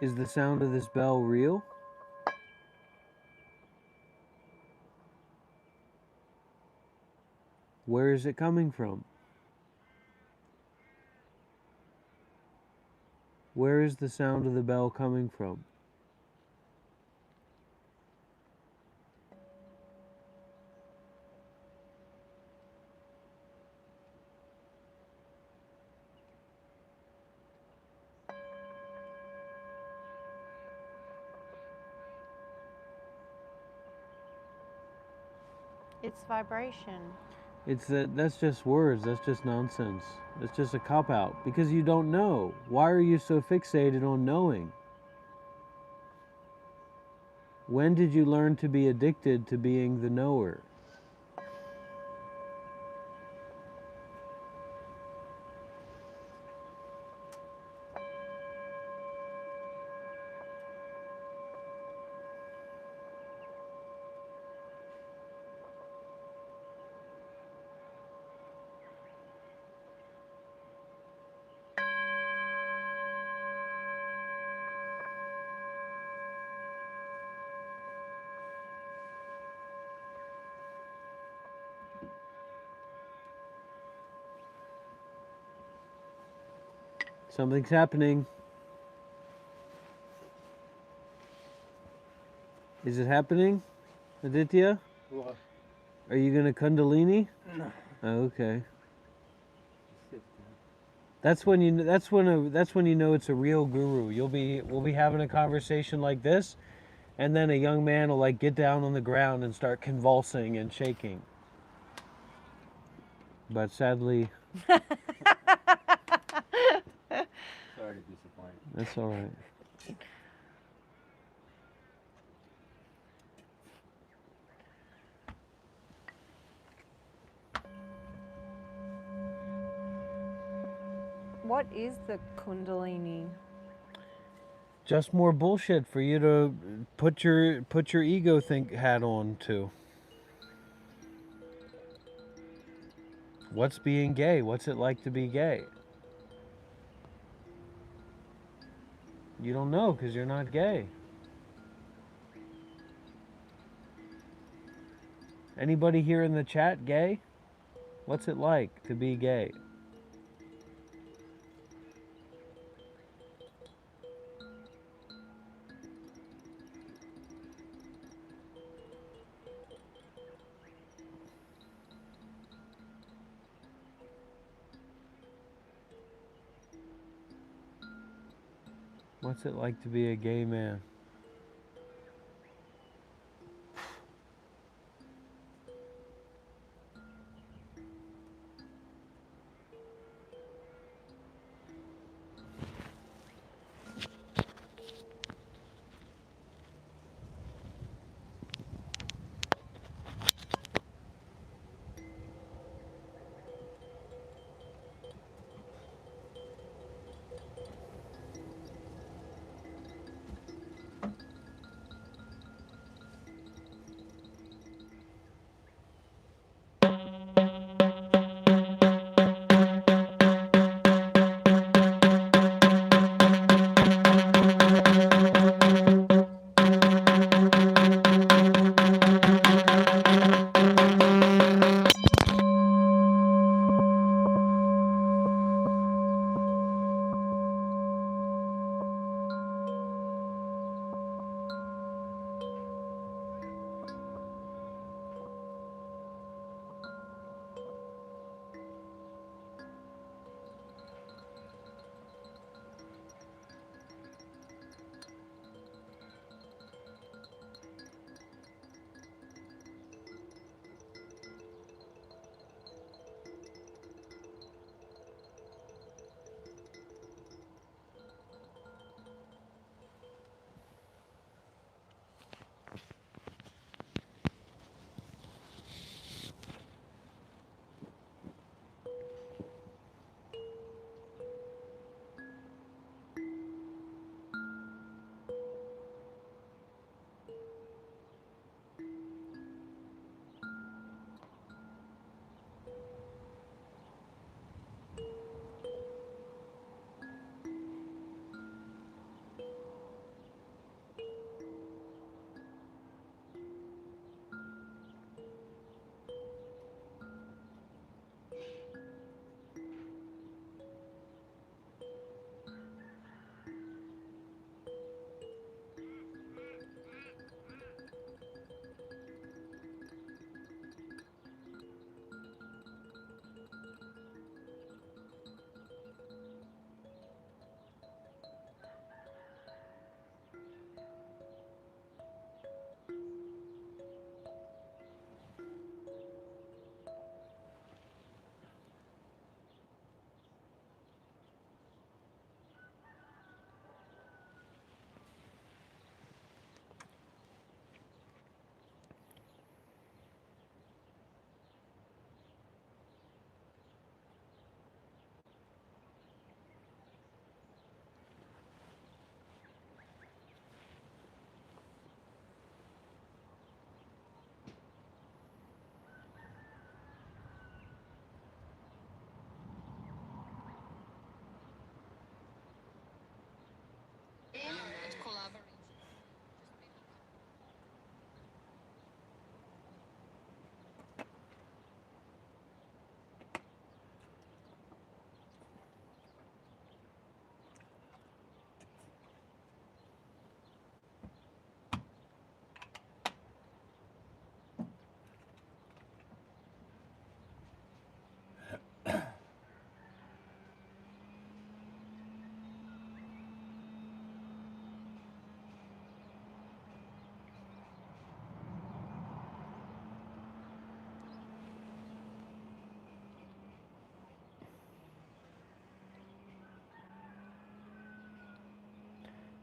Is the sound of this bell real? Where is it coming from? Where is the sound of the bell coming from? It's vibration. That's just words, that's just nonsense. It's just a cop out because you don't know. Why are you so fixated on knowing? When did you learn to be addicted to being the knower? Something's happening. Is it happening, Aditya? What? Are you gonna Kundalini? No. Oh, okay. That's when you. That's when you know it's a real guru. We'll be having a conversation like this, and then a young man will like get down on the ground and start convulsing and shaking. But sadly, Sorry to disappoint. that's all right. What is the Kundalini? Just more bullshit for you to put your ego hat on to. What's being gay? What's it like to be gay? You don't know because you're not gay. Anybody here in the chat gay? What's it like to be gay? What's it like to be a gay man?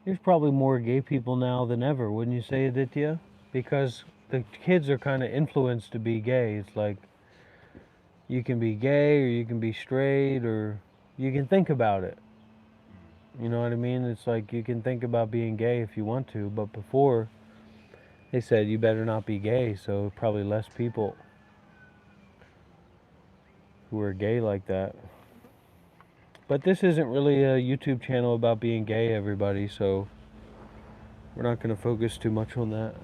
There's probably more gay people now than ever, wouldn't you say, Aditya? Because the kids are kind of influenced to be gay. It's like you can be gay or you can be straight or you can think about it. You know what I mean? It's like you can think about being gay if you want to, but before they said you better not be gay, so probably less people who are gay like that. But this isn't really a YouTube channel about being gay, everybody, so we're not going to focus too much on that.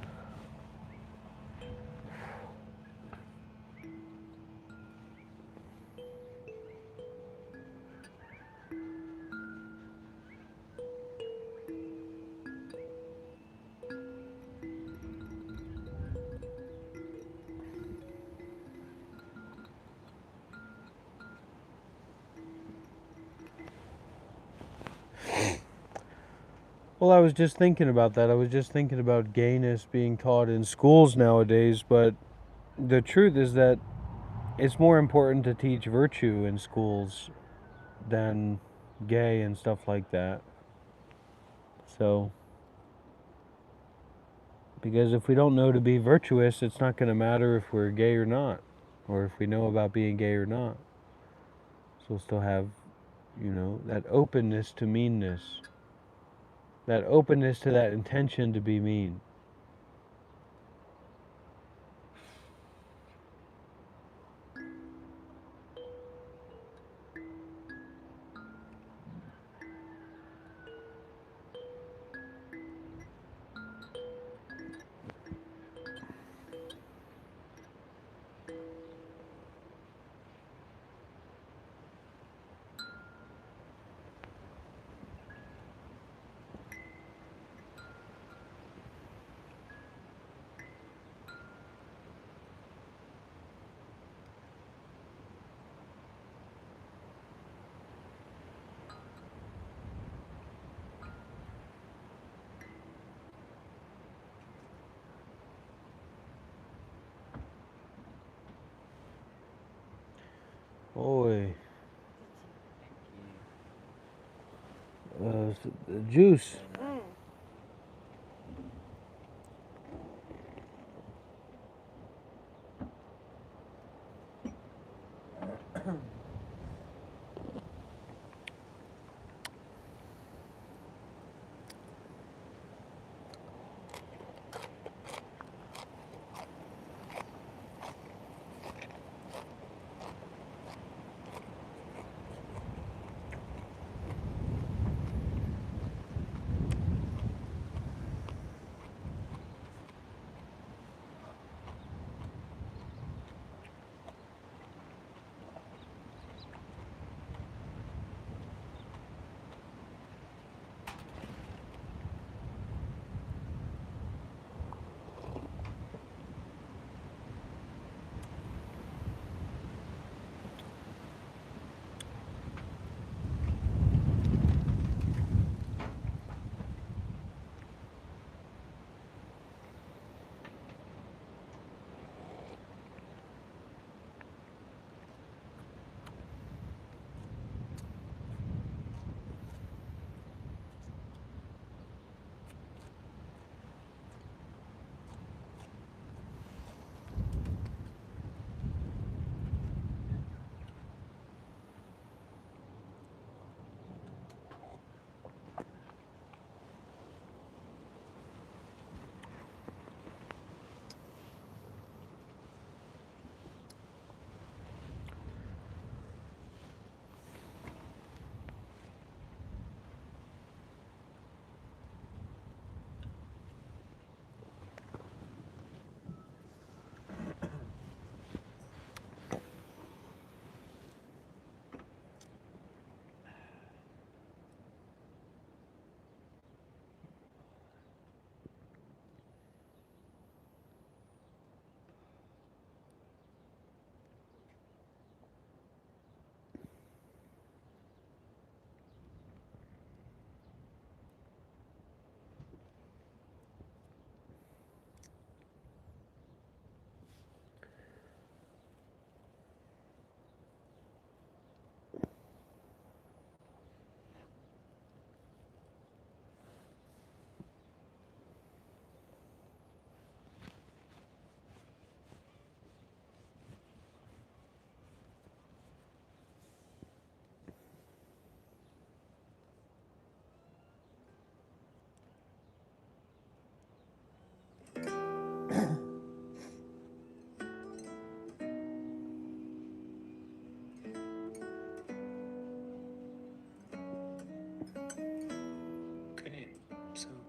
Well, I was just thinking about that. I was just thinking about gayness being taught in schools nowadays, but the truth is that it's more important to teach virtue in schools than gay and stuff like that. So, because if we don't know to be virtuous, it's not going to matter if we're gay or not, or if we know about being gay or not. So we'll still have, that openness to meanness, that openness to that intention to be mean. Oi, juice.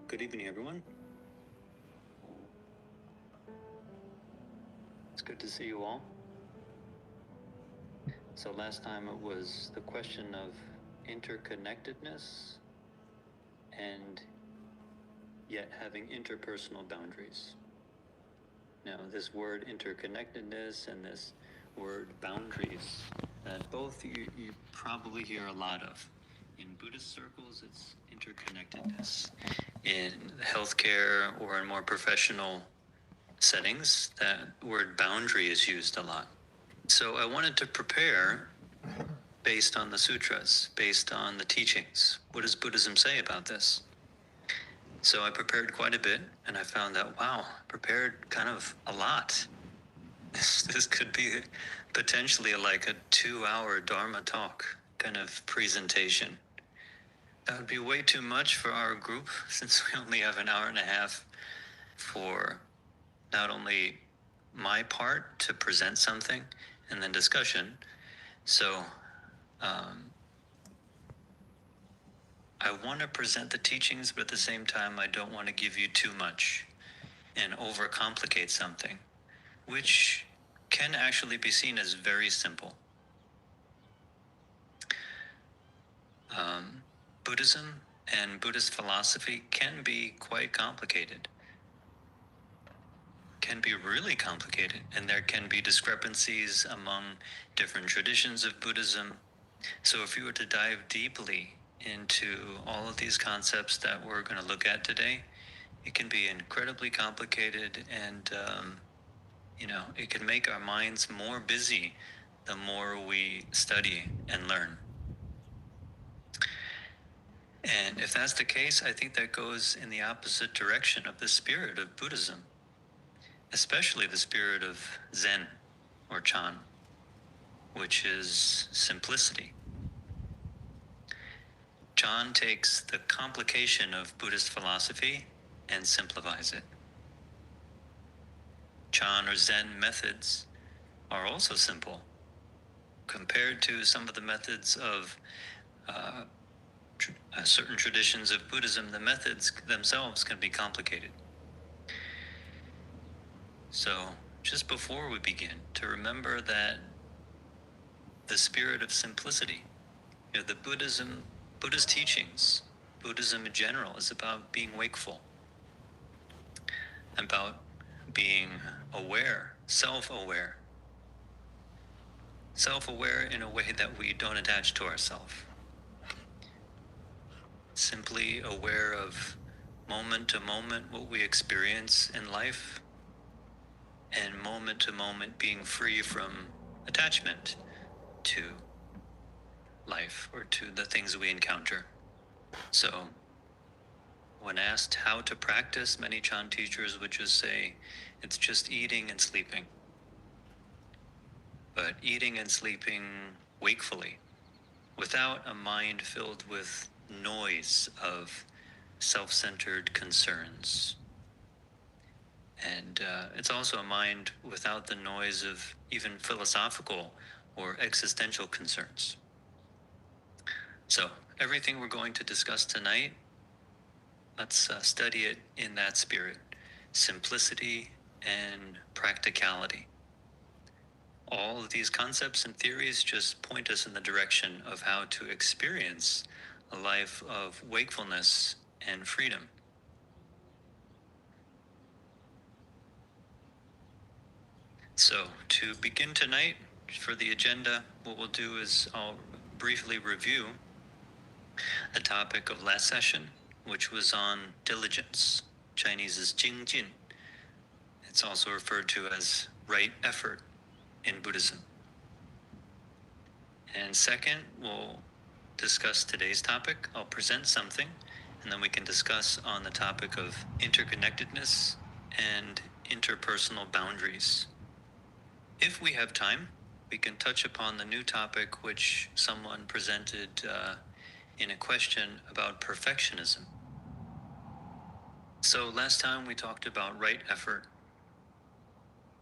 Good evening, everyone. It's good to see you all. So last time it was the question of interconnectedness and yet having interpersonal boundaries. Now, this word interconnectedness and this word boundaries, both you probably hear a lot of. In Buddhist circles, it's interconnectedness. In healthcare or in more professional settings, that word boundary is used a lot. So I wanted to prepare based on the sutras, based on the teachings. What does Buddhism say about this? So I prepared quite a bit, and I found that, wow, I prepared kind of a lot. This could be potentially like a 2-hour Dharma talk kind of presentation. That would be way too much for our group, since we only have an hour and a half for not only my part to present something and then discussion. So I want to present the teachings, but at the same time, I don't want to give you too much and overcomplicate something, which can actually be seen as very simple. Buddhism and Buddhist philosophy can be quite complicated, can be really complicated, and there can be discrepancies among different traditions of Buddhism. So if you were to dive deeply into all of these concepts that we're going to look at today, it can be incredibly complicated, and it can make our minds more busy the more we study and learn. And if that's the case, I think that goes in the opposite direction of the spirit of Buddhism, especially the spirit of Zen or Chan, which is simplicity. Chan takes the complication of Buddhist philosophy and simplifies it. Chan or Zen methods are also simple. Compared to some of the methods of certain traditions of Buddhism, the methods themselves can be complicated. So, just before we begin, to remember that the spirit of simplicity, the Buddhist teachings, Buddhism in general, is about being wakeful, about being aware, self-aware in a way that we don't attach to ourselves. Simply aware of moment to moment what we experience in life, and moment to moment being free from attachment to life or to the things we encounter. So, when asked how to practice, many Chan teachers would just say, it's just eating and sleeping. But eating and sleeping wakefully, without a mind filled with noise of self-centered concerns. And it's also a mind without the noise of even philosophical or existential concerns. So, everything we're going to discuss tonight, let's study it in that spirit: simplicity and practicality. All of these concepts and theories just point us in the direction of how to experience a life of wakefulness and freedom. So, to begin tonight, for the agenda, what we'll do is I'll briefly review the topic of last session, which was on diligence. Chinese is Jingjin. It's also referred to as right effort in Buddhism. And second, we'll discuss today's topic. I'll present something, and then we can discuss on the topic of interconnectedness and interpersonal boundaries. If we have time, we can touch upon the new topic which someone presented in a question about perfectionism. So last time we talked about right effort.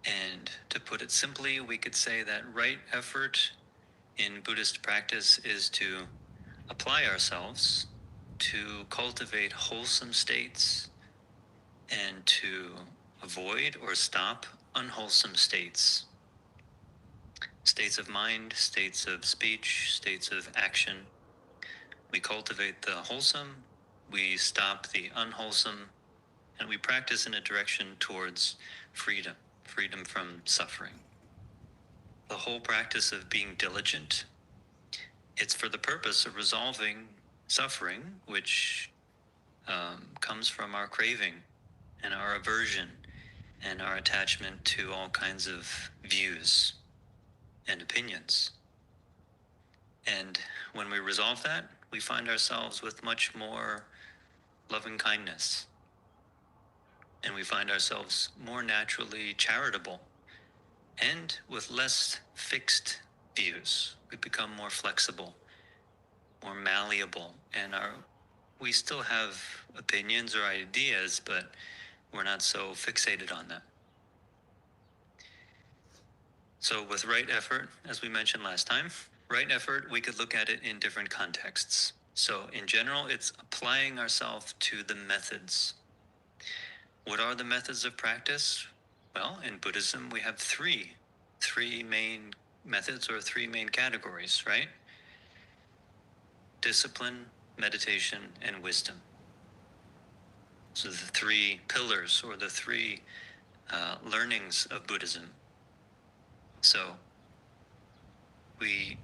And to put it simply, we could say that right effort in Buddhist practice is to apply ourselves to cultivate wholesome states and to avoid or stop unwholesome states. States of mind, states of speech, states of action. We cultivate the wholesome, we stop the unwholesome, and we practice in a direction towards freedom, freedom from suffering. The whole practice of being diligent, it's for the purpose of resolving suffering, which comes from our craving and our aversion and our attachment to all kinds of views and opinions. And when we resolve that, we find ourselves with much more loving kindness. And we find ourselves more naturally charitable and with less fixed views. We become more flexible, more malleable, and we still have opinions or ideas, but we're not so fixated on them. So with right effort, as we mentioned last time, right effort, we could look at it in different contexts. So in general, it's applying ourselves to the methods. What are the methods of practice? Well, in Buddhism, we have three main methods or three main categories, right? Discipline, meditation, and wisdom. So the three pillars or the three learnings of Buddhism. So we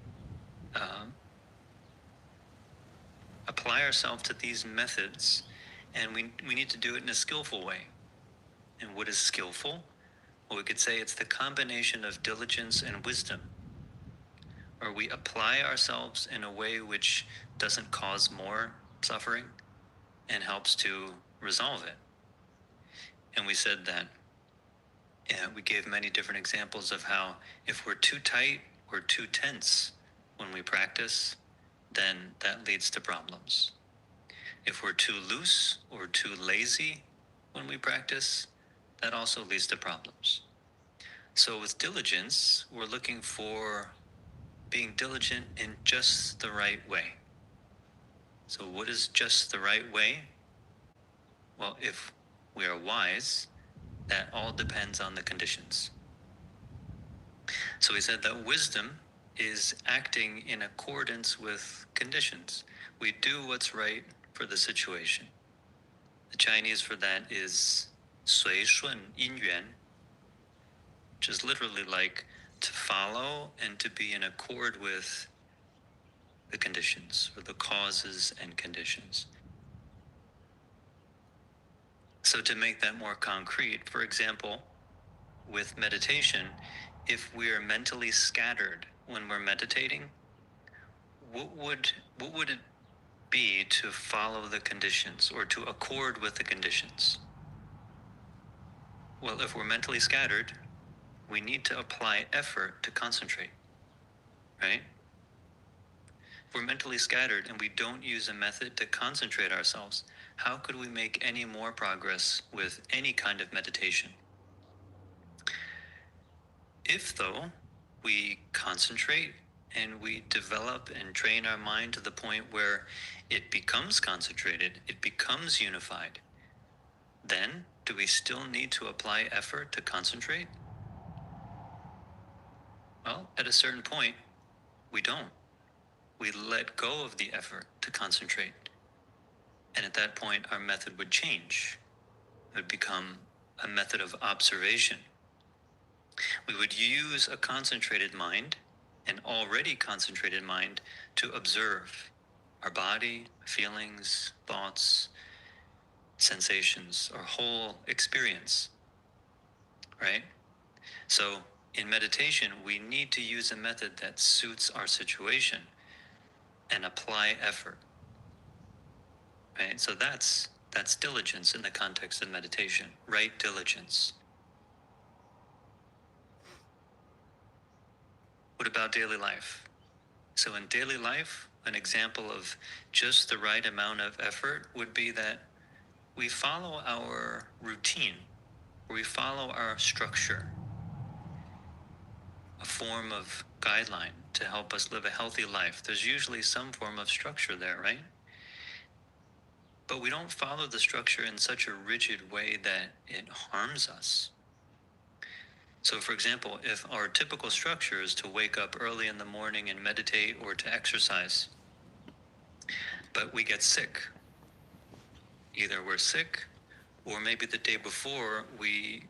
apply ourselves to these methods, and we need to do it in a skillful way. And what is skillful? Well, we could say it's the combination of diligence and wisdom. Or we apply ourselves in a way which doesn't cause more suffering and helps to resolve it. And we said that we gave many different examples of how if we're too tight or too tense when we practice, then that leads to problems. If we're too loose or too lazy when we practice, that also leads to problems. So with diligence, we're looking for being diligent in just the right way. So what is just the right way? Well, if we are wise, that all depends on the conditions. So we said that wisdom is acting in accordance with conditions. We do what's right for the situation. The Chinese for that is 随顺因缘, which is literally like to follow and to be in accord with the conditions or the causes and conditions. So to make that more concrete, for example, with meditation, if we're mentally scattered when we're meditating, what would it be to follow the conditions or to accord with the conditions? Well, if we're mentally scattered, we need to apply effort to concentrate, right? If we're mentally scattered and we don't use a method to concentrate ourselves, how could we make any more progress with any kind of meditation? If, though, we concentrate and we develop and train our mind to the point where it becomes concentrated, it becomes unified, then do we still need to apply effort to concentrate? Well, at a certain point, we don't. We let go of the effort to concentrate. And at that point, our method would change. It would become a method of observation. We would use a concentrated mind, an already concentrated mind, to observe our body, feelings, thoughts, sensations, our whole experience, right? So in meditation, we need to use a method that suits our situation and apply effort, right? So that's diligence in the context of meditation, right diligence. What about daily life? So in daily life, an example of just the right amount of effort would be that we follow our routine, we follow our structure, a form of guideline to help us live a healthy life. There's usually some form of structure there, right? but we don't follow the structure in such a rigid way that it harms us. So, for example, if our typical structure is to wake up early in the morning and meditate or to exercise, but we get sick, either we're sick or maybe the day before we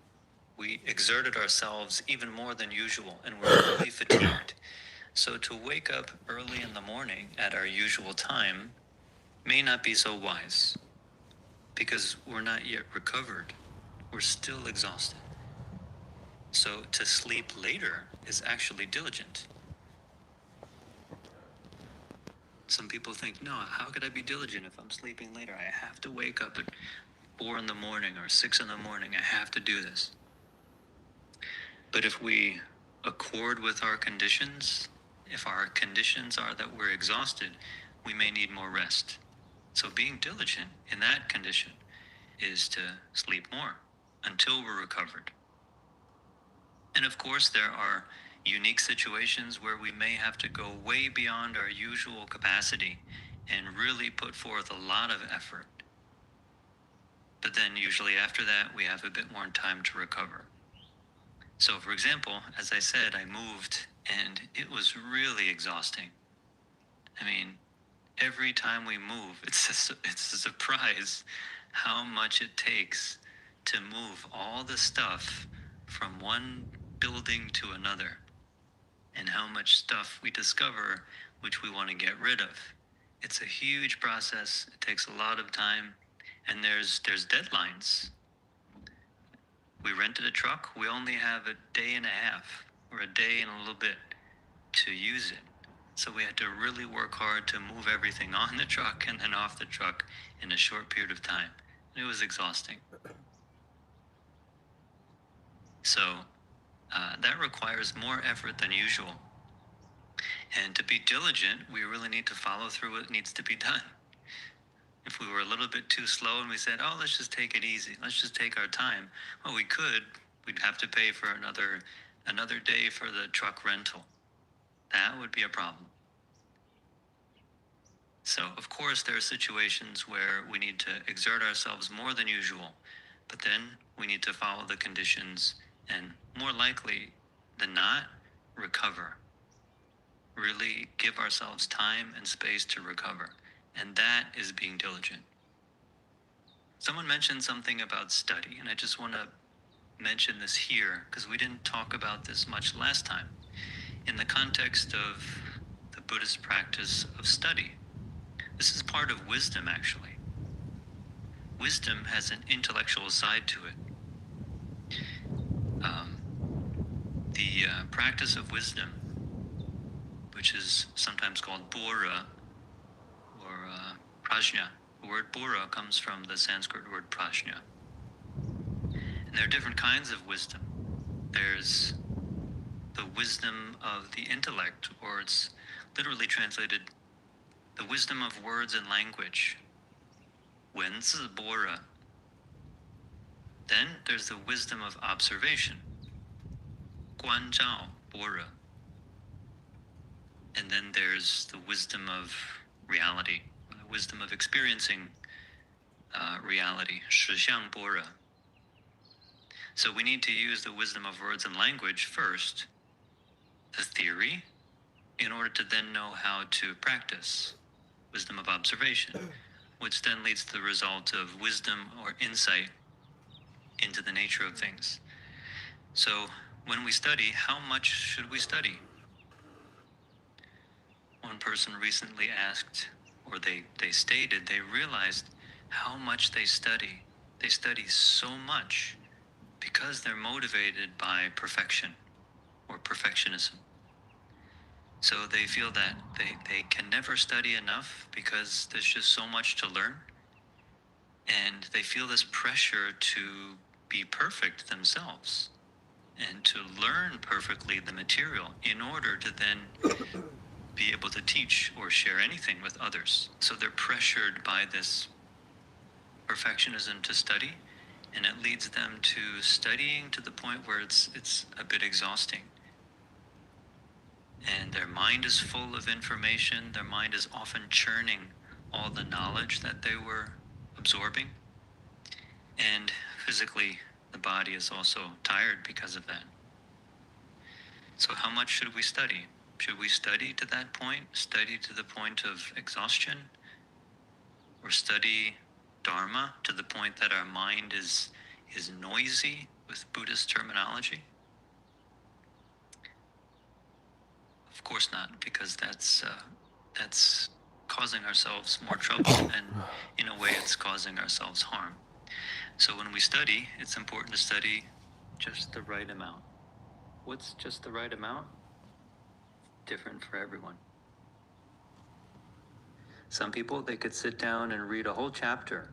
exerted ourselves even more than usual and we're really fatigued. So to wake up early in the morning at our usual time may not be so wise because we're not yet recovered. We're still exhausted. So to sleep later is actually diligent. Some people think, no, how could I be diligent if I'm sleeping later? I have to wake up at 4 in the morning or 6 in the morning. I have to do this. But if we accord with our conditions, if our conditions are that we're exhausted, we may need more rest. So being diligent in that condition is to sleep more until we're recovered. And of course, there are unique situations where we may have to go way beyond our usual capacity and really put forth a lot of effort. But then usually after that, we have a bit more time to recover. So for example, as I said, I moved and it was really exhausting. I mean, every time we move, it's a surprise how much it takes to move all the stuff from one building to another, and how much stuff we discover which we want to get rid of. It's a huge process. It takes a lot of time, and there's deadlines. We rented a truck. We only have a day and a half or a day and a little bit to use it. So we had to really work hard to move everything on the truck and then off the truck in a short period of time. And it was exhausting. So that requires more effort than usual. And to be diligent, we really need to follow through what needs to be done. If we were a little bit too slow and we said, oh, let's just take it easy, let's just take our time, well, we could. We'd have to pay for another day for the truck rental. That would be a problem. So, of course, there are situations where we need to exert ourselves more than usual, but then we need to follow the conditions and, more likely than not, recover. Really give ourselves time and space to recover. And that is being diligent. Someone mentioned something about study, and I just want to mention this here because we didn't talk about this much last time. In the context of the Buddhist practice of study, this is part of wisdom, actually. Wisdom has an intellectual side to it. The practice of wisdom, which is sometimes called Bora, or prajna. The word Bora comes from the Sanskrit word prajna. And there are different kinds of wisdom. There's the wisdom of the intellect, or it's literally translated the wisdom of words and language. 文字 Bora. Then there's the wisdom of observation. 观照 Bora. And then there's the wisdom of reality, the wisdom of experiencing reality, 实相 Bora. So we need to use the wisdom of words and language first, the theory, in order to then know how to practice wisdom of observation, which then leads to the result of wisdom or insight into the nature of things. So when we study, how much should we study? One person recently asked, or they stated, they realized how much they study. They study so much because they're motivated by perfection or perfectionism. So they feel that they can never study enough because there's just so much to learn. And they feel this pressure to be perfect themselves and to learn perfectly the material in order to then be able to teach or share anything with others. So they're pressured by this perfectionism to study, and it leads them to studying to the point where it's a bit exhausting. And their mind is full of information. Their mind is often churning all the knowledge that they were absorbing, and physically the body is also tired because of that. So how much should we study? Should we study to that point? Study to the point of exhaustion? Or study Dharma to the point that our mind is noisy with Buddhist terminology? Of course not, because that's causing ourselves more trouble, and in a way it's causing ourselves harm. So when we study, it's important to study just the right amount. What's just the right amount? Different for everyone. Some people, they could sit down and read a whole chapter